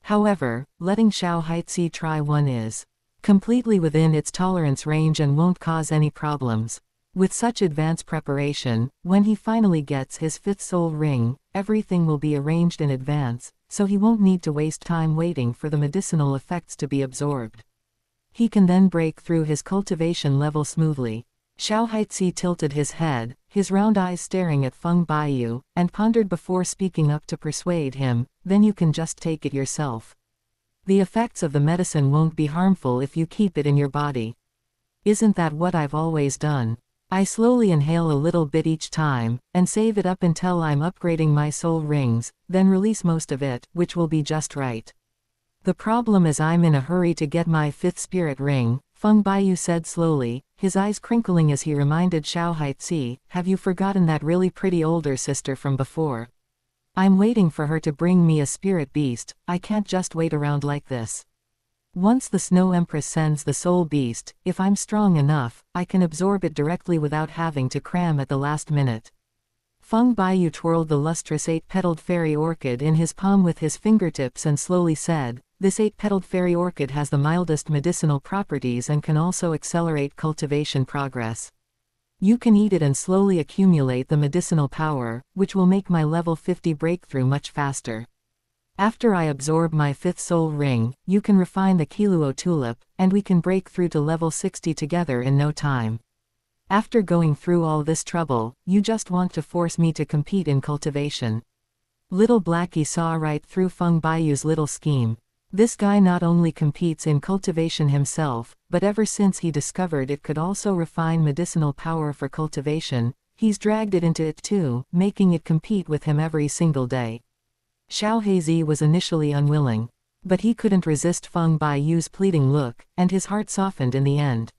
However, letting Xiao Haitzi try one is completely within its tolerance range and won't cause any problems. With such advanced preparation, when he finally gets his 5th soul ring, everything will be arranged in advance, so he won't need to waste time waiting for the medicinal effects to be absorbed. He can then break through his cultivation level smoothly. Xiao Haitzi tilted his head, his round eyes staring at Feng Baiyu, and pondered before speaking up to persuade him, "Then you can just take it yourself. The effects of the medicine won't be harmful if you keep it in your body. Isn't that what I've always done? I slowly inhale a little bit each time, and save it up until I'm upgrading my soul rings, then release most of it, which will be just right. The problem is I'm in a hurry to get my 5th spirit ring," Feng Baiyu said slowly, his eyes crinkling as he reminded Xiao Haitzi, "Have you forgotten that really pretty older sister from before? I'm waiting for her to bring me a spirit beast, I can't just wait around like this. Once the Snow Empress sends the soul beast, if I'm strong enough, I can absorb it directly without having to cram at the last minute." Feng Baiyu twirled the lustrous 8-petaled fairy orchid in his palm with his fingertips and slowly said, "This 8-petaled fairy orchid has the mildest medicinal properties and can also accelerate cultivation progress. You can eat it and slowly accumulate the medicinal power, which will make my level 50 breakthrough much faster. After I absorb my 5th soul ring, you can refine the Qiluo tulip, and we can break through to level 60 together in no time. After going through all this trouble, you just want to force me to compete in cultivation." Little Blackie saw right through Feng Baiyu's little scheme. This guy not only competes in cultivation himself, but ever since he discovered it could also refine medicinal power for cultivation, he's dragged it into it too, making it compete with him every single day. Xiao Heizi was initially unwilling. But he couldn't resist Feng Baiyu's pleading look, and his heart softened in the end.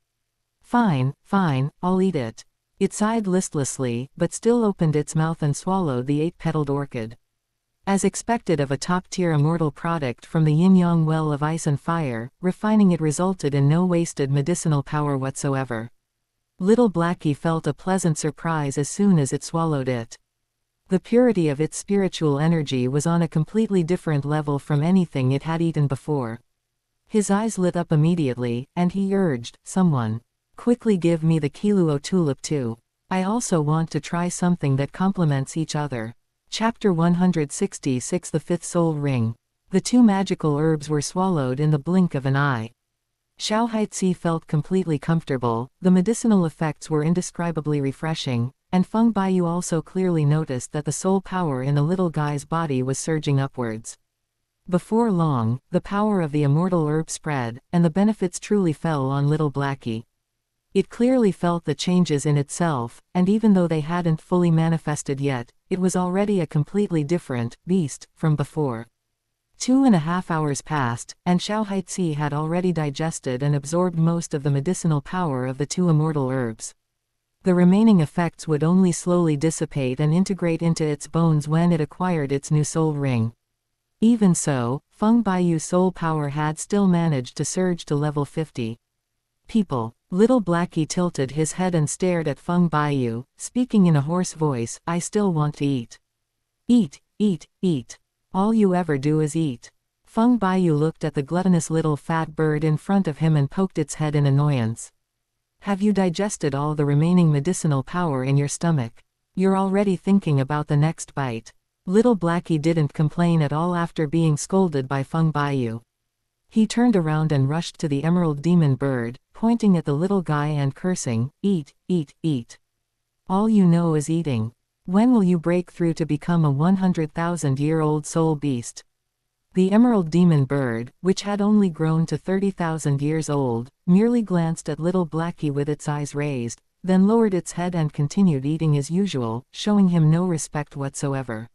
"Fine, fine, I'll eat it." It sighed listlessly, but still opened its mouth and swallowed the 8-petaled orchid. As expected of a top-tier immortal product from the yin-yang well of ice and fire, refining it resulted in no wasted medicinal power whatsoever. Little Blackie felt a pleasant surprise as soon as it swallowed it. The purity of its spiritual energy was on a completely different level from anything it had eaten before. His eyes lit up immediately, and he urged, "Someone, quickly give me the Qiluo tulip too. I also want to try something that complements each other." Chapter 166 The 5th Soul Ring. The 2 magical herbs were swallowed in the blink of an eye. Xiao Haitzi felt completely comfortable, the medicinal effects were indescribably refreshing, and Feng Baiyu also clearly noticed that the soul power in the little guy's body was surging upwards. Before long, the power of the immortal herb spread, and the benefits truly fell on little Blackie. It clearly felt the changes in itself, and even though they hadn't fully manifested yet, it was already a completely different beast from before. 2.5 hours passed, and Xiao Haitzi had already digested and absorbed most of the medicinal power of the 2 immortal herbs. The remaining effects would only slowly dissipate and integrate into its bones when it acquired its new soul ring. Even so, Feng Baiyu's soul power had still managed to surge to level 50. "People." Little Blackie tilted his head and stared at Feng Baiyu, speaking in a hoarse voice, "I still want to eat. Eat, eat, eat. All you ever do is eat." Feng Baiyu looked at the gluttonous little fat bird in front of him and poked its head in annoyance. "Have you digested all the remaining medicinal power in your stomach? You're already thinking about the next bite." Little Blackie didn't complain at all after being scolded by Feng Baiyu. He turned around and rushed to the emerald demon bird, pointing at the little guy and cursing, "Eat, eat, eat. All you know is eating. When will you break through to become a 100,000-year-old soul beast?" The emerald demon bird, which had only grown to 30,000 years old, merely glanced at little Blackie with its eyes raised, then lowered its head and continued eating as usual, showing him no respect whatsoever.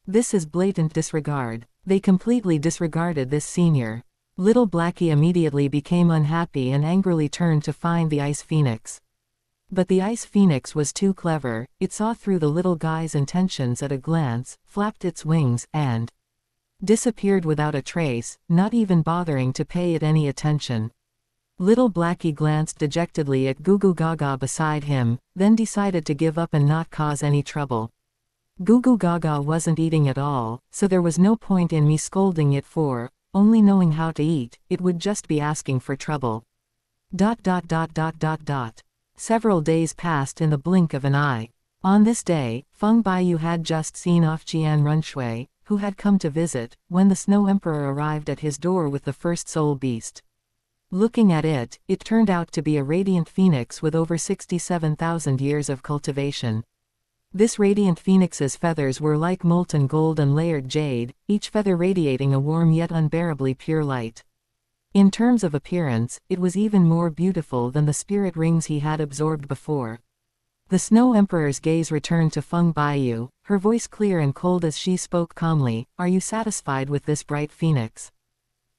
This is blatant disregard. They completely disregarded this senior. Little Blackie immediately became unhappy and angrily turned to find the ice phoenix. But the ice phoenix was too clever. It saw through the little guy's intentions at a glance, flapped its wings, and disappeared without a trace, not even bothering to pay it any attention. Little Blackie glanced dejectedly at Goo Goo Gaga beside him, then decided to give up and not cause any trouble. Goo Goo Gaga wasn't eating at all, so there was no point in me scolding it for only knowing how to eat. It would just be asking for trouble. ... Several days passed in the blink of an eye. On this day, Feng Baiyu had just seen off Qian Runshui, who had come to visit, when the Snow Emperor arrived at his door with the first soul beast. Looking at it, it turned out to be a radiant phoenix with over 67,000 years of cultivation. This radiant phoenix's feathers were like molten gold and layered jade, each feather radiating a warm yet unbearably pure light. In terms of appearance, it was even more beautiful than the spirit rings he had absorbed before. The Snow Emperor's gaze returned to Feng Baiyu, her voice clear and cold as she spoke calmly. Are you satisfied with this bright phoenix?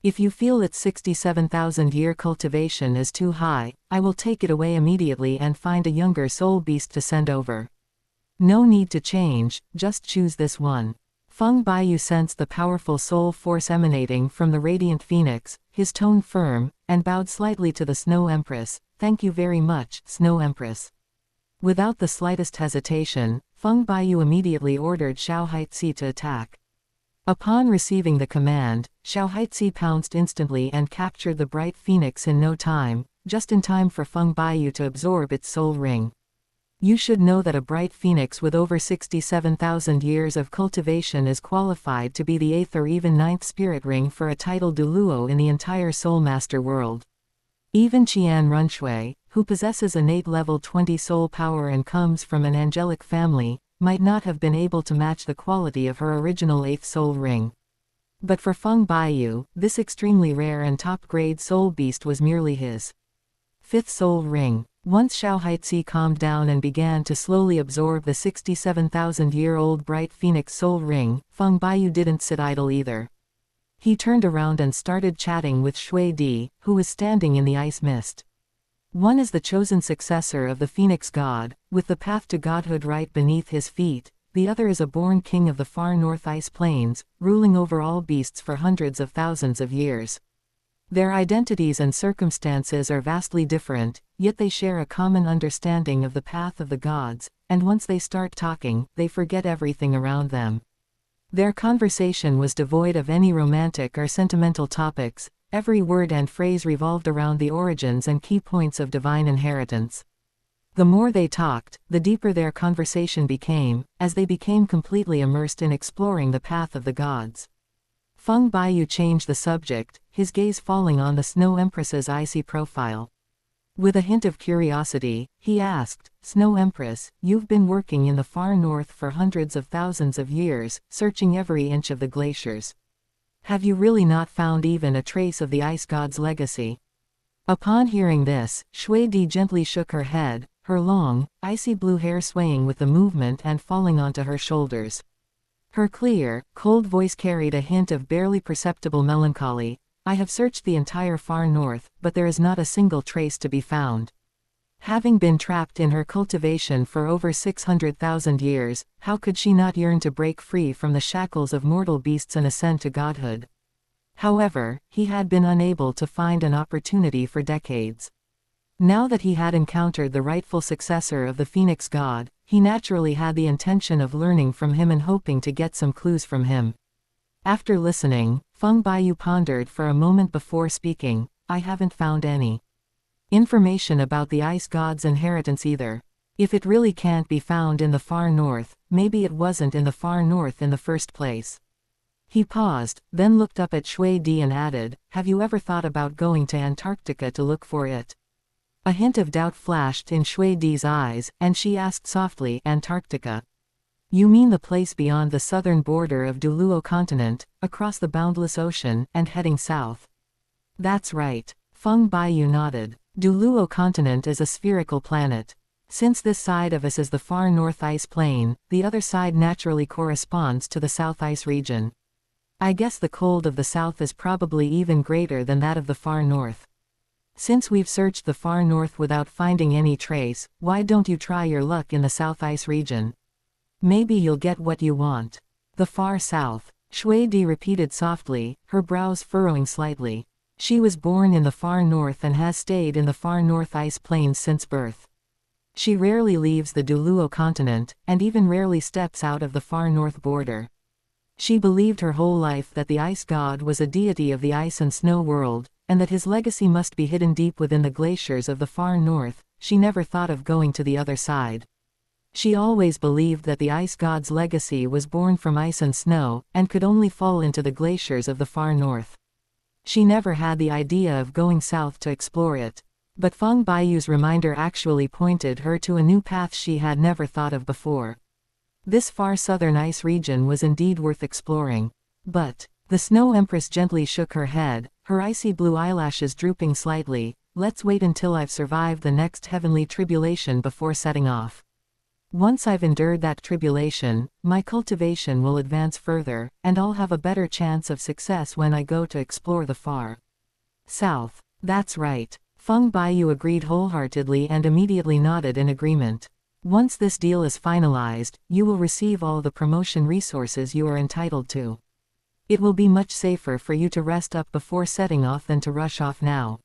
If you feel its 67,000-year cultivation is too high, I will take it away immediately and find a younger soul beast to send over. No need to change, just choose this one. Feng Baiyu sensed the powerful soul force emanating from the radiant phoenix, his tone firm, and bowed slightly to the Snow Empress. Thank you very much, Snow Empress. Without the slightest hesitation, Feng Baiyu immediately ordered Xiao Haitzi to attack. Upon receiving the command, Xiao Haitzi pounced instantly and captured the bright phoenix in no time, just in time for Feng Baiyu to absorb its soul ring. You should know that a bright phoenix with over 67,000 years of cultivation is qualified to be the 8th or even 9th spirit ring for a title Douluo in the entire Soul Master world. Even Qian Runshui, who possesses innate level 20 soul power and comes from an angelic family, might not have been able to match the quality of her original 8th soul ring. But for Feng Baiyu, this extremely rare and top-grade soul beast was merely his 5th soul ring. Once Xiao Haitzi calmed down and began to slowly absorb the 67,000-year-old bright phoenix soul ring, Feng Baiyu didn't sit idle either. He turned around and started chatting with Shui Di, who was standing in the ice mist. One is the chosen successor of the Phoenix God, with the path to godhood right beneath his feet. The other is a born king of the far north ice plains, ruling over all beasts for hundreds of thousands of years. Their identities and circumstances are vastly different, yet they share a common understanding of the path of the gods, and once they start talking, they forget everything around them. Their conversation was devoid of any romantic or sentimental topics. Every word and phrase revolved around the origins and key points of divine inheritance. The more they talked, the deeper their conversation became, as they became completely immersed in exploring the path of the gods. Feng Baiyu changed the subject, his gaze falling on the Snow Empress's icy profile. With a hint of curiosity, he asked, Snow Empress, you've been working in the far north for hundreds of thousands of years, searching every inch of the glaciers. Have you really not found even a trace of the ice god's legacy? Upon hearing this, Shui Di gently shook her head, her long, icy blue hair swaying with the movement and falling onto her shoulders. Her clear, cold voice carried a hint of barely perceptible melancholy. I have searched the entire far north, but there is not a single trace to be found. Having been trapped in her cultivation for over 600,000 years, how could she not yearn to break free from the shackles of mortal beasts and ascend to godhood? However, he had been unable to find an opportunity for decades. Now that he had encountered the rightful successor of the Phoenix God, he naturally had the intention of learning from him and hoping to get some clues from him. After listening, Feng Baiyu pondered for a moment before speaking. I haven't found any information about the ice god's inheritance either. If it really can't be found in the far north, maybe it wasn't in the far north in the first place. He paused, then looked up at Shui Di and added, have you ever thought about going to Antarctica to look for it? A hint of doubt flashed in Shui Di's eyes, and she asked softly, Antarctica? You mean the place beyond the southern border of Douluo continent, across the boundless ocean, and heading south? That's right. Feng Baiyu nodded. Douluo continent is a spherical planet. Since this side of us is the far north ice plain, the other side naturally corresponds to the south ice region. I guess the cold of the south is probably even greater than that of the far north. Since we've searched the far north without finding any trace, why don't you try your luck in the south ice region? Maybe you'll get what you want. The far south, Shui Di repeated softly, her brows furrowing slightly. She was born in the far north and has stayed in the far north ice plains since birth. She rarely leaves the Douluo continent, and even rarely steps out of the far north border. She believed her whole life that the ice god was a deity of the ice and snow world, and that his legacy must be hidden deep within the glaciers of the far north. She never thought of going to the other side. She always believed that the ice god's legacy was born from ice and snow, and could only fall into the glaciers of the far north. She never had the idea of going south to explore it. But Feng Baiyu's reminder actually pointed her to a new path she had never thought of before. This far southern ice region was indeed worth exploring. But, the Snow Empress gently shook her head, her icy blue eyelashes drooping slightly. Let's wait until I've survived the next heavenly tribulation before setting off. Once I've endured that tribulation, my cultivation will advance further, and I'll have a better chance of success when I go to explore the far south. That's right. Feng Baiyu agreed wholeheartedly and immediately nodded in agreement. Once this deal is finalized, you will receive all the promotion resources you are entitled to. It will be much safer for you to rest up before setting off than to rush off now.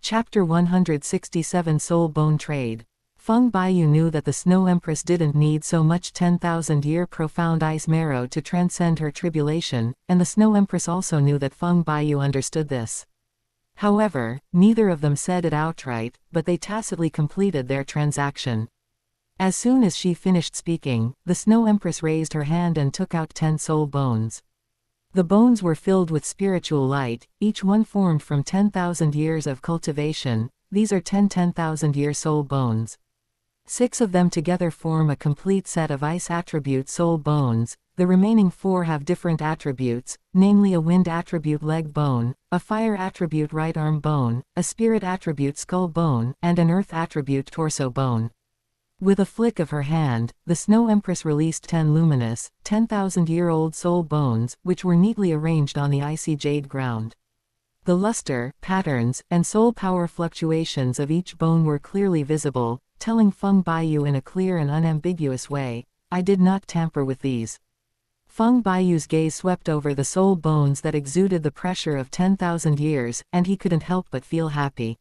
Chapter 167 Soul Bone Trade. Feng Baiyu knew that the Snow Empress didn't need so much 10,000-year profound ice marrow to transcend her tribulation, and the Snow Empress also knew that Feng Baiyu understood this. However, neither of them said it outright, but they tacitly completed their transaction. As soon as she finished speaking, the Snow Empress raised her hand and took out 10 soul bones. The bones were filled with spiritual light, each one formed from 10,000 years of cultivation. These are 10 10,000-year soul bones. 6 of them together form a complete set of ice attribute soul bones. The remaining 4 have different attributes, namely a wind attribute leg bone, a fire attribute right arm bone, a spirit attribute skull bone, and an earth attribute torso bone. With a flick of her hand, the Snow Empress released 10 luminous, 10,000-year-old soul bones, which were neatly arranged on the icy jade ground. The luster, patterns, and soul power fluctuations of each bone were clearly visible, telling Feng Baiyu in a clear and unambiguous way, I did not tamper with these. Feng Baiyu's gaze swept over the soul bones that exuded the pressure of 10,000 years, and he couldn't help but feel happy.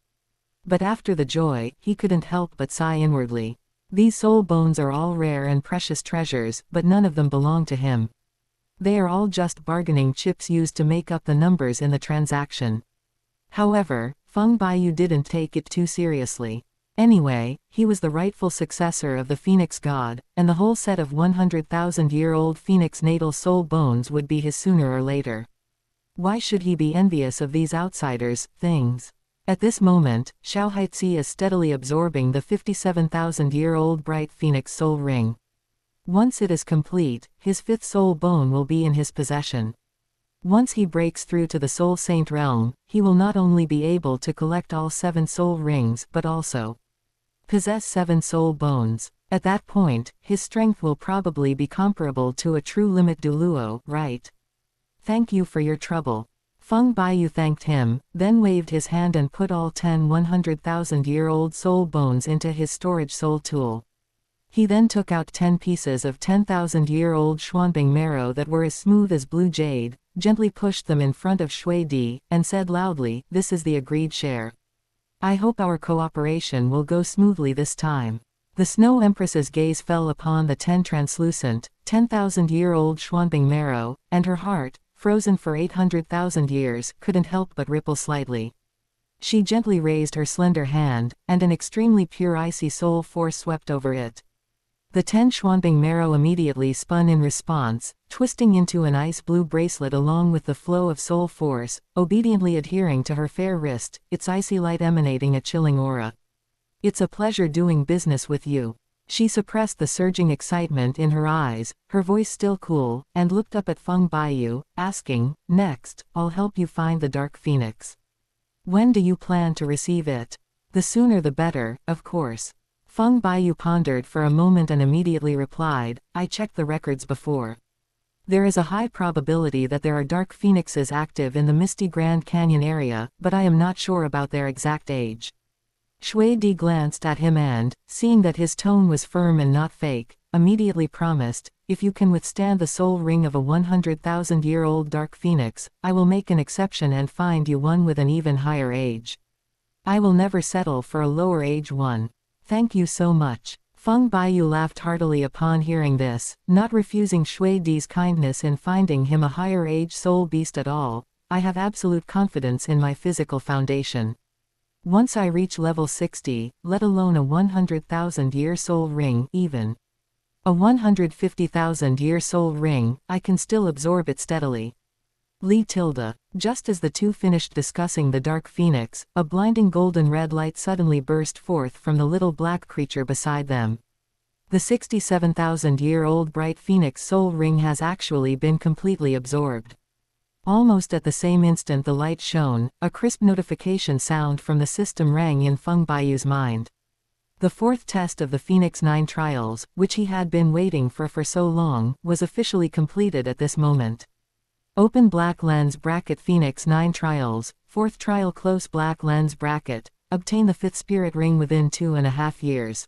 But after the joy, he couldn't help but sigh inwardly. These soul bones are all rare and precious treasures, but none of them belong to him. They are all just bargaining chips used to make up the numbers in the transaction. However, Feng Baiyu didn't take it too seriously. Anyway, he was the rightful successor of the Phoenix God, and the whole set of 100,000-year-old Phoenix natal soul bones would be his sooner or later. Why should he be envious of these outsiders' things? At this moment, Xiao Haitzi is steadily absorbing the 57,000-year-old bright Phoenix soul ring. Once it is complete, his 5th soul bone will be in his possession. Once he breaks through to the Soul Saint realm, he will not only be able to collect all 7 soul rings but also possess 7 soul bones. At that point, his strength will probably be comparable to a true limit Douluo, right? Thank you for your trouble. Feng Baiyu thanked him, then waved his hand and put all 10 100,000-year-old soul bones into his storage soul tool. He then took out 10 pieces of 10,000-year-old Xuanbing marrow that were as smooth as blue jade, gently pushed them in front of Shui Di, and said loudly, this is the agreed share. I hope our cooperation will go smoothly this time. The Snow Empress's gaze fell upon the 10 translucent, 10,000-year-old Xuanbing marrow, and her heart, frozen for 800,000 years, couldn't help but ripple slightly. She gently raised her slender hand, and an extremely pure icy soul force swept over it. The 10 Xuanbing marrow immediately spun in response, twisting into an ice blue bracelet along with the flow of soul force, obediently adhering to her fair wrist, its icy light emanating a chilling aura. It's a pleasure doing business with you. She suppressed the surging excitement in her eyes, her voice still cool, and looked up at Feng Baiyu, asking, next, I'll help you find the Dark Phoenix. When do you plan to receive it? The sooner the better, of course. Feng Baiyu pondered for a moment and immediately replied, I checked the records before. There is a high probability that there are dark phoenixes active in the misty Grand Canyon area, but I am not sure about their exact age. Shui Di glanced at him and, seeing that his tone was firm and not fake, immediately promised, if you can withstand the soul ring of a 100,000-year-old dark phoenix, I will make an exception and find you one with an even higher age. I will never settle for a lower age one. Thank you so much. Feng Baiyu laughed heartily upon hearing this, not refusing Shui Di's kindness in finding him a higher age soul beast at all. I have absolute confidence in my physical foundation. Once I reach level 60, let alone a 100,000-year soul ring, even a 150,000-year soul ring, I can still absorb it steadily. Li tilde. Just as the two finished discussing the dark phoenix, a blinding golden red light suddenly burst forth from the little black creature beside them. The 67,000-year-old bright phoenix soul ring has actually been completely absorbed. Almost at the same instant the light shone, a crisp notification sound from the system rang in Feng Baiyu's mind. The fourth test of the Phoenix 9 trials, which he had been waiting for so long, was officially completed at this moment. Open black lens bracket Phoenix 9 trials, 4th trial close black lens bracket, obtain the 5th spirit ring within 2.5 years.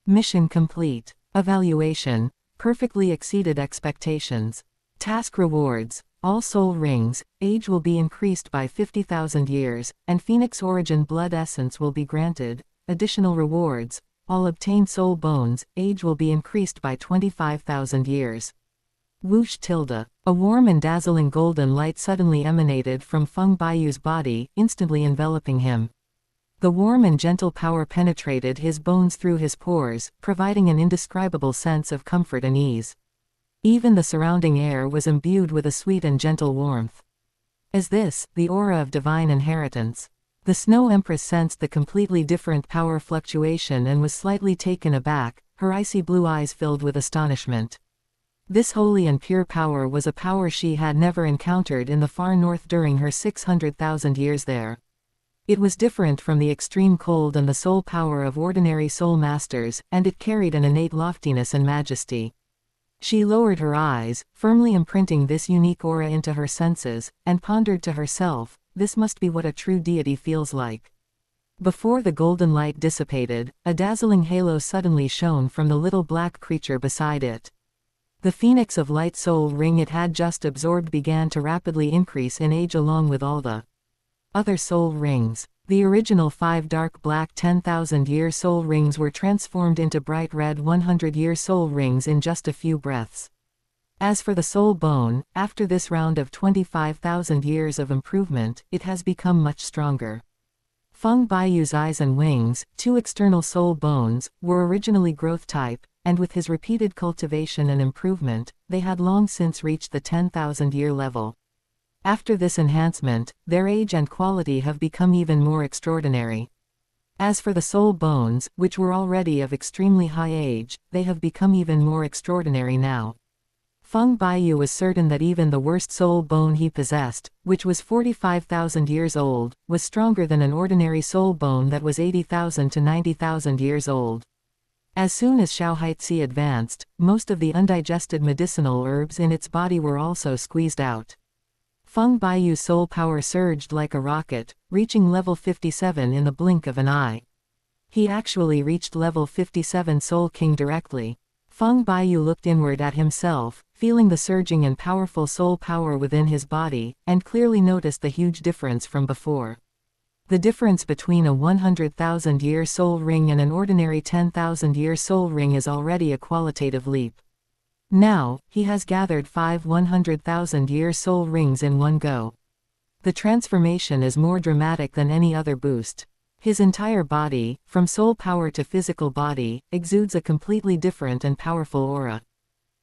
Mission complete. Evaluation, perfectly exceeded expectations. Task rewards, all soul rings, age will be increased by 50,000 years, and Phoenix origin blood essence will be granted. Additional rewards, all obtained soul bones, age will be increased by 25,000 years. Whoosh tilde. A warm and dazzling golden light suddenly emanated from Feng Baiyu's body, instantly enveloping him. The warm and gentle power penetrated his bones through his pores, providing an indescribable sense of comfort and ease. Even the surrounding air was imbued with a sweet and gentle warmth. As this, the aura of divine inheritance. The Snow Empress sensed the completely different power fluctuation and was slightly taken aback, her icy blue eyes filled with astonishment. This holy and pure power was a power she had never encountered in the far north during her 600,000 years there. It was different from the extreme cold and the soul power of ordinary soul masters, and it carried an innate loftiness and majesty. She lowered her eyes, firmly imprinting this unique aura into her senses, and pondered to herself, this must be what a true deity feels like. Before the golden light dissipated, a dazzling halo suddenly shone from the little black creature beside it. The phoenix of light soul ring it had just absorbed began to rapidly increase in age along with all the other soul rings. The original 5 dark black 10,000-year soul rings were transformed into bright red 100-year soul rings in just a few breaths. As for the soul bone, after this round of 25,000 years of improvement, it has become much stronger. Feng Baiyu's eyes and wings, 2 external soul bones, were originally growth type, and with his repeated cultivation and improvement, they had long since reached the 10,000-year level. After this enhancement, their age and quality have become even more extraordinary. As for the soul bones, which were already of extremely high age, they have become even more extraordinary now. Feng Baiyu was certain that even the worst soul bone he possessed, which was 45,000 years old, was stronger than an ordinary soul bone that was 80,000 to 90,000 years old. As soon as Xiaohaitzi advanced, most of the undigested medicinal herbs in its body were also squeezed out. Feng Baiyu's soul power surged like a rocket, reaching level 57 in the blink of an eye. He actually reached level 57 Soul King directly. Feng Baiyu looked inward at himself, feeling the surging and powerful soul power within his body, and clearly noticed the huge difference from before. The difference between a 100,000-year soul ring and an ordinary 10,000-year soul ring is already a qualitative leap. Now, he has gathered 5 100,000-year soul rings in one go. The transformation is more dramatic than any other boost. His entire body, from soul power to physical body, exudes a completely different and powerful aura.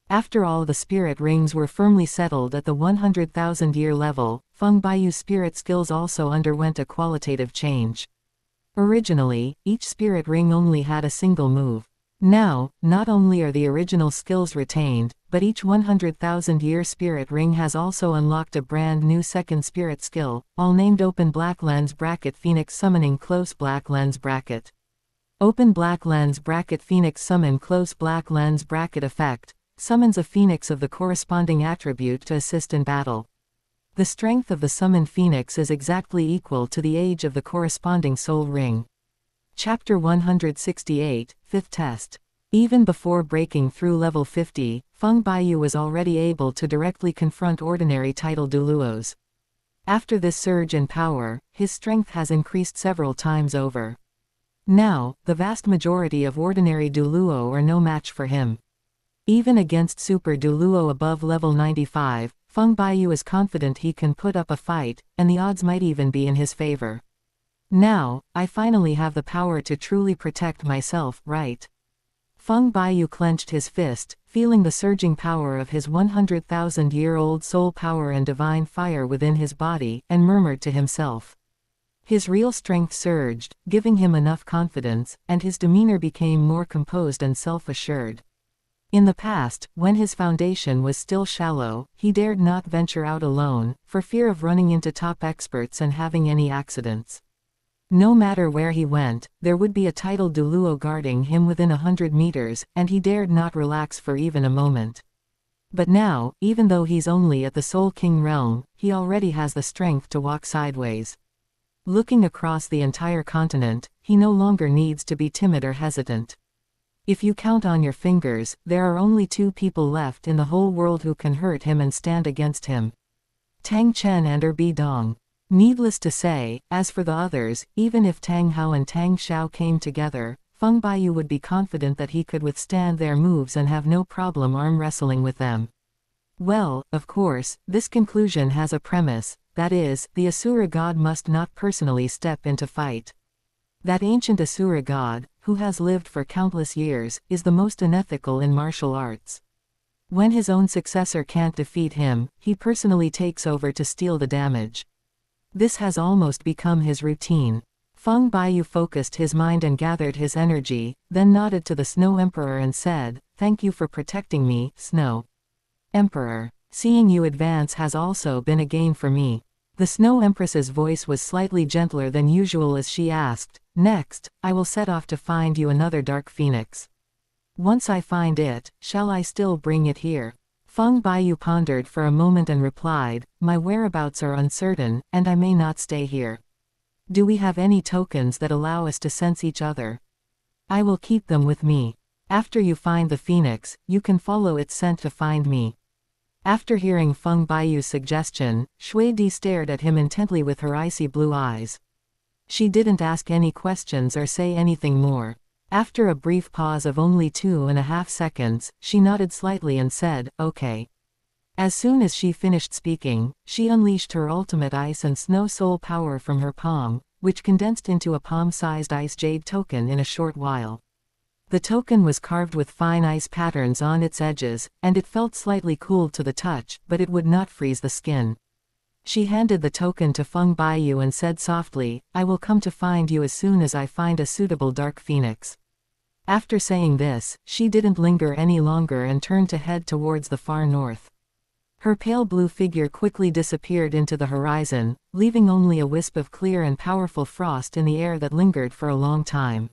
After all the spirit rings were firmly settled at the 100,000-year level, Feng Baiyu's spirit skills also underwent a qualitative change. Originally, each spirit ring only had a single move. Now, not only are the original skills retained, but each 100,000-year spirit ring has also unlocked a brand new second spirit skill, all named Open Black Lens Bracket Phoenix Summoning Close Black Lens Bracket. Open black lens bracket Phoenix summon close black lens bracket effect, summons a phoenix of the corresponding attribute to assist in battle. The strength of the summoned phoenix is exactly equal to the age of the corresponding soul ring. Chapter 168, 5th Test. Even before breaking through level 50, Feng Baiyu was already able to directly confront ordinary title Douluos. After this surge in power, his strength has increased several times over. Now, the vast majority of ordinary Douluo are no match for him. Even against Super Douluo above level 95, Feng Baiyu is confident he can put up a fight, and the odds might even be in his favor. Now, I finally have the power to truly protect myself, right? Feng Baiyu clenched his fist, feeling the surging power of his 100,000-year-old soul power and divine fire within his body, and murmured to himself. His real strength surged, giving him enough confidence, and his demeanor became more composed and self-assured. In the past, when his foundation was still shallow, he dared not venture out alone, for fear of running into top experts and having any accidents. No matter where he went, there would be a titled Douluo guarding him within 100 meters, and he dared not relax for even a moment. But now, even though he's only at the Soul King realm, he already has the strength to walk sideways. Looking across the entire continent, he no longer needs to be timid or hesitant. If you count on your fingers, there are only 2 people left in the whole world who can hurt him and stand against him. Tang Chen and Bi Dong. Needless to say, as for the others, even if Tang Hao and Tang Xiao came together, Feng Baiyu would be confident that he could withstand their moves and have no problem arm wrestling with them. Well, of course, this conclusion has a premise, that is, the Asura god must not personally step into fight. That ancient Asura god, who has lived for countless years, is the most unethical in martial arts. When his own successor can't defeat him, he personally takes over to steal the damage. This has almost become his routine. Feng Baiyu focused his mind and gathered his energy, then nodded to the Snow Emperor and said, "Thank you for protecting me, Snow Emperor. Seeing you advance has also been a gain for me." The Snow Empress's voice was slightly gentler than usual as she asked, "Next, I will set off to find you another dark phoenix. Once I find it, shall I still bring it here?" Feng Baiyu pondered for a moment and replied, "My whereabouts are uncertain, and I may not stay here. Do we have any tokens that allow us to sense each other? I will keep them with me. After you find the phoenix, you can follow its scent to find me." After hearing Feng Baiyu's suggestion, Shui Di stared at him intently with her icy blue eyes. She didn't ask any questions or say anything more. After a brief pause of only 2.5 seconds, she nodded slightly and said, "Okay." As soon as she finished speaking, she unleashed her ultimate ice and snow soul power from her palm, which condensed into a palm-sized ice jade token in a short while. The token was carved with fine ice patterns on its edges, and it felt slightly cool to the touch, but it would not freeze the skin. She handed the token to Feng Baiyu and said softly, "I will come to find you as soon as I find a suitable dark phoenix." After saying this, she didn't linger any longer and turned to head towards the far north. Her pale blue figure quickly disappeared into the horizon, leaving only a wisp of clear and powerful frost in the air that lingered for a long time.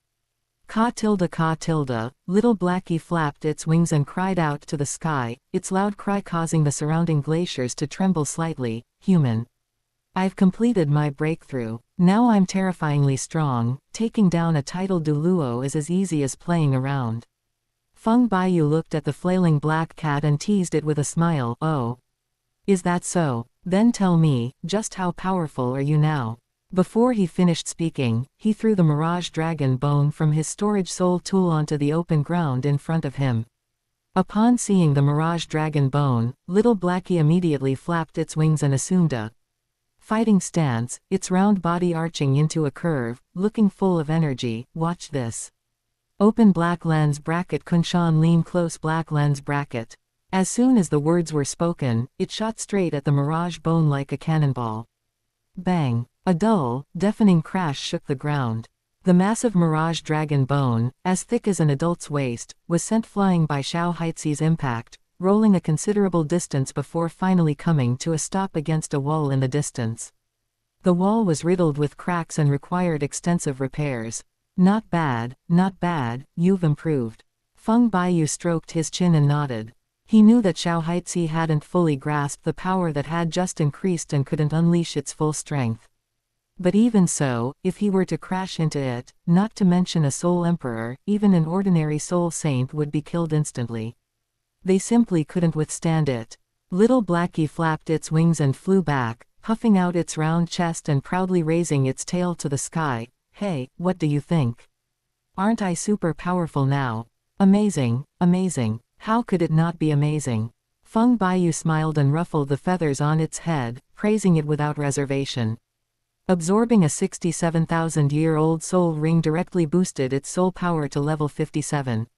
Ka tilde, little Blackie flapped its wings and cried out to the sky, its loud cry causing the surrounding glaciers to tremble slightly. "Human. I've completed my breakthrough. Now I'm terrifyingly strong. Taking down a titled Douluo is as easy as playing around." Feng Baiyu looked at the flailing black cat and teased it with a smile. "Oh. Is that so? Then tell me, just how powerful are you now?" Before he finished speaking, he threw the Mirage Dragon bone from his storage soul tool onto the open ground in front of him. Upon seeing the Mirage Dragon bone, little Blackie immediately flapped its wings and assumed a fighting stance, its round body arching into a curve, looking full of energy. "Watch this. Open black lens bracket Kunshan lean close black lens bracket." As soon as the words were spoken, it shot straight at the Mirage bone like a cannonball. Bang! A dull, deafening crash shook the ground. The massive Mirage Dragon bone, as thick as an adult's waist, was sent flying by Xiao Haizi's impact, rolling a considerable distance before finally coming to a stop against a wall in the distance. The wall was riddled with cracks and required extensive repairs. Not bad, not bad, you've improved. Feng Baiyu stroked his chin and nodded. He knew that Xiao Haitzi hadn't fully grasped the power that had just increased and couldn't unleash its full strength. But even so, if he were to crash into it, not to mention a soul emperor, even an ordinary soul saint would be killed instantly. They simply couldn't withstand it. Little Blackie flapped its wings and flew back, puffing out its round chest and proudly raising its tail to the sky. Hey, what do you think? Aren't I super powerful now? Amazing, amazing. How could it not be amazing? Feng Baiyu smiled and ruffled the feathers on its head, praising it without reservation. Absorbing a 67,000-year-old soul ring directly boosted its soul power to level 57.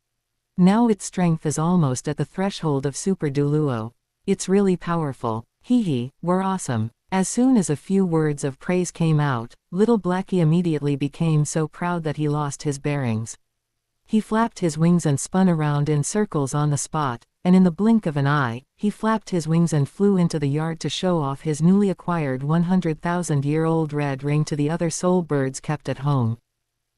Now its strength is almost at the threshold of Super Douluo. It's really powerful. Hee, we're awesome. As soon as a few words of praise came out, little Blackie immediately became so proud that he lost his bearings. He flapped his wings and spun around in circles on the spot, and in the blink of an eye, he flapped his wings and flew into the yard to show off his newly acquired 100,000-year-old red ring to the other soul birds kept at home.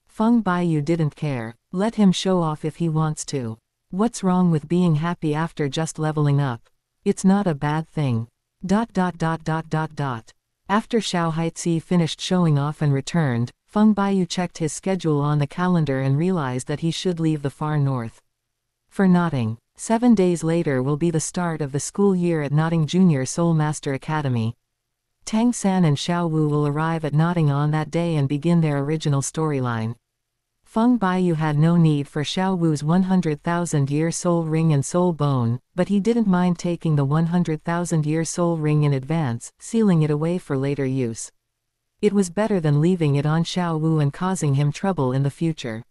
Feng Baiyu didn't care. Let him show off if he wants to. What's wrong with being happy after just leveling up? It's not a bad thing. After Xiao Haitzi finished showing off and returned, Feng Baiyu checked his schedule on the calendar and realized that he should leave the far north. For Notting. 7 days later will be the start of the school year at Notting Junior Soul Master Academy. Tang San and Xiao Wu will arrive at Notting on that day and begin their original storyline. Feng Baiyu had no need for Xiao Wu's 100,000-year soul ring and soul bone, but he didn't mind taking the 100,000-year soul ring in advance, sealing it away for later use. It was better than leaving it on Xiao Wu and causing him trouble in the future.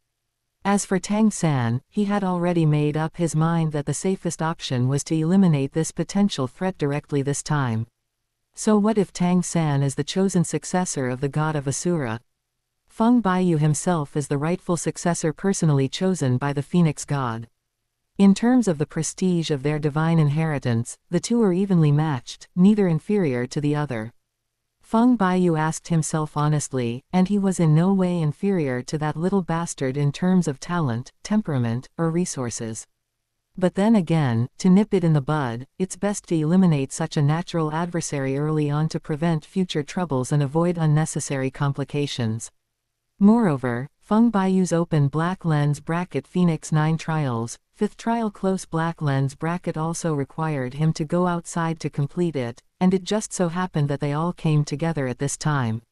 As for Tang San, he had already made up his mind that the safest option was to eliminate this potential threat directly this time. So what if Tang San is the chosen successor of the god of Asura? Feng Baiyu himself is the rightful successor personally chosen by the Phoenix god. In terms of the prestige of their divine inheritance, the two are evenly matched, neither inferior to the other. Feng Baiyu asked himself honestly, and he was in no way inferior to that little bastard in terms of talent, temperament, or resources. But then again, to nip it in the bud, it's best to eliminate such a natural adversary early on to prevent future troubles and avoid unnecessary complications. Moreover, Feng Baiyu's open black lens bracket Phoenix 9 trials, 5th trial close black lens bracket also required him to go outside to complete it, and it just so happened that they all came together at this time.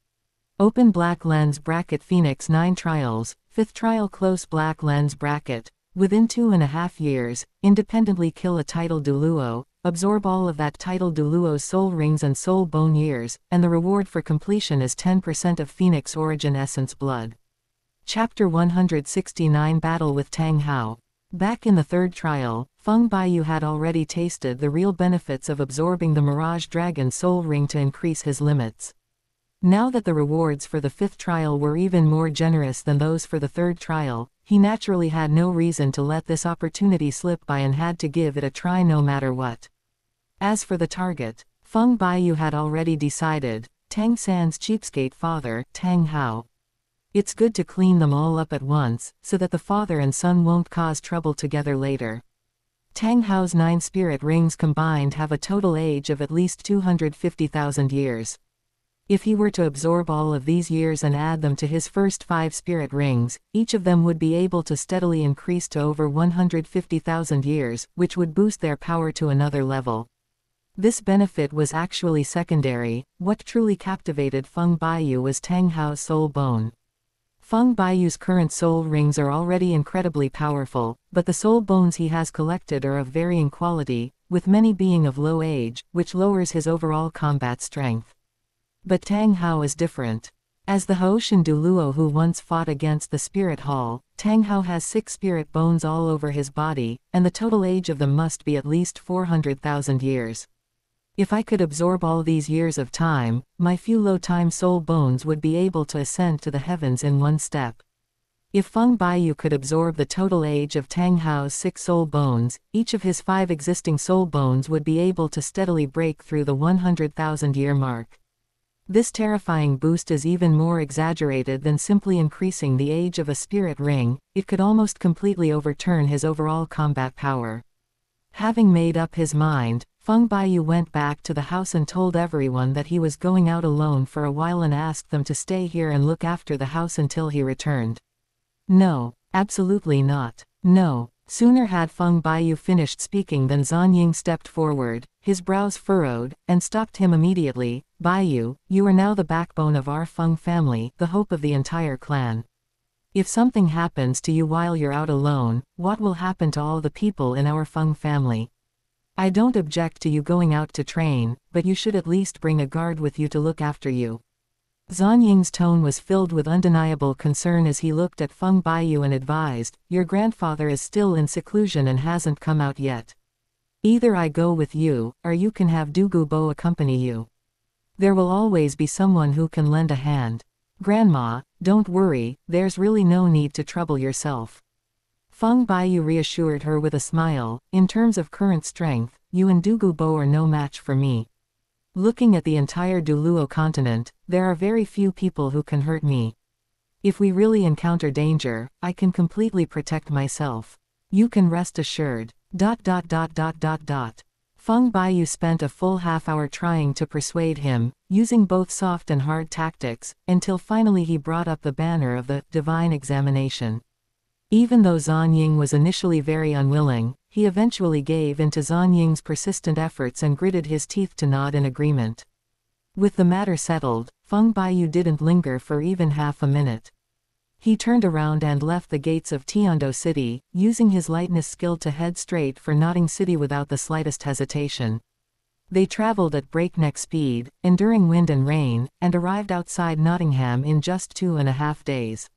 Open black lens bracket Phoenix 9 trials, 5th trial close black lens bracket. Within 2.5 years, independently kill a title Douluo, absorb all of that title Douluo's soul rings and soul bone years, and the reward for completion is 10% of Phoenix origin essence blood. Chapter 169 Battle with Tang Hao. Back in the 3rd trial, Feng Baiyu had already tasted the real benefits of absorbing the Mirage Dragon soul ring to increase his limits. Now that the rewards for the 5th trial were even more generous than those for the 3rd trial, he naturally had no reason to let this opportunity slip by and had to give it a try no matter what. As for the target, Feng Baiyu had already decided: Tang San's cheapskate father, Tang Hao. It's good to clean them all up at once, so that the father and son won't cause trouble together later. Tang Hao's 9 spirit rings combined have a total age of at least 250,000 years. If he were to absorb all of these years and add them to his first 5 spirit rings, each of them would be able to steadily increase to over 150,000 years, which would boost their power to another level. This benefit was actually secondary. What truly captivated Feng Baiyu was Tang Hao's soul bone. Feng Baiyu's current soul rings are already incredibly powerful, but the soul bones he has collected are of varying quality, with many being of low age, which lowers his overall combat strength. But Tang Hao is different. As the Haoshan Douluo who once fought against the Spirit Hall, Tang Hao has 6 spirit bones all over his body, and the total age of them must be at least 400,000 years. If I could absorb all these years of time, my few low-time soul bones would be able to ascend to the heavens in one step. If Feng Baiyu could absorb the total age of Tang Hao's 6 soul bones, each of his 5 existing soul bones would be able to steadily break through the 100,000-year mark. This terrifying boost is even more exaggerated than simply increasing the age of a spirit ring, it could almost completely overturn his overall combat power. Having made up his mind, Feng Baiyu went back to the house and told everyone that he was going out alone for a while and asked them to stay here and look after the house until he returned. No, absolutely not. No. Sooner had Feng Baiyu finished speaking than Zhan Ying stepped forward, his brows furrowed, and stopped him immediately. Baiyu, you are now the backbone of our Feng family, the hope of the entire clan. If something happens to you while you're out alone, what will happen to all the people in our Feng family? I don't object to you going out to train, but you should at least bring a guard with you to look after you. Zhan Ying's tone was filled with undeniable concern as he looked at Feng Baiyu and advised, your grandfather is still in seclusion and hasn't come out yet. Either I go with you, or you can have Douluo accompany you. There will always be someone who can lend a hand. Grandma, don't worry, there's really no need to trouble yourself. Feng Baiyu reassured her with a smile, in terms of current strength, you and Douluo are no match for me. Looking at the entire Douluo continent, there are very few people who can hurt me. If we really encounter danger, I can completely protect myself. You can rest assured. Feng Baiyu spent a full half-hour trying to persuade him, using both soft and hard tactics, until finally he brought up the banner of the divine examination. Even though Zhan Ying was initially very unwilling, he eventually gave in to Zhan Ying's persistent efforts and gritted his teeth to nod in agreement. With the matter settled, Feng Baiyu didn't linger for even half a minute. He turned around and left the gates of Tiando City, using his lightness skill to head straight for Notting City without the slightest hesitation. They traveled at breakneck speed, enduring wind and rain, and arrived outside Nottingham in just 2.5 days.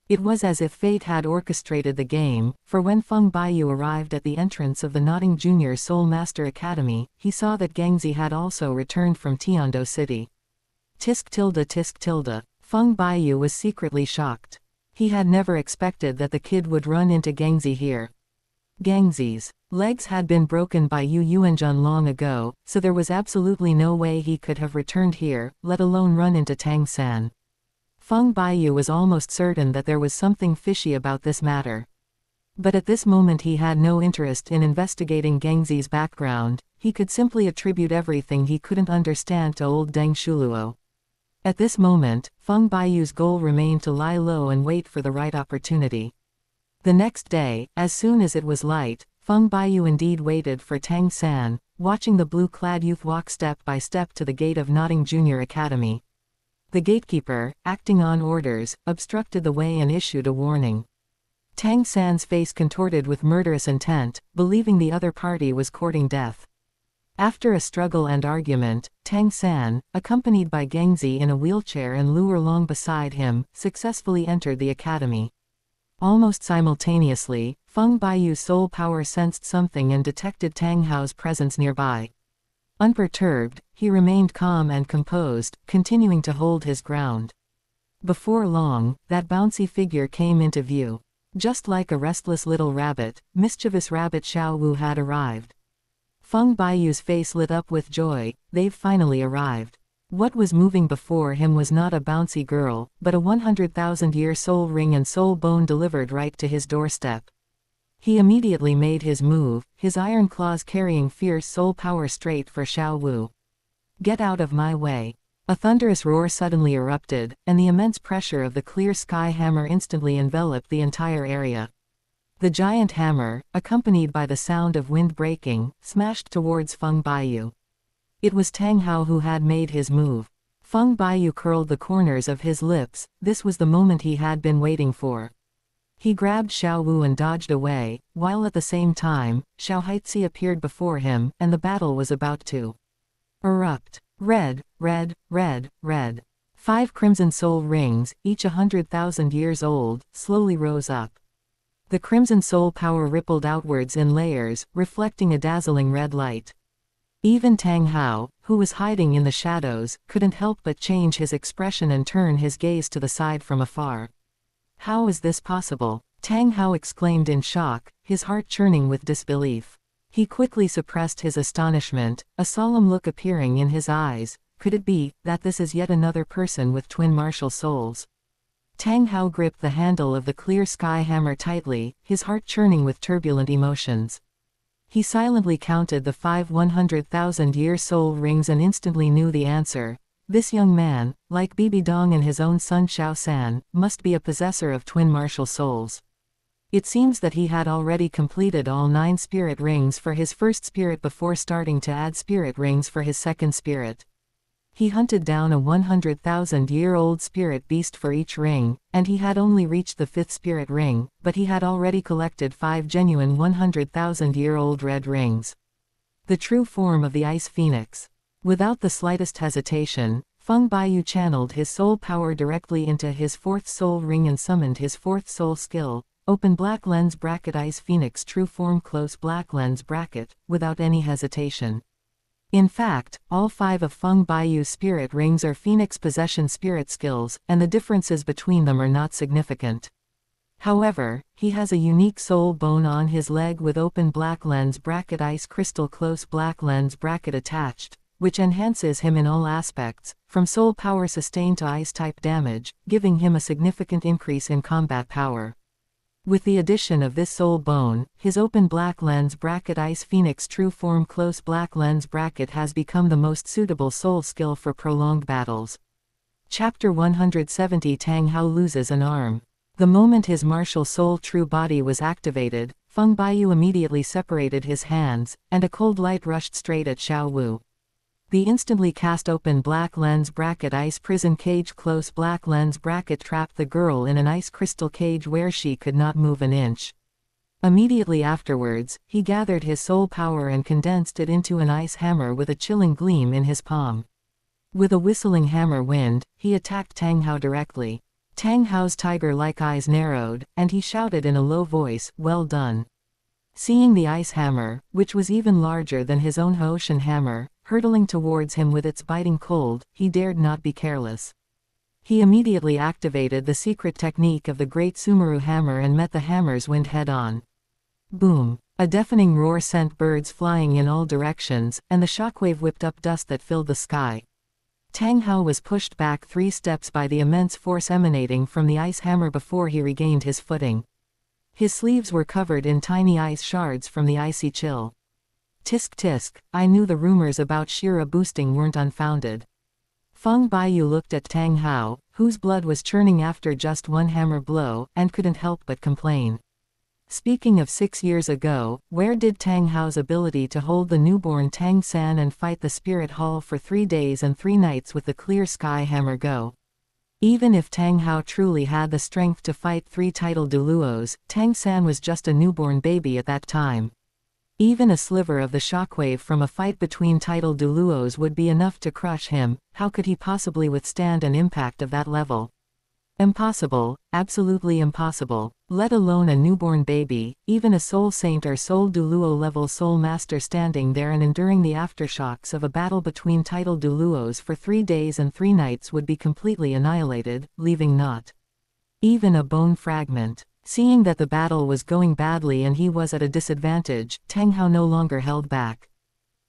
It was as if fate had orchestrated the game, for when Feng Baiyu arrived at the entrance of the Notting Junior Soul Master Academy, he saw that Gangzi had also returned from Tiando City. Tisk tilde. Feng Baiyu was secretly shocked. He had never expected that the kid would run into Gangzi here. Gangzi's legs had been broken by Yu Yuanjun long ago, so there was absolutely no way he could have returned here, let alone run into Tang San. Feng Baiyu was almost certain that there was something fishy about this matter. But at this moment he had no interest in investigating Gangzi's background, he could simply attribute everything he couldn't understand to old Deng Shuluo. At this moment, Feng Baiyu's goal remained to lie low and wait for the right opportunity. The next day, as soon as it was light, Feng Baiyu indeed waited for Tang San, watching the blue-clad youth walk step by step to the gate of Notting Junior Academy. The gatekeeper, acting on orders, obstructed the way and issued a warning. Tang San's face contorted with murderous intent, believing the other party was courting death. After a struggle and argument, Tang San, accompanied by Gangzi in a wheelchair and Lu Erlong beside him, successfully entered the academy. Almost simultaneously, Feng Baiyu's soul power sensed something and detected Tang Hao's presence nearby. Unperturbed, he remained calm and composed, continuing to hold his ground. Before long, that bouncy figure came into view. Just like a restless little rabbit, mischievous rabbit Xiao Wu had arrived. Feng Baiyu's face lit up with joy, they've finally arrived. What was moving before him was not a bouncy girl, but a 100,000-year soul ring and soul bone delivered right to his doorstep. He immediately made his move, his iron claws carrying fierce soul power straight for Xiao Wu. Get out of my way. A thunderous roar suddenly erupted, and the immense pressure of the clear sky hammer instantly enveloped the entire area. The giant hammer, accompanied by the sound of wind breaking, smashed towards Feng Baiyu. It was Tang Hao who had made his move. Feng Baiyu curled the corners of his lips, this was the moment he had been waiting for. He grabbed Xiao Wu and dodged away, while at the same time, Xiao Haitzi appeared before him, and the battle was about to erupt. Red. 5 crimson soul rings, each 100,000 years old, slowly rose up. The crimson soul power rippled outwards in layers, reflecting a dazzling red light. Even Tang Hao, who was hiding in the shadows, couldn't help but change his expression and turn his gaze to the side from afar. How is this possible? Tang Hao exclaimed in shock, his heart churning with disbelief. He quickly suppressed his astonishment, a solemn look appearing in his eyes. could it be that this is yet another person with twin martial souls? Tang Hao gripped the handle of the clear sky hammer tightly, his heart churning with turbulent emotions. He silently counted the 5 100,000-year soul rings and instantly knew the answer. This young man, like Bibi Dong and his own son Xiao San, must be a possessor of twin martial souls. It seems that he had already completed all 9 spirit rings for his first spirit before starting to add spirit rings for his second spirit. He hunted down a 100,000-year-old spirit beast for each ring, and he had only reached the 5th spirit ring, but he had already collected 5 genuine 100,000-year-old red rings. The true form of the Ice Phoenix. Without the slightest hesitation, Feng Baiyu channeled his soul power directly into his 4th soul ring and summoned his 4th soul skill, Open Black Lens Bracket Ice Phoenix True Form Close Black Lens Bracket, without any hesitation. In fact, all 5 of Feng Baiyu's spirit rings are Phoenix possession spirit skills, and the differences between them are not significant. However, he has a unique soul bone on his leg with Open Black Lens Bracket Ice Crystal Close Black Lens Bracket attached, which enhances him in all aspects, from soul power sustain to ice-type damage, giving him a significant increase in combat power. With the addition of this soul bone, his Open Black Lens Bracket Ice Phoenix True Form Close Black Lens Bracket has become the most suitable soul skill for prolonged battles. Chapter 170 Tang Hao loses an arm. The moment his martial soul true body was activated, Feng Baiyu immediately separated his hands, and a cold light rushed straight at Xiao Wu. The instantly cast Open Black Lens Bracket Ice Prison Cage Close Black Lens Bracket trapped the girl in an ice crystal cage where she could not move an inch. Immediately afterwards, he gathered his soul power and condensed it into an ice hammer with a chilling gleam in his palm. With a whistling hammer wind, he attacked Tang Hao directly. Tang Hao's tiger-like eyes narrowed, and he shouted in a low voice, "Well done." Seeing the ice hammer, which was even larger than his own Haoshan hammer, hurtling towards him with its biting cold, he dared not be careless. He immediately activated the secret technique of the Great Sumeru Hammer and met the hammer's wind head-on. Boom! A deafening roar sent birds flying in all directions, and the shockwave whipped up dust that filled the sky. Tang Hao was pushed back 3 steps by the immense force emanating from the ice hammer before he regained his footing. His sleeves were covered in tiny ice shards from the icy chill. Tisk tisk, I knew the rumors about Shira boosting weren't unfounded. Feng Baiyu looked at Tang Hao, whose blood was churning after just one hammer blow, and couldn't help but complain. Speaking of 6 years ago, where did Tang Hao's ability to hold the newborn Tang San and fight the Spirit Hall for 3 days and 3 nights with the clear sky hammer go? Even if Tang Hao truly had the strength to fight 3 titled Douluos, Tang San was just a newborn baby at that time. Even a sliver of the shockwave from a fight between titled Douluos would be enough to crush him. How could he possibly withstand an impact of that level? Impossible, absolutely impossible, let alone a newborn baby. Even a soul saint or soul Douluo level soul master standing there and enduring the aftershocks of a battle between titled Douluos for 3 days and 3 nights would be completely annihilated, leaving not even a bone fragment. Seeing that the battle was going badly and he was at a disadvantage, Tang Hao no longer held back.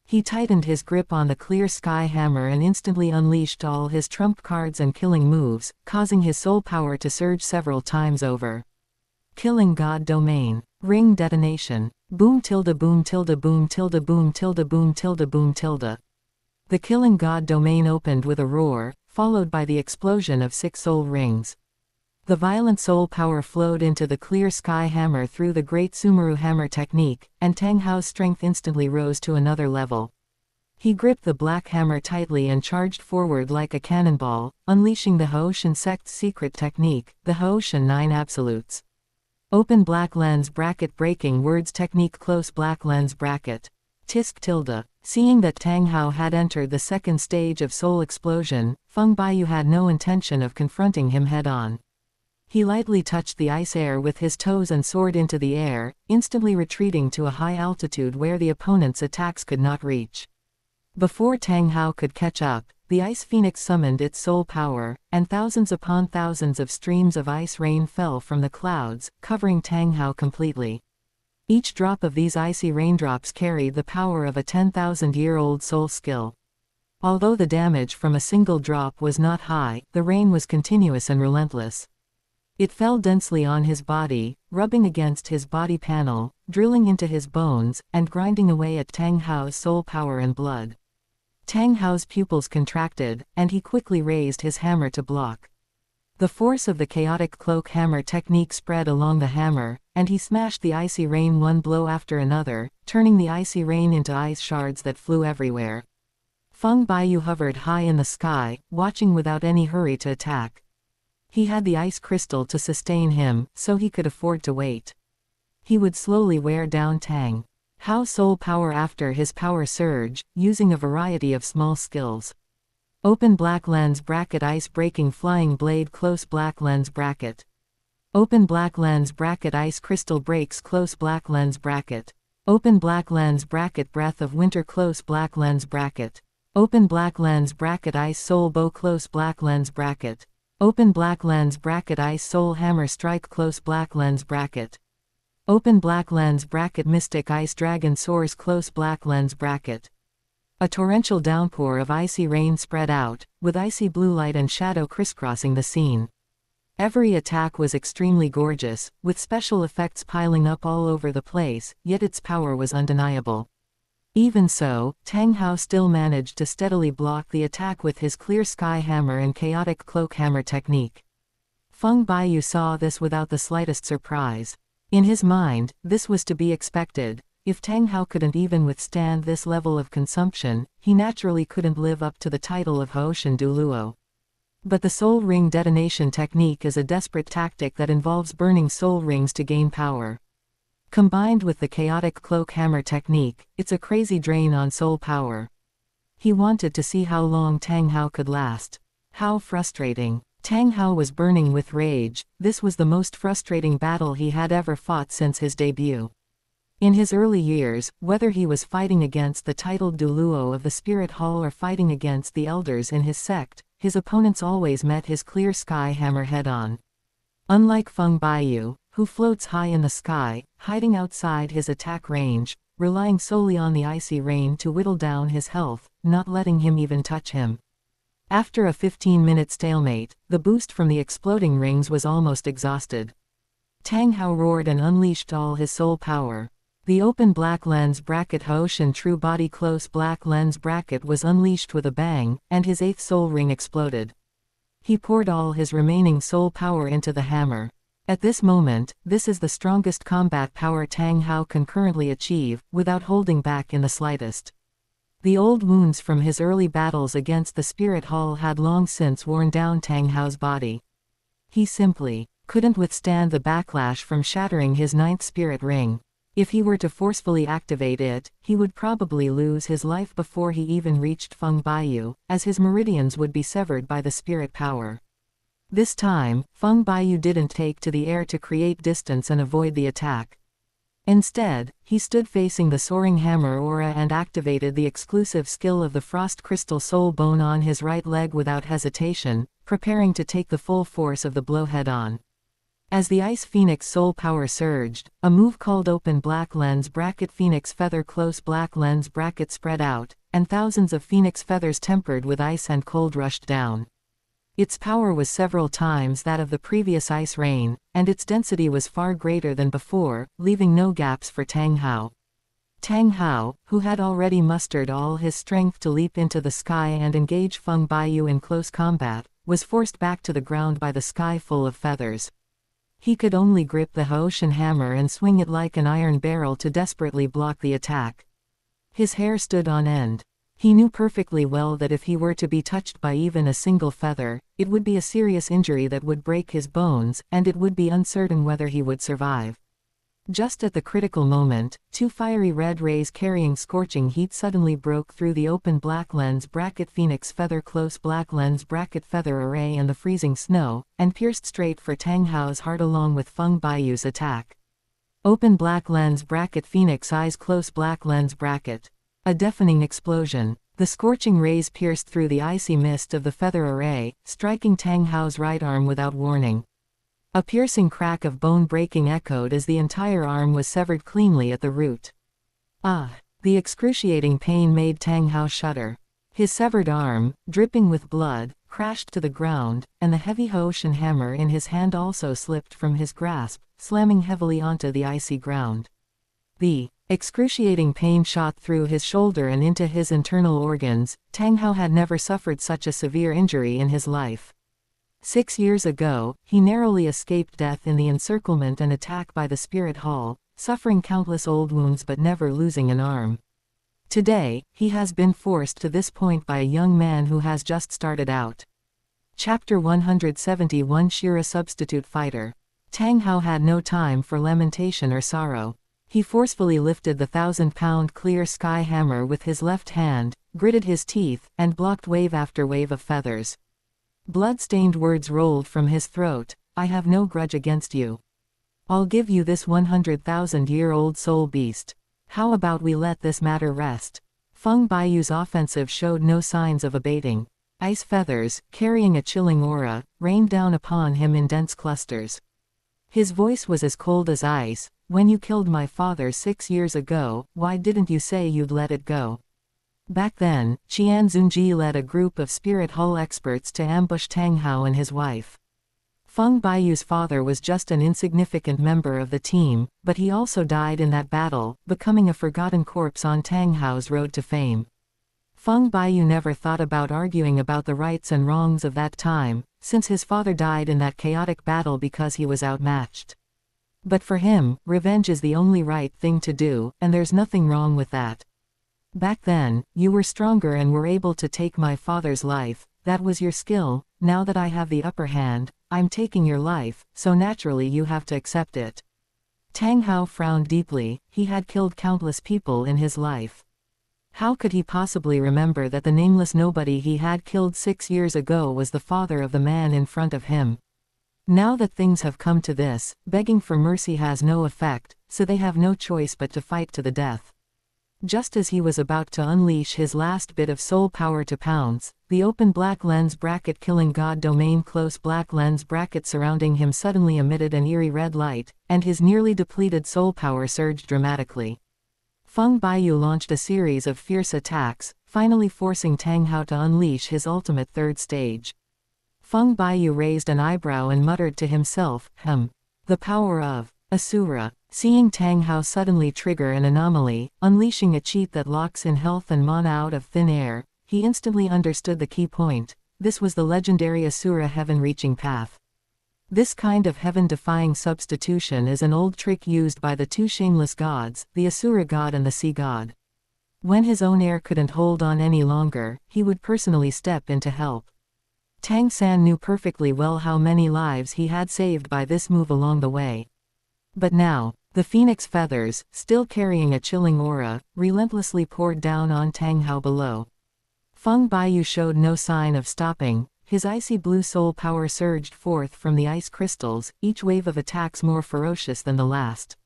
He tightened his grip on the clear sky hammer and instantly unleashed all his trump cards and killing moves, causing his soul power to surge several times over. Killing God Domain. Ring detonation. Boom tilde boom tilde boom tilde boom tilde boom tilde boom tilde. The Killing God Domain opened with a roar, followed by the explosion of 6 soul rings. The violent soul power flowed into the clear sky hammer through the Great Sumeru Hammer technique, and Tang Hao's strength instantly rose to another level. He gripped the black hammer tightly and charged forward like a cannonball, unleashing the Haoshan sect's secret technique, the Haoshan 9 Absolutes. Open Black Lens Bracket Breaking Words Technique Close Black Lens Bracket. Tisk tilde. Seeing that Tang Hao had entered the second stage of soul explosion, Feng Baiyu had no intention of confronting him head-on. He lightly touched the ice air with his toes and soared into the air, instantly retreating to a high altitude where the opponent's attacks could not reach. Before Tang Hao could catch up, the Ice Phoenix summoned its soul power, and thousands upon thousands of streams of ice rain fell from the clouds, covering Tang Hao completely. Each drop of these icy raindrops carried the power of a 10,000-year-old soul skill. Although the damage from a single drop was not high, the rain was continuous and relentless. It fell densely on his body, rubbing against his body panel, drilling into his bones, and grinding away at Tang Hao's soul power and blood. Tang Hao's pupils contracted, and he quickly raised his hammer to block. The force of the chaotic cloak hammer technique spread along the hammer, and he smashed the icy rain one blow after another, turning the icy rain into ice shards that flew everywhere. Feng Baiyu hovered high in the sky, watching without any hurry to attack. He had the ice crystal to sustain him, so he could afford to wait. He would slowly wear down Tang Hao's soul power after his power surge, using a variety of small skills. Open black lens bracket ice breaking flying blade close black lens bracket. Open black lens bracket ice crystal breaks close black lens bracket. Open black lens bracket breath of winter close black lens bracket. Open black lens bracket ice soul bow close black lens bracket. Open black lens bracket ice soul hammer strike close black lens bracket. Open black lens bracket mystic ice dragon soars close black lens bracket. A torrential downpour of icy rain spread out, with icy blue light and shadow crisscrossing the scene. Every attack was extremely gorgeous, with special effects piling up all over the place, yet its power was undeniable. Even so, Tang Hao still managed to steadily block the attack with his clear sky hammer and chaotic cloak hammer technique. Feng Baiyu saw this without the slightest surprise. In his mind, this was to be expected. If Tang Hao couldn't even withstand this level of consumption, he naturally couldn't live up to the title of Haoshan Douluo. But the soul ring detonation technique is a desperate tactic that involves burning soul rings to gain power. Combined with the chaotic cloak hammer technique, it's a crazy drain on soul power. He wanted to see how long Tang Hao could last. How frustrating. Tang Hao was burning with rage. This was the most frustrating battle he had ever fought since his debut. In his early years, whether he was fighting against the titled Douluo of the Spirit Hall or fighting against the elders in his sect, his opponents always met his clear sky hammer head-on. Unlike Feng Baiyu, who floats high in the sky, hiding outside his attack range, relying solely on the icy rain to whittle down his health, not letting him even touch him. After a 15-minute stalemate, the boost from the exploding rings was almost exhausted. Tang Hao roared and unleashed all his soul power. The open black lens bracket Haoshan true body close black lens bracket was unleashed with a bang, and his 8th soul ring exploded. He poured all his remaining soul power into the hammer. At this moment, this is the strongest combat power Tang Hao can currently achieve, without holding back in the slightest. The old wounds from his early battles against the Spirit Hall had long since worn down Tang Hao's body. He simply couldn't withstand the backlash from shattering his 9th spirit ring. If he were to forcefully activate it, he would probably lose his life before he even reached Feng Baiyu, as his meridians would be severed by the spirit power. This time, Feng Baiyu didn't take to the air to create distance and avoid the attack. Instead, he stood facing the soaring hammer aura and activated the exclusive skill of the frost crystal soul bone on his right leg without hesitation, preparing to take the full force of the blow head-on. As the Ice Phoenix soul power surged, a move called Open Black Lens bracket Phoenix Feather Close Black Lens bracket spread out, and thousands of phoenix feathers tempered with ice and cold rushed down. Its power was several times that of the previous ice rain, and its density was far greater than before, leaving no gaps for Tang Hao. Tang Hao, who had already mustered all his strength to leap into the sky and engage Feng Baiyu in close combat, was forced back to the ground by the sky full of feathers. He could only grip the Haoshan hammer and swing it like an iron barrel to desperately block the attack. His hair stood on end. He knew perfectly well that if he were to be touched by even a single feather, it would be a serious injury that would break his bones, and it would be uncertain whether he would survive. Just at the critical moment, 2 fiery red rays carrying scorching heat suddenly broke through the open black lens bracket Phoenix Feather Close Black Lens bracket Feather Array and the freezing snow, and pierced straight for Tang Hao's heart along with Feng Baiyu's attack. Open black lens bracket Phoenix Eyes Close Black Lens bracket. A deafening explosion. The scorching rays pierced through the icy mist of the feather array, striking Tang Hao's right arm without warning. A piercing crack of bone breaking echoed as the entire arm was severed cleanly at the root. Ah! The excruciating pain made Tang Hao shudder. His severed arm, dripping with blood, crashed to the ground, and the heavy Hoshin hammer in his hand also slipped from his grasp, slamming heavily onto the icy ground. The excruciating pain shot through his shoulder and into his internal organs. Tang Hao had never suffered such a severe injury in his life. 6 years ago, he narrowly escaped death in the encirclement and attack by the Spirit Hall, suffering countless old wounds but never losing an arm. Today, he has been forced to this point by a young man who has just started out. Chapter 171 Shira Substitute Fighter. Tang Hao had no time for lamentation or sorrow. He forcefully lifted the 1,000-pound clear sky hammer with his left hand, gritted his teeth, and blocked wave after wave of feathers. Blood-stained words rolled from his throat. I have no grudge against you. I'll give you this 100,000-year-old soul beast. How about we let this matter rest? Feng Baiyu's offensive showed no signs of abating. Ice feathers, carrying a chilling aura, rained down upon him in dense clusters. His voice was as cold as ice. When you killed my father 6 years ago, why didn't you say you'd let it go? Back then, Qian Xunji led a group of Spirit Hall experts to ambush Tang Hao and his wife. Feng Baiyu's father was just an insignificant member of the team, but he also died in that battle, becoming a forgotten corpse on Tang Hao's road to fame. Feng Baiyu never thought about arguing about the rights and wrongs of that time, since his father died in that chaotic battle because he was outmatched. But for him, revenge is the only right thing to do, and there's nothing wrong with that. Back then, you were stronger and were able to take my father's life. That was your skill. Now that I have the upper hand, I'm taking your life, so naturally you have to accept it. Tang Hao frowned deeply. He had killed countless people in his life. How could he possibly remember that the nameless nobody he had killed 6 years ago was the father of the man in front of him? Now that things have come to this, begging for mercy has no effect, so they have no choice but to fight to the death. Just as he was about to unleash his last bit of soul power to pounce, the open black lens bracket killing god domain close black lens bracket surrounding him suddenly emitted an eerie red light, and his nearly depleted soul power surged dramatically. Feng Baiyu launched a series of fierce attacks, finally forcing Tang Hao to unleash his ultimate third stage. Feng Baiyu raised an eyebrow and muttered to himself, The power of Asura. Seeing Tang Hao suddenly trigger an anomaly, unleashing a cheat that locks in health and mana out of thin air, he instantly understood the key point. This was the legendary Asura heaven-reaching path. This kind of heaven-defying substitution is an old trick used by the two shameless gods, the Asura god and the sea god. When his own air couldn't hold on any longer, he would personally step in to help. Tang San knew perfectly well how many lives he had saved by this move along the way. But now, the phoenix feathers, still carrying a chilling aura, relentlessly poured down on Tang Hao below. Feng Baiyu showed no sign of stopping. His icy blue soul power surged forth from the ice crystals, each wave of attacks more ferocious than the last.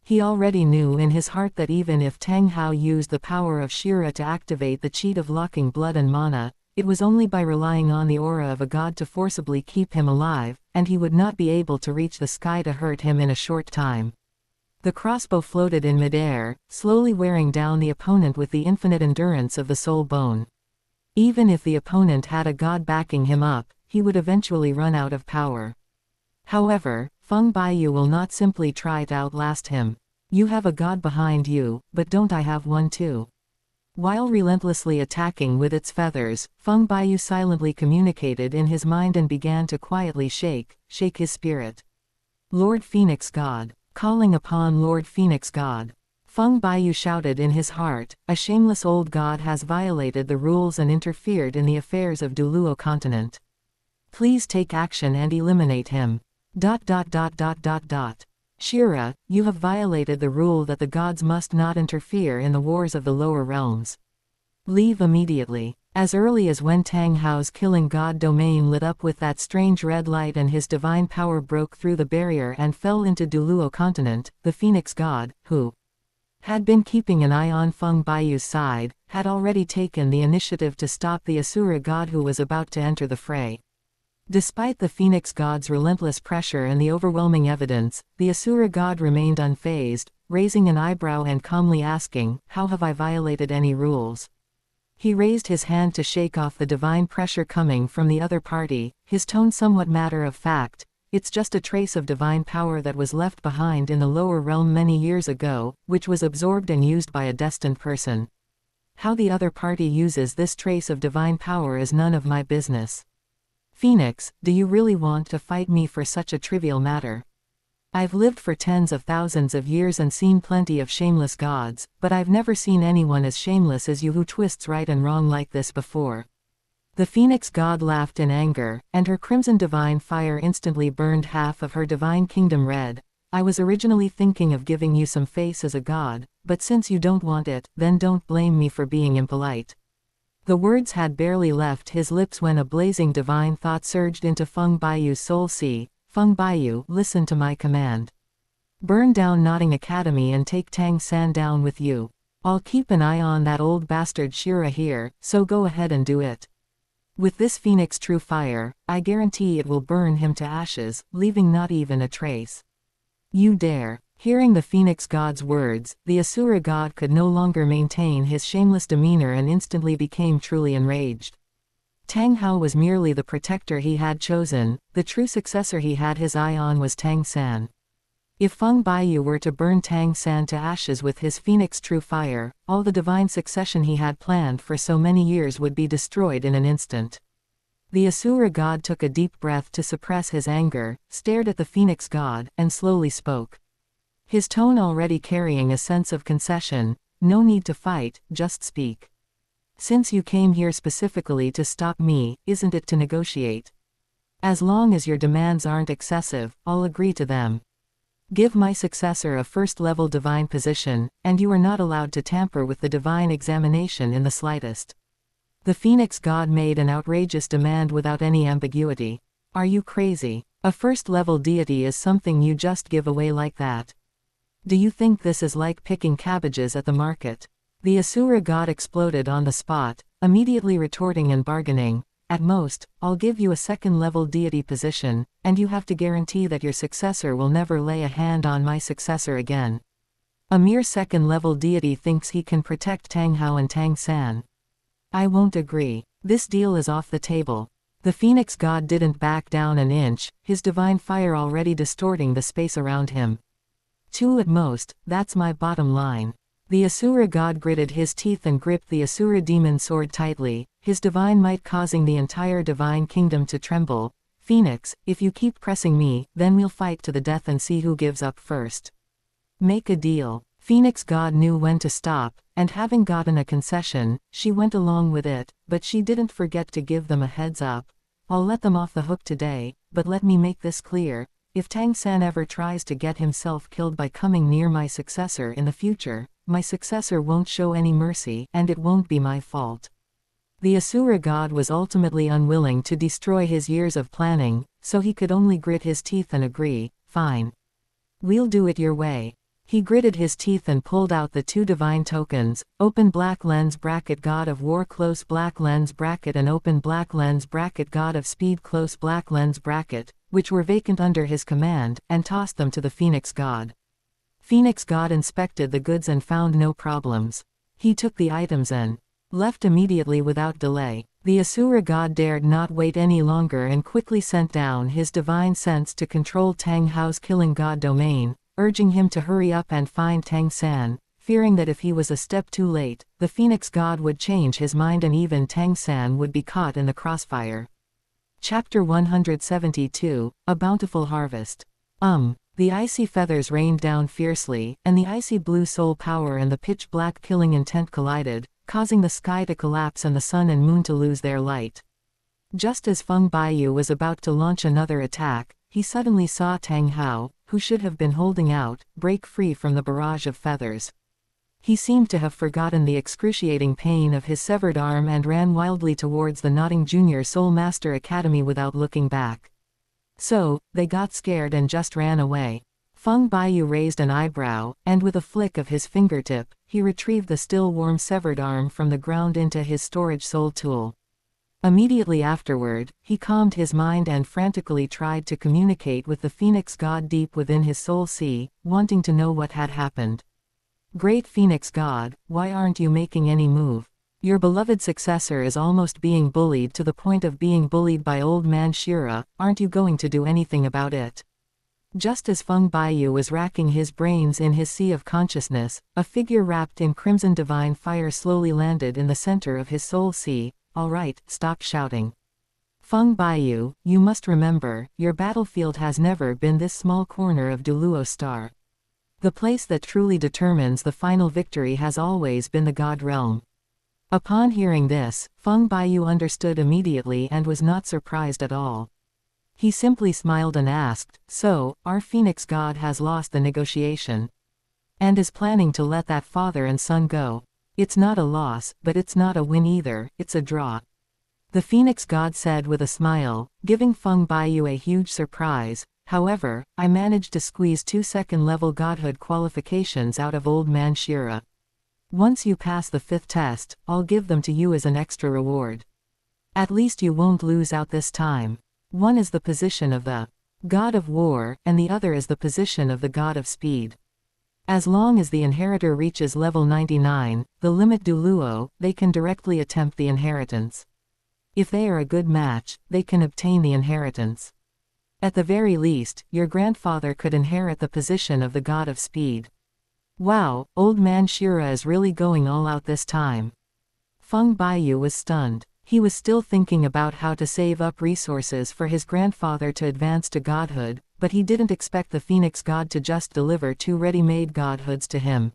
He already knew in his heart that even if Tang Hao used the power of Shira to activate the cheat of locking blood and mana, it was only by relying on the aura of a god to forcibly keep him alive, and he would not be able to reach the sky to hurt him in a short time. The crossbow floated in midair, slowly wearing down the opponent with the infinite endurance of the soul bone. Even if the opponent had a god backing him up, he would eventually run out of power. However, Feng Baiyu will not simply try to outlast him. You have a god behind you, but don't I have one too? While relentlessly attacking with its feathers, Feng Baiyu silently communicated in his mind and began to quietly shake his spirit. Lord Phoenix God. Calling upon Lord Phoenix God. Feng Baiyu shouted in his heart, a shameless old god has violated the rules and interfered in the affairs of Douluo continent. Please take action and eliminate him. Shira, you have violated the rule that the gods must not interfere in the wars of the lower realms. Leave immediately. As early as when Tang Hao's killing god domain lit up with that strange red light and his divine power broke through the barrier and fell into Douluo continent, the Phoenix god, who had been keeping an eye on Feng Baiyu's side, had already taken the initiative to stop the Asura god who was about to enter the fray. Despite the Phoenix god's relentless pressure and the overwhelming evidence, the Asura god remained unfazed, raising an eyebrow and calmly asking, how have I violated any rules? He raised his hand to shake off the divine pressure coming from the other party, his tone somewhat matter of fact. It's just a trace of divine power that was left behind in the lower realm many years ago, which was absorbed and used by a destined person. How the other party uses this trace of divine power is none of my business. Phoenix, do you really want to fight me for such a trivial matter? I've lived for tens of thousands of years and seen plenty of shameless gods, but I've never seen anyone as shameless as you who twists right and wrong like this before. The Phoenix god laughed in anger, and her crimson divine fire instantly burned half of her divine kingdom red. I was originally thinking of giving you some face as a god, but since you don't want it, then don't blame me for being impolite. The words had barely left his lips when a blazing divine thought surged into Feng Baiyu's soul sea. Feng Baiyu, listen to my command. Burn down Nodding Academy and take Tang San down with you. I'll keep an eye on that old bastard Shira here, so go ahead and do it. With this Phoenix true fire, I guarantee it will burn him to ashes, leaving not even a trace. You dare. Hearing the Phoenix god's words, the Asura god could no longer maintain his shameless demeanor and instantly became truly enraged. Tang Hao was merely the protector he had chosen, the true successor he had his eye on was Tang San. If Feng Baiyu were to burn Tang San to ashes with his Phoenix true fire, all the divine succession he had planned for so many years would be destroyed in an instant. The Asura god took a deep breath to suppress his anger, stared at the Phoenix god, and slowly spoke. His tone already carrying a sense of concession. No need to fight, just speak. Since you came here specifically to stop me, isn't it to negotiate? As long as your demands aren't excessive, I'll agree to them. Give my successor a first-level divine position, and you are not allowed to tamper with the divine examination in the slightest. The Phoenix god made an outrageous demand without any ambiguity. Are you crazy? A first-level deity is something you just give away like that. Do you think this is like picking cabbages at the market? The Asura god exploded on the spot, immediately retorting and bargaining. At most, I'll give you a second-level deity position, and you have to guarantee that your successor will never lay a hand on my successor again. A mere second-level deity thinks he can protect Tang Hao and Tang San. I won't agree. This deal is off the table. The Phoenix god didn't back down an inch, his divine fire already distorting the space around him. 2 at most, that's my bottom line. The Asura god gritted his teeth and gripped the Asura demon sword tightly, his divine might causing the entire divine kingdom to tremble. Phoenix, if you keep pressing me, then we'll fight to the death and see who gives up first. Make a deal. Phoenix god knew when to stop, and having gotten a concession, she went along with it, but she didn't forget to give them a heads up. I'll let them off the hook today, but let me make this clear. If Tang San ever tries to get himself killed by coming near my successor in the future, my successor won't show any mercy, and it won't be my fault. The Asura god was ultimately unwilling to destroy his years of planning, so he could only grit his teeth and agree. Fine. We'll do it your way. He gritted his teeth and pulled out the 2 divine tokens, open black lens bracket god of war close black lens bracket and open black lens bracket god of speed close black lens bracket, which were vacant under his command, and tossed them to the Phoenix god. Phoenix god inspected the goods and found no problems. He took the items and left immediately without delay. The Asura god dared not wait any longer and quickly sent down his divine sense to control Tang Hao's killing god domain, urging him to hurry up and find Tang San, fearing that if he was a step too late, the Phoenix god would change his mind and even Tang San would be caught in the crossfire. Chapter 172, A Bountiful Harvest. The icy feathers rained down fiercely, and the icy blue soul power and the pitch-black killing intent collided, causing the sky to collapse and the sun and moon to lose their light. Just as Feng Baiyu was about to launch another attack, he suddenly saw Tang Hao, who should have been holding out, break free from the barrage of feathers. He seemed to have forgotten the excruciating pain of his severed arm and ran wildly towards the nodding Junior Soul Master Academy without looking back. So, they got scared and just ran away. Feng Baiyu raised an eyebrow, and with a flick of his fingertip, he retrieved the still warm severed arm from the ground into his storage soul tool. Immediately afterward, he calmed his mind and frantically tried to communicate with the Phoenix god deep within his soul sea, wanting to know what had happened. Great Phoenix god, why aren't you making any move? Your beloved successor is almost being bullied to the point of being bullied by old man Shira, aren't you going to do anything about it? Just as Feng Baiyu was racking his brains in his sea of consciousness, a figure wrapped in crimson divine fire slowly landed in the center of his soul sea. All right, stop shouting. Feng Baiyu, you must remember, your battlefield has never been this small corner of Douluo Star. The place that truly determines the final victory has always been the God realm. Upon hearing this, Feng Baiyu understood immediately and was not surprised at all. He simply smiled and asked, "So, our Phoenix God has lost the negotiation and is planning to let that father and son go. It's not a loss, but it's not a win either, it's a draw." The Phoenix God said with a smile, giving Feng Baiyu a huge surprise. "However, I managed to squeeze 2 second-level godhood qualifications out of old man Shira. Once you pass the 5th test, I'll give them to you as an extra reward. At least you won't lose out this time. One is the position of the God of War, and the other is the position of the God of Speed. As long as the inheritor reaches level 99, the limit Douluo, they can directly attempt the inheritance. If they are a good match, they can obtain the inheritance. At the very least, your grandfather could inherit the position of the God of Speed." Wow, old man Shira is really going all out this time. Feng Baiyu was stunned. He was still thinking about how to save up resources for his grandfather to advance to godhood, but he didn't expect the Phoenix God to just deliver 2 ready-made godhoods to him.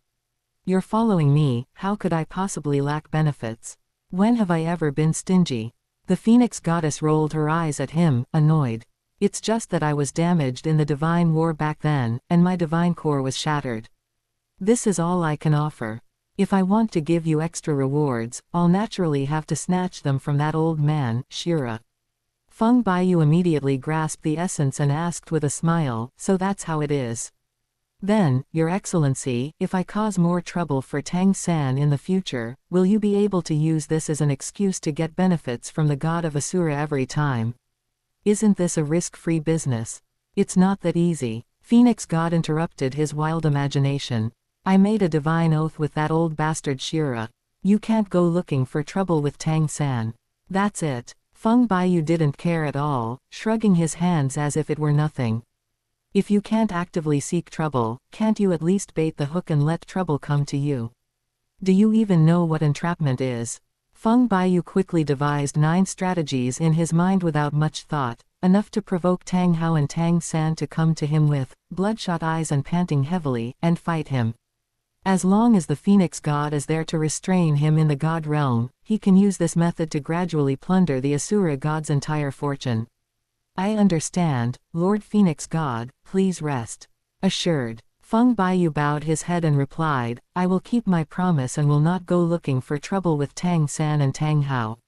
"You're following me, how could I possibly lack benefits? When have I ever been stingy?" The Phoenix Goddess rolled her eyes at him, annoyed. "It's just that I was damaged in the divine war back then, and my divine core was shattered. This is all I can offer. If I want to give you extra rewards, I'll naturally have to snatch them from that old man, Shira." Feng Baiyu immediately grasped the essence and asked with a smile, "So that's how it is. Then, Your Excellency, if I cause more trouble for Tang San in the future, will you be able to use this as an excuse to get benefits from the God of Asura every time? Isn't this a risk-free business?" "It's not that easy." Phoenix God interrupted his wild imagination. "I made a divine oath with that old bastard Shira. You can't go looking for trouble with Tang San. That's it." Feng Baiyu didn't care at all, shrugging his hands as if it were nothing. "If you can't actively seek trouble, can't you at least bait the hook and let trouble come to you? Do you even know what entrapment is?" Feng Baiyu quickly devised 9 strategies in his mind without much thought, enough to provoke Tang Hao and Tang San to come to him with bloodshot eyes and panting heavily, and fight him. As long as the Phoenix God is there to restrain him in the God realm, he can use this method to gradually plunder the Asura God's entire fortune. "I understand, Lord Phoenix God, please rest assured." Feng Baiyu bowed his head and replied, "I will keep my promise and will not go looking for trouble with Tang San and Tang Hao.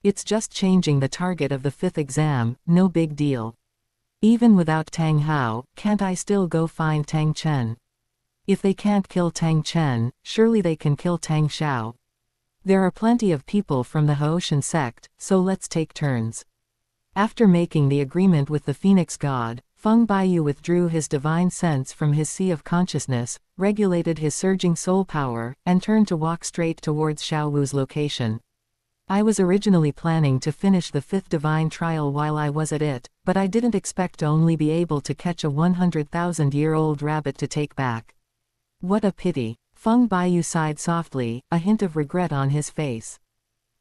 It's just changing the target of the 5th exam, no big deal. Even without Tang Hao, can't I still go find Tang Chen? If they can't kill Tang Chen, surely they can kill Tang Xiao. There are plenty of people from the Haoshan sect, so let's take turns." After making the agreement with the Phoenix God, Feng Baiyu withdrew his divine sense from his sea of consciousness, regulated his surging soul power, and turned to walk straight towards Xiao Wu's location. "I was originally planning to finish the 5th divine trial while I was at it, but I didn't expect to only be able to catch a 100,000-year-old rabbit to take back. What a pity." Feng Baiyu sighed softly, a hint of regret on his face.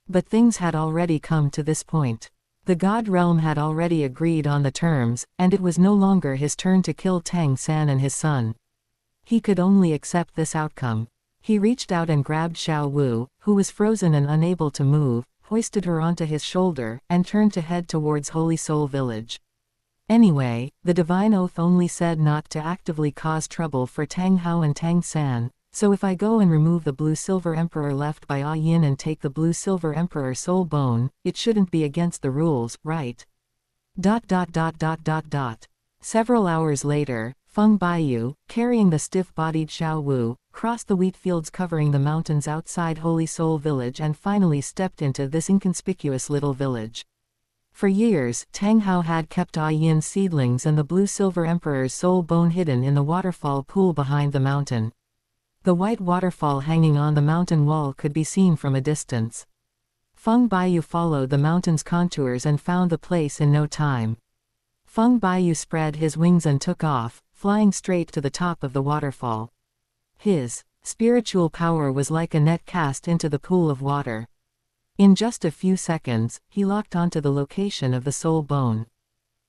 But things had already come to this point. The God realm had already agreed on the terms, and it was no longer his turn to kill Tang San and his son. He could only accept this outcome. He reached out and grabbed Xiao Wu, who was frozen and unable to move, hoisted her onto his shoulder, and turned to head towards Holy Soul Village. Anyway, the divine oath only said not to actively cause trouble for Tang Hao and Tang San, so if I go and remove the Blue-Silver Emperor left by Ah Yin and take the Blue-Silver Emperor soul bone, it shouldn't be against the rules, right? Several hours later, Feng Baiyu, carrying the stiff-bodied Xiao Wu, crossed the wheat fields covering the mountains outside Holy Soul Village and finally stepped into this inconspicuous little village. For years, Tang Hao had kept Ah Yin's seedlings and the Blue-Silver Emperor's soul bone hidden in the waterfall pool behind the mountain. The white waterfall hanging on the mountain wall could be seen from a distance. Feng Baiyu followed the mountain's contours and found the place in no time. Feng Baiyu spread his wings and took off, flying straight to the top of the waterfall. His spiritual power was like a net cast into the pool of water. In just a few seconds, he locked onto the location of the soul bone.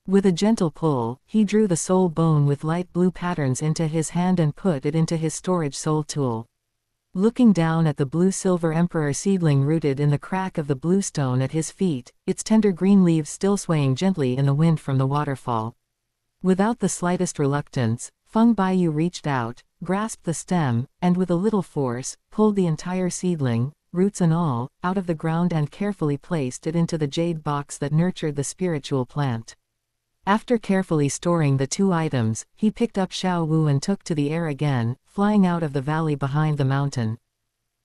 With a gentle pull, he drew the soul bone with light blue patterns into his hand and put it into his storage soul tool. Looking down at the blue-silver emperor seedling rooted in the crack of the blue stone at his feet, its tender green leaves still swaying gently in the wind from the waterfall. Without the slightest reluctance, Feng Baiyu reached out, grasped the stem, and with a little force, pulled the entire seedling, roots and all, out of the ground and carefully placed it into the jade box that nurtured the spiritual plant. After carefully storing the two items, he picked up Xiao Wu and took to the air again, flying out of the valley behind the mountain.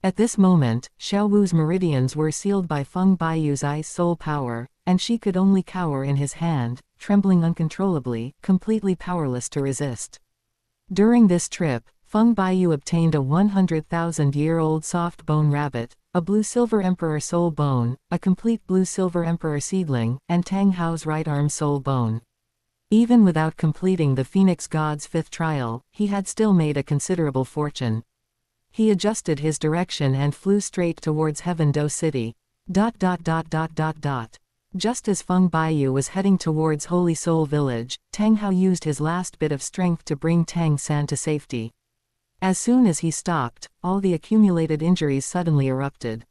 At this moment, Xiao Wu's meridians were sealed by Feng Baiyu's ice soul power, and she could only cower in his hand, trembling uncontrollably, completely powerless to resist. During this trip, Feng Baiyu obtained a 100,000-year-old soft bone rabbit, a blue-silver emperor soul bone, a complete blue-silver emperor seedling, and Tang Hao's right arm soul bone. Even without completing the Phoenix God's fifth trial, he had still made a considerable fortune. He adjusted his direction and flew straight towards Heaven Do City. Just as Feng Baiyu was heading towards Holy Soul Village, Tang Hao used his last bit of strength to bring Tang San to safety. As soon as he stopped, all the accumulated injuries suddenly erupted.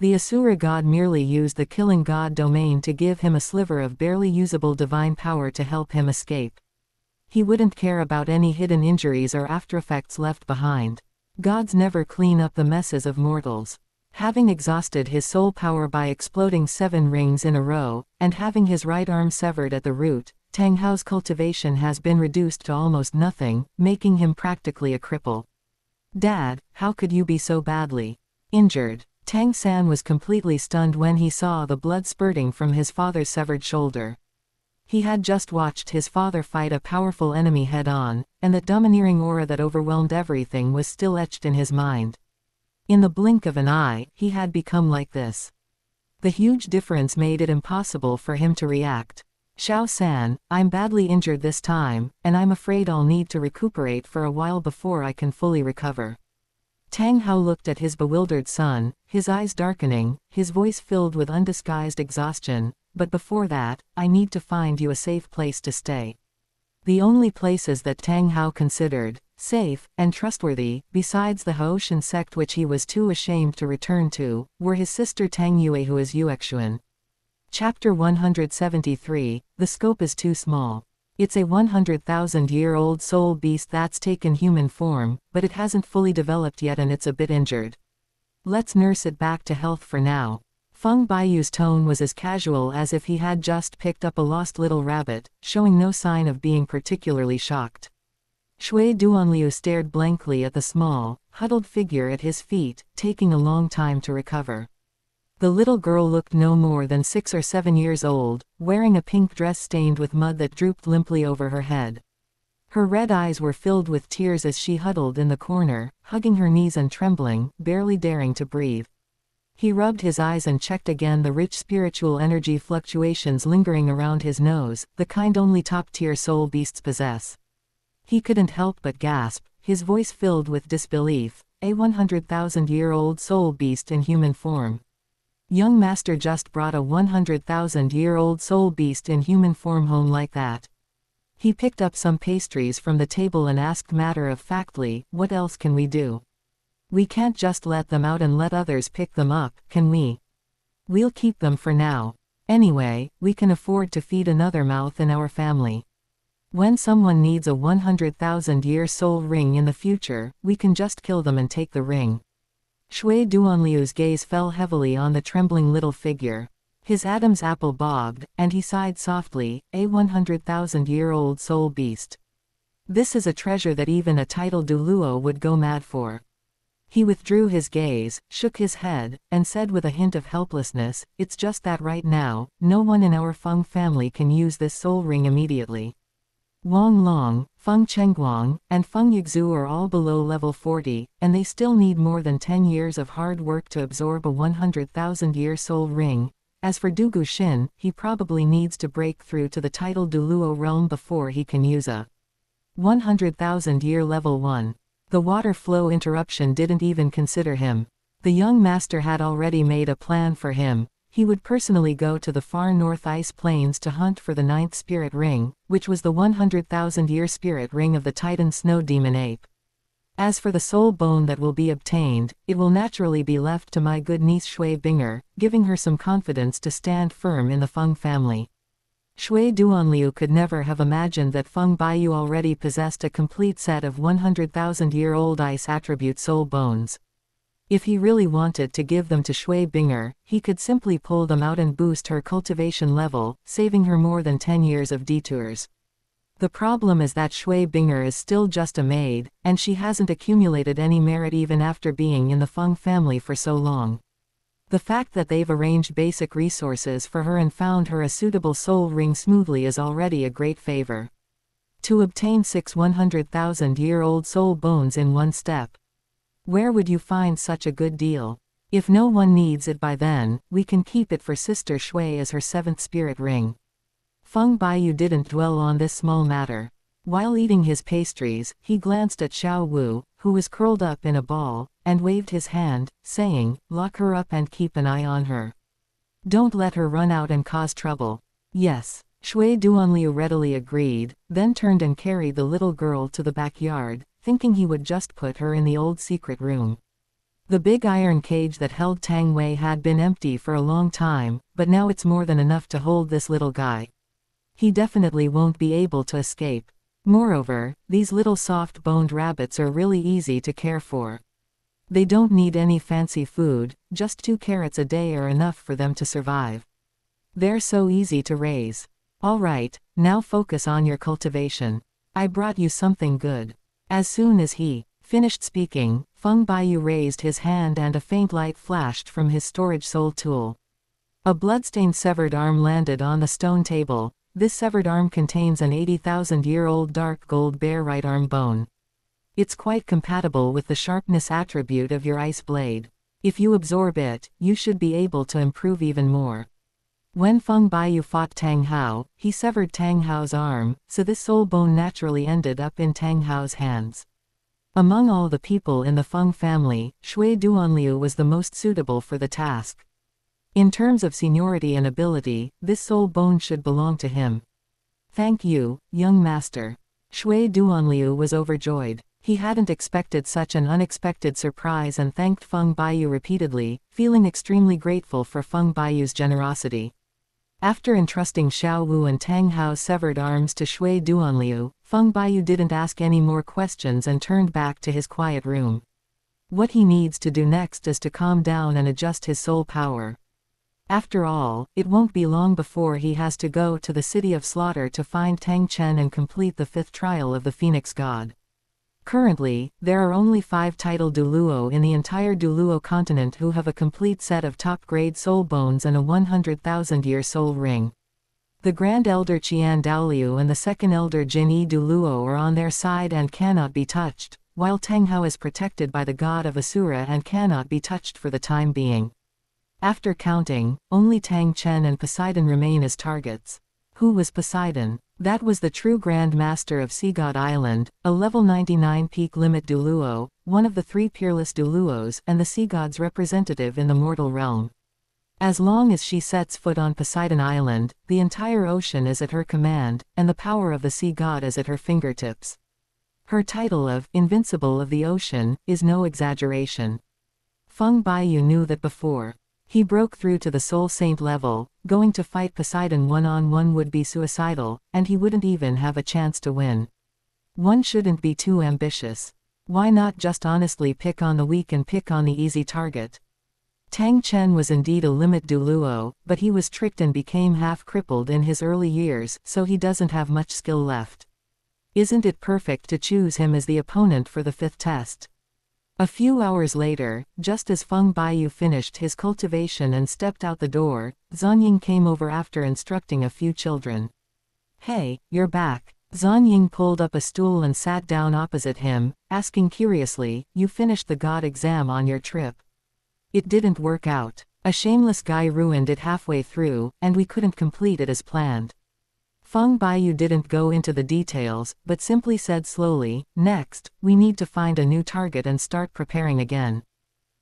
The Asura god merely used the killing god domain to give him a sliver of barely usable divine power to help him escape. He wouldn't care about any hidden injuries or aftereffects left behind. Gods never clean up the messes of mortals. Having exhausted his soul power by exploding 7 rings in a row, and having his right arm severed at the root, Tang Hao's cultivation has been reduced to almost nothing, making him practically a cripple. Dad, how could you be so badly injured? Tang San was completely stunned when he saw the blood spurting from his father's severed shoulder. He had just watched his father fight a powerful enemy head-on, and that domineering aura that overwhelmed everything was still etched in his mind. In the blink of an eye, he had become like this. The huge difference made it impossible for him to react. Xiao San, I'm badly injured this time, and I'm afraid I'll need to recuperate for a while before I can fully recover. Tang Hao looked at his bewildered son, his eyes darkening, his voice filled with undisguised exhaustion, but before that, I need to find you a safe place to stay. The only places that Tang Hao considered safe and trustworthy, besides the Haoshan sect which he was too ashamed to return to, were his sister Tang Yuehua's Yuexuan. Chapter 173, The Scope is Too Small. It's a 100,000-year-old soul beast that's taken human form, but it hasn't fully developed yet and it's a bit injured. Let's nurse it back to health for now. Feng Baiyu's tone was as casual as if he had just picked up a lost little rabbit, showing no sign of being particularly shocked. Shui Duanliu stared blankly at the small, huddled figure at his feet, taking a long time to recover. The little girl looked no more than 6 or 7 years old, wearing a pink dress stained with mud that drooped limply over her head. Her red eyes were filled with tears as she huddled in the corner, hugging her knees and trembling, barely daring to breathe. He rubbed his eyes and checked again the rich spiritual energy fluctuations lingering around his nose, the kind only top-tier soul beasts possess. He couldn't help but gasp, his voice filled with disbelief. A 100,000-year-old soul beast in human form. Young master just brought a 100,000-year-old soul beast in human form home like that. He picked up some pastries from the table and asked matter-of-factly, what else can we do? We can't just let them out and let others pick them up, can we? We'll keep them for now. Anyway, we can afford to feed another mouth in our family. When someone needs a 100,000-year soul ring in the future, we can just kill them and take the ring. Shui Duanliu's gaze fell heavily on the trembling little figure. His Adam's apple bobbed, and he sighed softly, a 100,000-year-old soul beast. This is a treasure that even a titled Douluo would go mad for. He withdrew his gaze, shook his head, and said with a hint of helplessness, it's just that right now, no one in our Feng family can use this soul ring immediately. Wang Long, Feng Chengguang, and Feng Yixu are all below level 40, and they still need more than 10 years of hard work to absorb a 100,000-year soul ring. As for Du Guxin, he probably needs to break through to the tidal Douluo realm before he can use a 100,000-year level 1. The water flow interruption didn't even consider him. The young master had already made a plan for him. He would personally go to the far north ice plains to hunt for the 9th spirit ring, which was the 100,000-year spirit ring of the Titan snow demon ape. As for the soul bone that will be obtained, it will naturally be left to my good niece Shui Binger, giving her some confidence to stand firm in the Feng family. Shui Duanliu could never have imagined that Feng Baiyu already possessed a complete set of 100,000-year-old ice attribute soul bones. If he really wanted to give them to Shui Binger, he could simply pull them out and boost her cultivation level, saving her more than 10 years of detours. The problem is that Shui Binger is still just a maid, and she hasn't accumulated any merit even after being in the Feng family for so long. The fact that they've arranged basic resources for her and found her a suitable soul ring smoothly is already a great favor. To obtain 6 100,000-year-old soul bones in one step. Where would you find such a good deal? If no one needs it by then, we can keep it for Sister Shui as her 7th spirit ring. Feng Baiyu didn't dwell on this small matter. While eating his pastries, he glanced at Xiao Wu, who was curled up in a ball, and waved his hand, saying, "Lock her up and keep an eye on her. Don't let her run out and cause trouble." Yes. Shui Duanliu readily agreed, then turned and carried the little girl to the backyard, thinking he would just put her in the old secret room. The big iron cage that held Tang Wei had been empty for a long time, but now it's more than enough to hold this little guy. He definitely won't be able to escape. Moreover, these little soft-boned rabbits are really easy to care for. They don't need any fancy food, just 2 carrots a day are enough for them to survive. They're so easy to raise. Alright, now focus on your cultivation. I brought you something good. As soon as he finished speaking, Feng Baiyu raised his hand and a faint light flashed from his storage soul tool. A bloodstained severed arm landed on the stone table. This severed arm contains an 80,000-year-old dark gold bear right arm bone. It's quite compatible with the sharpness attribute of your ice blade. If you absorb it, you should be able to improve even more. When Feng Baiyu fought Tang Hao, he severed Tang Hao's arm, so this soul bone naturally ended up in Tang Hao's hands. Among all the people in the Feng family, Shui Duanliu was the most suitable for the task. In terms of seniority and ability, this soul bone should belong to him. Thank you, young master. Shui Duanliu was overjoyed. He hadn't expected such an unexpected surprise and thanked Feng Baiyu repeatedly, feeling extremely grateful for Feng Baiyu's generosity. After entrusting Xiao Wu and Tang Hao's severed arms to Shui Duanliu, Feng Baiyu didn't ask any more questions and turned back to his quiet room. What he needs to do next is to calm down and adjust his soul power. After all, it won't be long before he has to go to the City of Slaughter to find Tang Chen and complete the 5th trial of the Phoenix God. Currently, there are only 5 title Douluo in the entire Douluo continent who have a complete set of top-grade soul bones and a 100,000-year soul ring. The Grand Elder Qian Daoliu and the Second Elder Jin Yi Douluo are on their side and cannot be touched, while Tang Hao is protected by the god of Asura and cannot be touched for the time being. After counting, only Tang Chen and Poseidon remain as targets. Who was Poseidon? That was the true Grand Master of Sea God Island, a level 99 peak limit Douluo, one of the 3 peerless Douluos and the Sea God's representative in the mortal realm. As long as she sets foot on Poseidon Island, the entire ocean is at her command, and the power of the Sea God is at her fingertips. Her title of Invincible of the Ocean is no exaggeration. Feng Baiyu knew that before he broke through to the Soul Saint level, going to fight Poseidon one-on-one would be suicidal, and he wouldn't even have a chance to win. One shouldn't be too ambitious. Why not just honestly pick on the weak and pick on the easy target? Tang Chen was indeed a limit Douluo, but he was tricked and became half-crippled in his early years, so he doesn't have much skill left. Isn't it perfect to choose him as the opponent for the 5th test? A few hours later, just as Feng Baiyu finished his cultivation and stepped out the door, Zonying came over after instructing a few children. "Hey, you're back. Zan Ying pulled up a stool and sat down opposite him, asking curiously, "You finished the God exam on your trip?" "It didn't work out. A shameless guy ruined it halfway through, and we couldn't complete it as planned." Feng Baiyu didn't go into the details, but simply said slowly, "Next, we need to find a new target and start preparing again."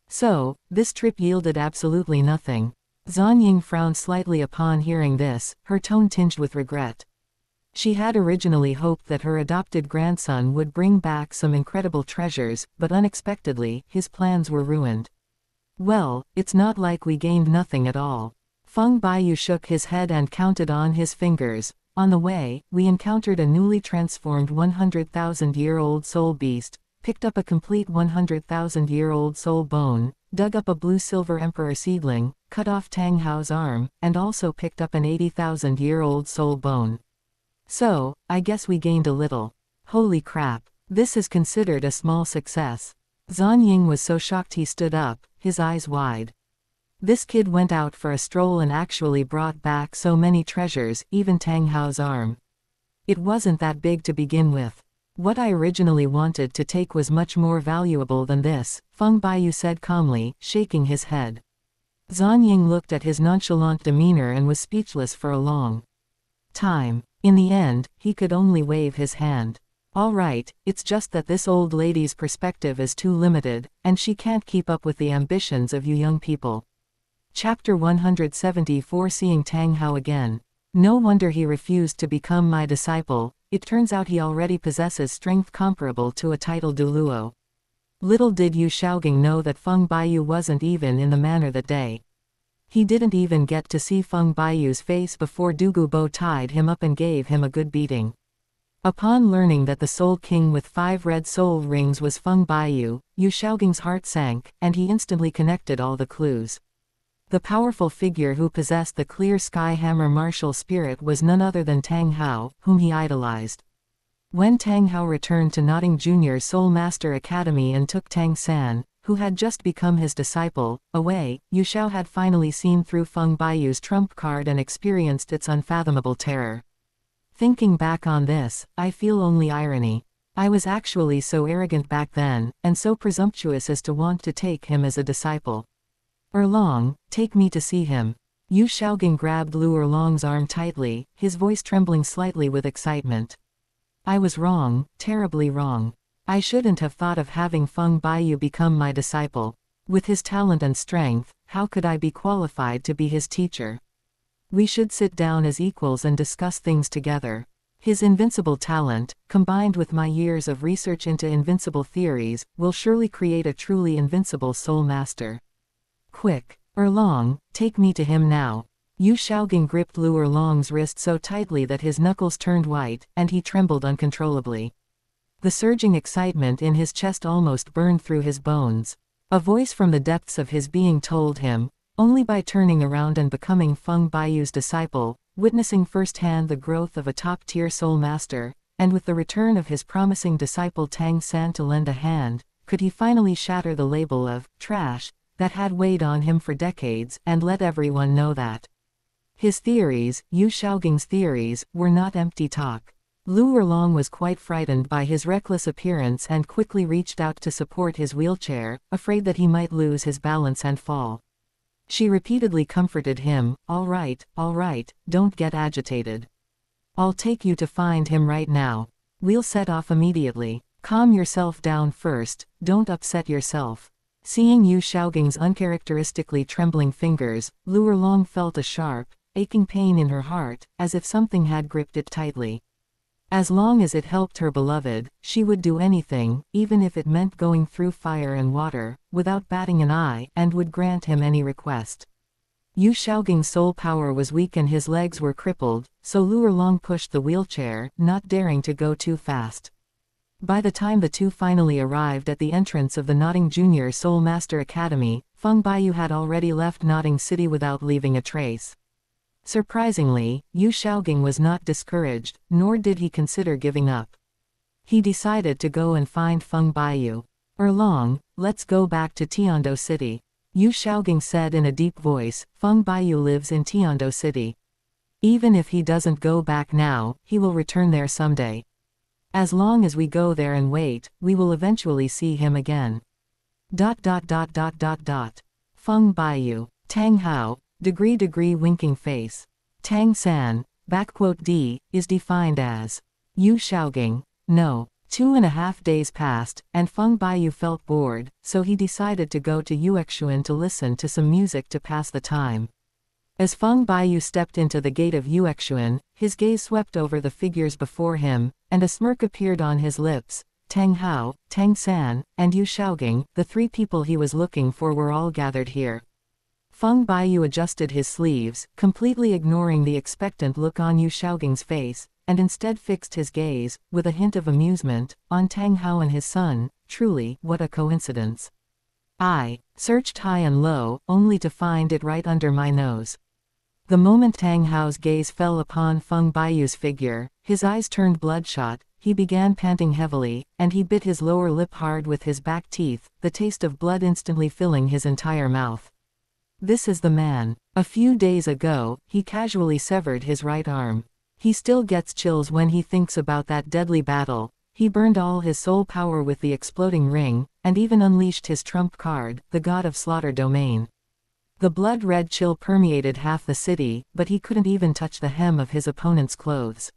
So, this trip yielded absolutely nothing. Zan Ying frowned slightly upon hearing this, her tone tinged with regret. She had originally hoped that her adopted grandson would bring back some incredible treasures, but unexpectedly, his plans were ruined. "Well, it's not like we gained nothing at all." Feng Baiyu shook his head and counted on his fingers. "On the way, we encountered a newly transformed 100,000-year-old soul beast, picked up a complete 100,000-year-old soul bone, dug up a blue-silver emperor seedling, cut off Tang Hao's arm, and also picked up an 80,000-year-old soul bone. So, I guess we gained a little." "Holy crap. This is considered a small success." Zan Ying was so shocked he stood up, his eyes wide. This kid went out for a stroll and actually brought back so many treasures, even Tang Hao's arm. "It wasn't that big to begin with. What I originally wanted to take was much more valuable than this," Feng Baiyu said calmly, shaking his head. Zan Ying looked at his nonchalant demeanor and was speechless for a long time. In the end, he could only wave his hand. "All right, it's just that this old lady's perspective is too limited, and she can't keep up with the ambitions of you young people." Chapter 174 Seeing Tang Hao again. "No wonder he refused to become my disciple. It turns out he already possesses strength comparable to a title Douluo." Little did Yu Shaogang know that Feng Baiyu wasn't even in the manor that day. He didn't even get to see Feng Baiyu's face before Du Gubo tied him up and gave him a good beating. Upon learning that the Soul King with 5 red soul rings was Feng Baiyu, Yu Shaogang's heart sank, and he instantly connected all the clues. The powerful figure who possessed the clear sky hammer martial spirit was none other than Tang Hao, whom he idolized. When Tang Hao returned to Notting Junior's Soul Master Academy and took Tang San, who had just become his disciple, away, Yu Shao had finally seen through Feng Baiyu's trump card and experienced its unfathomable terror. Thinking back on this, I feel only irony. I was actually so arrogant back then, and so presumptuous as to want to take him as a disciple. "Erlong, take me to see him." Yu Shaogang grabbed Lu Erlong's arm tightly, his voice trembling slightly with excitement. "I was wrong, terribly wrong. I shouldn't have thought of having Feng Baiyu become my disciple. With his talent and strength, how could I be qualified to be his teacher? We should sit down as equals and discuss things together. His invincible talent, combined with my years of research into invincible theories, will surely create a truly invincible soul master. Quick, Erlong, take me to him now." Yu Shaogang gripped Lu Erlong's wrist so tightly that his knuckles turned white, and he trembled uncontrollably. The surging excitement in his chest almost burned through his bones. A voice from the depths of his being told him, only by turning around and becoming Feng Baiyu's disciple, witnessing firsthand the growth of a top-tier soul master, and with the return of his promising disciple Tang San to lend a hand, could he finally shatter the label of trash that had weighed on him for decades and let everyone know that his theories, Yu Shaogang's theories, were not empty talk. Lu Erlong was quite frightened by his reckless appearance and quickly reached out to support his wheelchair, afraid that he might lose his balance and fall. She repeatedly comforted him, all right, don't get agitated. I'll take you to find him right now. We'll set off immediately. Calm yourself down first, don't upset yourself." Seeing Yu Shaogang's uncharacteristically trembling fingers, Lu Erlong felt a sharp, aching pain in her heart, as if something had gripped it tightly. As long as it helped her beloved, she would do anything, even if it meant going through fire and water, without batting an eye, and would grant him any request. Yu Shaogang's soul power was weak and his legs were crippled, so Lu Erlong pushed the wheelchair, not daring to go too fast. By the time the two finally arrived at the entrance of the Notting Junior Soul Master Academy, Feng Baiyu had already left Notting City without leaving a trace. Surprisingly, Yu Shaogang was not discouraged, nor did he consider giving up. He decided to go and find Feng Baiyu. "Erlong, let's go back to Tiando City," Yu Shaogang said in a deep voice. "Feng Baiyu lives in Tiando City. Even if he doesn't go back now, he will return there someday. As long as we go there and wait, we will eventually see him again. Feng Baiyu. Tang Hao, degree winking face. Tang San, D, is defined as Yu Shaogang. No. 2.5 days passed, and Feng Baiyu felt bored, so he decided to go to Yuexuan to listen to some music to pass the time. As Feng Baiyu stepped into the gate of Yuexuan, his gaze swept over the figures before him, and a smirk appeared on his lips. Tang Hao, Tang San, and Yu Shaogang, the 3 people he was looking for, were all gathered here. Feng Baiyu adjusted his sleeves, completely ignoring the expectant look on Yu Shaogang's face, and instead fixed his gaze, with a hint of amusement, on Tang Hao and his son. Truly, what a coincidence. I searched high and low, only to find it right under my nose. The moment Tang Hao's gaze fell upon Feng Baiyu's figure, his eyes turned bloodshot, he began panting heavily, and he bit his lower lip hard with his back teeth, the taste of blood instantly filling his entire mouth. This is the man. A few days ago, he casually severed his right arm. He still gets chills when he thinks about that deadly battle. He burned all his soul power with the exploding ring, and even unleashed his trump card, the god of slaughter domain. The blood-red chill permeated half the city, but he couldn't even touch the hem of his opponent's clothes.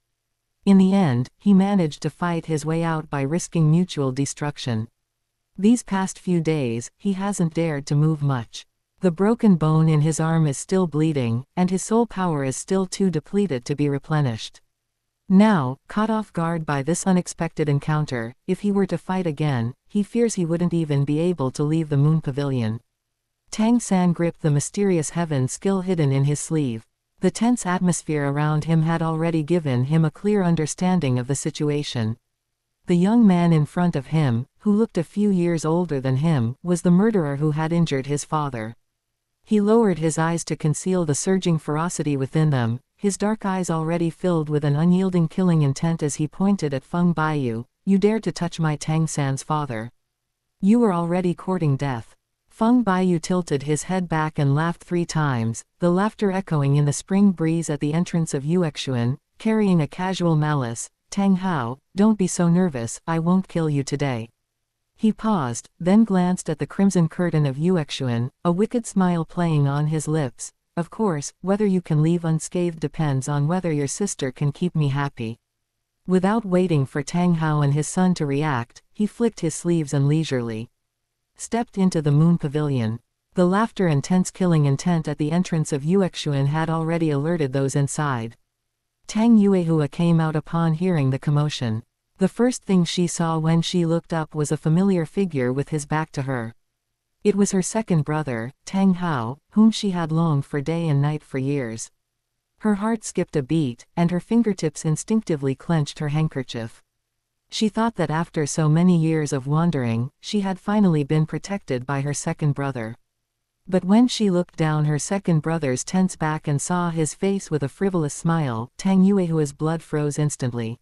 In the end, he managed to fight his way out by risking mutual destruction. These past few days, he hasn't dared to move much. The broken bone in his arm is still bleeding, and his soul power is still too depleted to be replenished. Now, caught off guard by this unexpected encounter, if he were to fight again, he fears he wouldn't even be able to leave the Moon Pavilion. Tang San gripped the mysterious heaven skill hidden in his sleeve. The tense atmosphere around him had already given him a clear understanding of the situation. The young man in front of him, who looked a few years older than him, was the murderer who had injured his father. He lowered his eyes to conceal the surging ferocity within them, his dark eyes already filled with an unyielding killing intent as he pointed at Feng Baiyu. You dared to touch my Tang San's father. You were already courting death. Feng Baiyu tilted his head back and laughed 3 times, the laughter echoing in the spring breeze at the entrance of Yuexuan, carrying a casual malice. Tang Hao, don't be so nervous, I won't kill you today. He paused, then glanced at the crimson curtain of Yuexuan, a wicked smile playing on his lips. Of course, whether you can leave unscathed depends on whether your sister can keep me happy. Without waiting for Tang Hao and his son to react, he flicked his sleeves and leisurely stepped into the Moon Pavilion. The laughter and tense killing intent at the entrance of Yuexuan had already alerted those inside. Tang Yuehua came out upon hearing the commotion. The first thing she saw when she looked up was a familiar figure with his back to her. It was her second brother, Tang Hao, whom she had longed for day and night for years. Her heart skipped a beat, and her fingertips instinctively clenched her handkerchief. She thought that after so many years of wandering, she had finally been protected by her second brother. But when she looked down her second brother's tense back and saw his face with a frivolous smile, Tang Yuehua's blood froze instantly.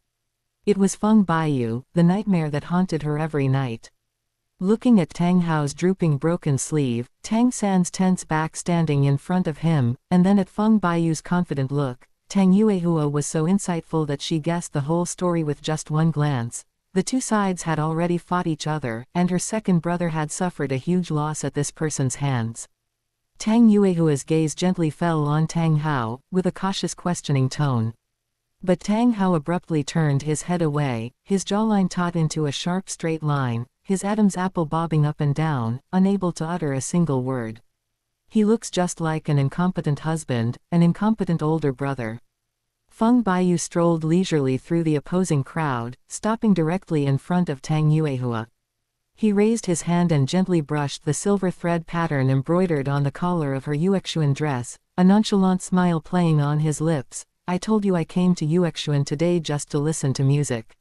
It was Feng Baiyu, the nightmare that haunted her every night. Looking at Tang Hao's drooping broken sleeve, Tang San's tense back standing in front of him, and then at Feng Baiyu's confident look, Tang Yuehua was so insightful that she guessed the whole story with just one glance. The 2 sides had already fought each other, and her second brother had suffered a huge loss at this person's hands. Tang Yuehua's gaze gently fell on Tang Hao, with a cautious questioning tone. But Tang Hao abruptly turned his head away, his jawline taut into a sharp straight line, his Adam's apple bobbing up and down, unable to utter a single word. He looks just like an incompetent husband, an incompetent older brother. Feng Baiyu strolled leisurely through the opposing crowd, stopping directly in front of Tang Yuehua. He raised his hand and gently brushed the silver thread pattern embroidered on the collar of her Yuexuan dress, a nonchalant smile playing on his lips. I told you I came to Yuexuan today just to listen to music.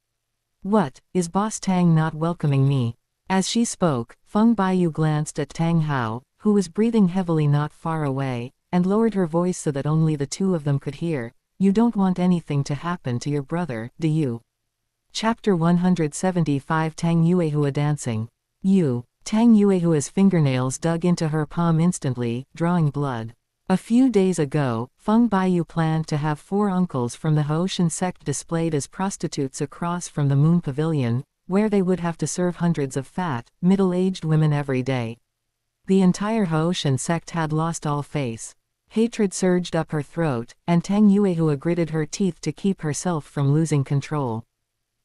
What, is Boss Tang not welcoming me? As she spoke, Feng Baiyu glanced at Tang Hao, who was breathing heavily not far away, and lowered her voice so that only the 2 of them could hear. You don't want anything to happen to your brother, do you? Chapter 175 Tang Yuehua dancing. Tang Yuehua's fingernails dug into her palm instantly, drawing blood. A few days ago, Feng Baiyu planned to have 4 uncles from the Haoshan sect displayed as prostitutes across from the Moon Pavilion, where they would have to serve hundreds of fat, middle-aged women every day. The entire Haoshan sect had lost all face. Hatred surged up her throat, and Tang Yuehua gritted her teeth to keep herself from losing control.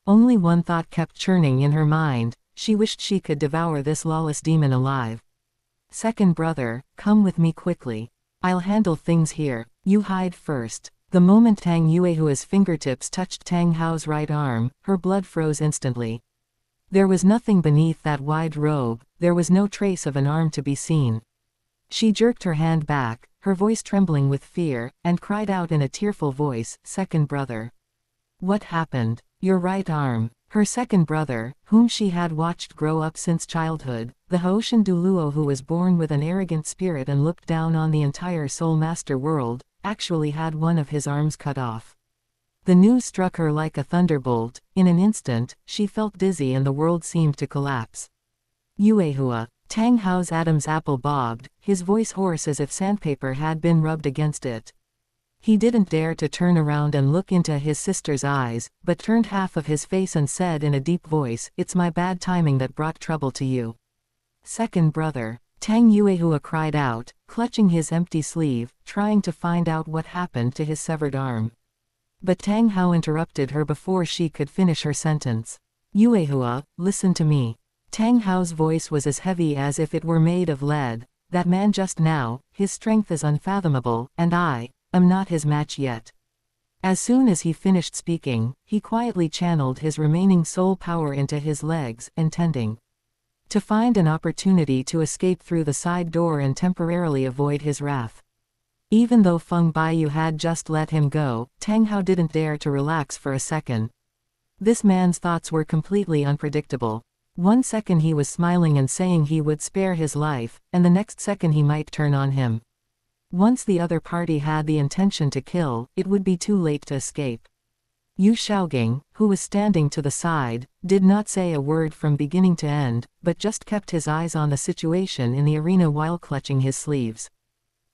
Only one thought kept churning in her mind: she wished she could devour this lawless demon alive. Second brother, come with me quickly. I'll handle things here. You hide first. The moment Tang Yuehua's fingertips touched Tang Hao's right arm, her blood froze instantly. There was nothing beneath that wide robe, there was no trace of an arm to be seen. She jerked her hand back, her voice trembling with fear, and cried out in a tearful voice, "Second brother. What happened? Your right arm." Her second brother, whom she had watched grow up since childhood, the Haoshan Douluo who was born with an arrogant spirit and looked down on the entire Soul Master world, actually had one of his arms cut off. The news struck her like a thunderbolt. In an instant, she felt dizzy and the world seemed to collapse. Yuehua. Tang Hao's Adam's apple bobbed, his voice hoarse as if sandpaper had been rubbed against it. He didn't dare to turn around and look into his sister's eyes, but turned half of his face and said in a deep voice, "It's my bad timing that brought trouble to you." Second brother. Tang Yuehua cried out, clutching his empty sleeve, trying to find out what happened to his severed arm. But Tang Hao interrupted her before she could finish her sentence. "Yuehua, listen to me." Tang Hao's voice was as heavy as if it were made of lead. "That man just now, his strength is unfathomable, and I am not his match yet." As soon as he finished speaking, he quietly channeled his remaining soul power into his legs, intending to find an opportunity to escape through the side door and temporarily avoid his wrath. Even though Feng Baiyu had just let him go, Tang Hao didn't dare to relax for a second. This man's thoughts were completely unpredictable. One second he was smiling and saying he would spare his life, and the next second he might turn on him. Once the other party had the intention to kill, it would be too late to escape. Yu Shaogang, who was standing to the side, did not say a word from beginning to end, but just kept his eyes on the situation in the arena while clutching his sleeves.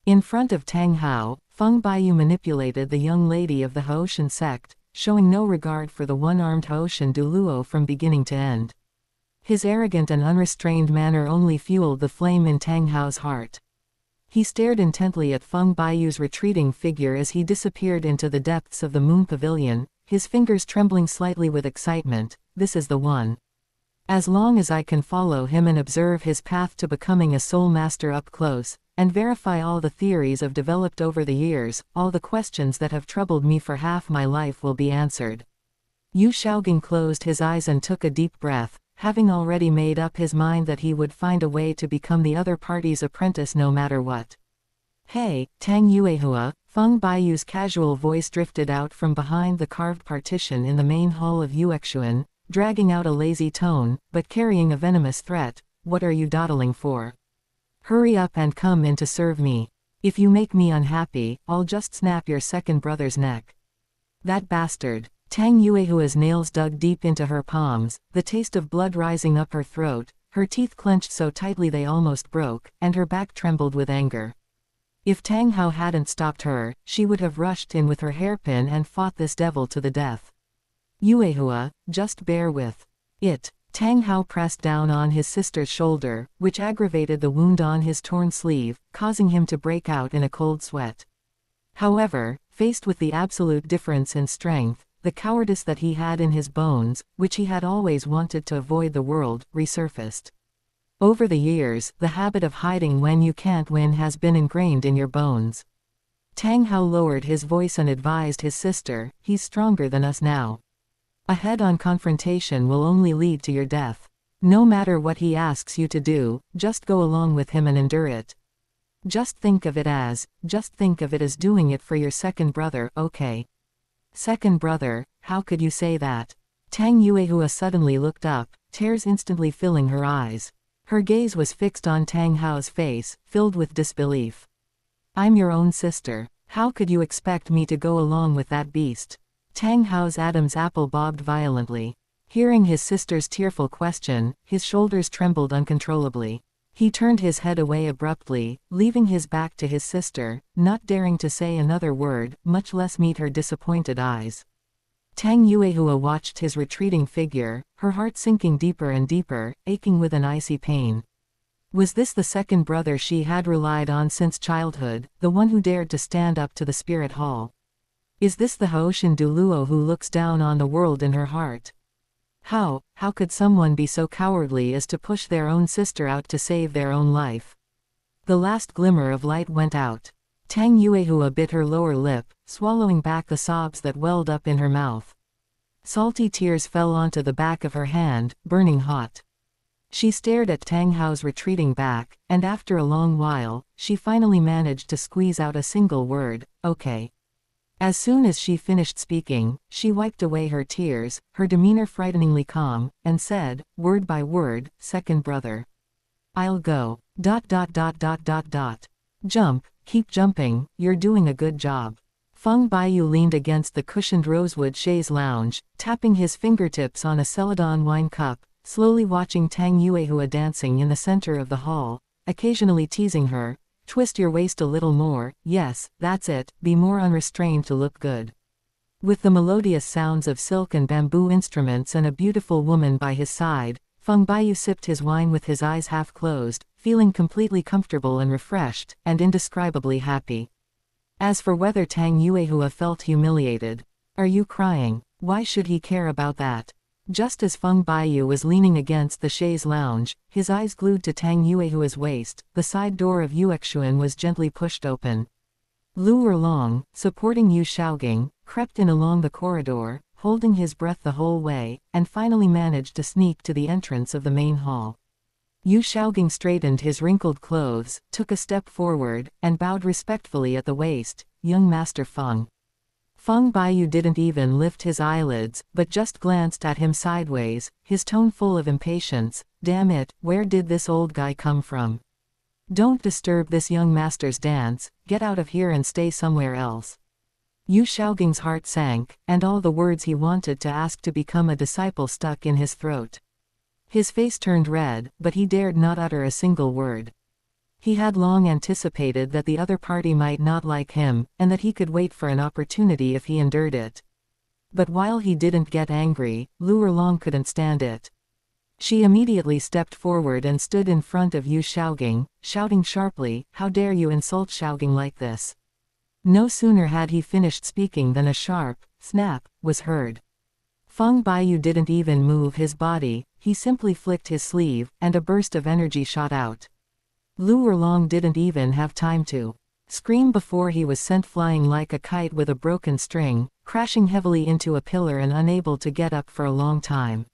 In front of Tang Hao, Feng Baiyu manipulated the young lady of the Haoshan sect, showing no regard for the one-armed Haoshan Douluo from beginning to end. His arrogant and unrestrained manner only fueled the flame in Tang Hao's heart. He stared intently at Feng Baiyu's retreating figure as he disappeared into the depths of the Moon Pavilion, his fingers trembling slightly with excitement. "This is the one. As long as I can follow him and observe his path to becoming a soul master up close, and verify all the theories I've developed over the years, all the questions that have troubled me for half my life will be answered." Yu Shaogang closed his eyes and took a deep breath, having already made up his mind that he would find a way to become the other party's apprentice no matter what. "Hey, Tang Yuehua," Feng Baiyu's casual voice drifted out from behind the carved partition in the main hall of Yuexuan, dragging out a lazy tone, but carrying a venomous threat. "What are you dawdling for? Hurry up and come in to serve me. If you make me unhappy, I'll just snap your second brother's neck." "That bastard." Tang Yuehua's nails dug deep into her palms, the taste of blood rising up her throat, her teeth clenched so tightly they almost broke, and her back trembled with anger. If Tang Hao hadn't stopped her, she would have rushed in with her hairpin and fought this devil to the death. "Yuehua, just bear with it." Tang Hao pressed down on his sister's shoulder, which aggravated the wound on his torn sleeve, causing him to break out in a cold sweat. However, faced with the absolute difference in strength, the cowardice that he had in his bones, which he had always wanted to avoid the world, resurfaced. Over the years, the habit of hiding when you can't win has been ingrained in your bones. Tang Hao lowered his voice and advised his sister, "He's stronger than us now. A head-on confrontation will only lead to your death. No matter what he asks you to do, just go along with him and endure it. Just think of it as doing it for your second brother, okay?" "Second brother, how could you say that?" Tang Yuehua suddenly looked up, tears instantly filling her eyes. Her gaze was fixed on Tang Hao's face, filled with disbelief. "I'm your own sister. How could you expect me to go along with that beast?" Tang Hao's Adam's apple bobbed violently. Hearing his sister's tearful question, his shoulders trembled uncontrollably. He turned his head away abruptly, leaving his back to his sister, not daring to say another word, much less meet her disappointed eyes. Tang Yuehua watched his retreating figure, her heart sinking deeper and deeper, aching with an icy pain. Was this the second brother she had relied on since childhood, the one who dared to stand up to the spirit hall? Is this the Hoshin Douluo who looks down on the world in her heart? How could someone be so cowardly as to push their own sister out to save their own life? The last glimmer of light went out. Tang Yuehua bit her lower lip, swallowing back the sobs that welled up in her mouth. Salty tears fell onto the back of her hand, burning hot. She stared at Tang Hao's retreating back, and after a long while, she finally managed to squeeze out a single word, "Okay." As soon as she finished speaking, she wiped away her tears, her demeanor frighteningly calm, and said, word by word, "Second brother. I'll go. ... Jump, keep jumping, you're doing a good job." Feng Baiyu leaned against the cushioned rosewood chaise lounge, tapping his fingertips on a celadon wine cup, slowly watching Tang Yuehua dancing in the center of the hall, occasionally teasing her, "Twist your waist a little more, yes, that's it, be more unrestrained to look good." With the melodious sounds of silk and bamboo instruments and a beautiful woman by his side, Feng Baiyu sipped his wine with his eyes half closed, feeling completely comfortable and refreshed, and indescribably happy. As for whether Tang Yuehua felt humiliated, "Are you crying? Why should he care about that?" Just as Feng Baiyu was leaning against the chaise lounge, his eyes glued to Tang Yuehua's waist, the side door of Yuexuan was gently pushed open. Lu Erlong, supporting Yu Shaogang, crept in along the corridor, holding his breath the whole way, and finally managed to sneak to the entrance of the main hall. Yu Shaogang straightened his wrinkled clothes, took a step forward, and bowed respectfully at the waist, "Young Master Feng." Feng Baiyu didn't even lift his eyelids, but just glanced at him sideways, his tone full of impatience. "Damn it, where did this old guy come from? Don't disturb this young master's dance, get out of here and stay somewhere else." Yu Shaogang's heart sank, and all the words he wanted to ask to become a disciple stuck in his throat. His face turned red, but he dared not utter a single word. He had long anticipated that the other party might not like him, and that he could wait for an opportunity if he endured it. But while he didn't get angry, Lu Erlong couldn't stand it. She immediately stepped forward and stood in front of Yu Shaogang, shouting sharply, "How dare you insult Shaogang like this?" No sooner had he finished speaking than a sharp snap was heard. Feng Baiyu didn't even move his body, he simply flicked his sleeve, and a burst of energy shot out. Lu Erlong didn't even have time to scream before he was sent flying like a kite with a broken string, crashing heavily into a pillar and unable to get up for a long time.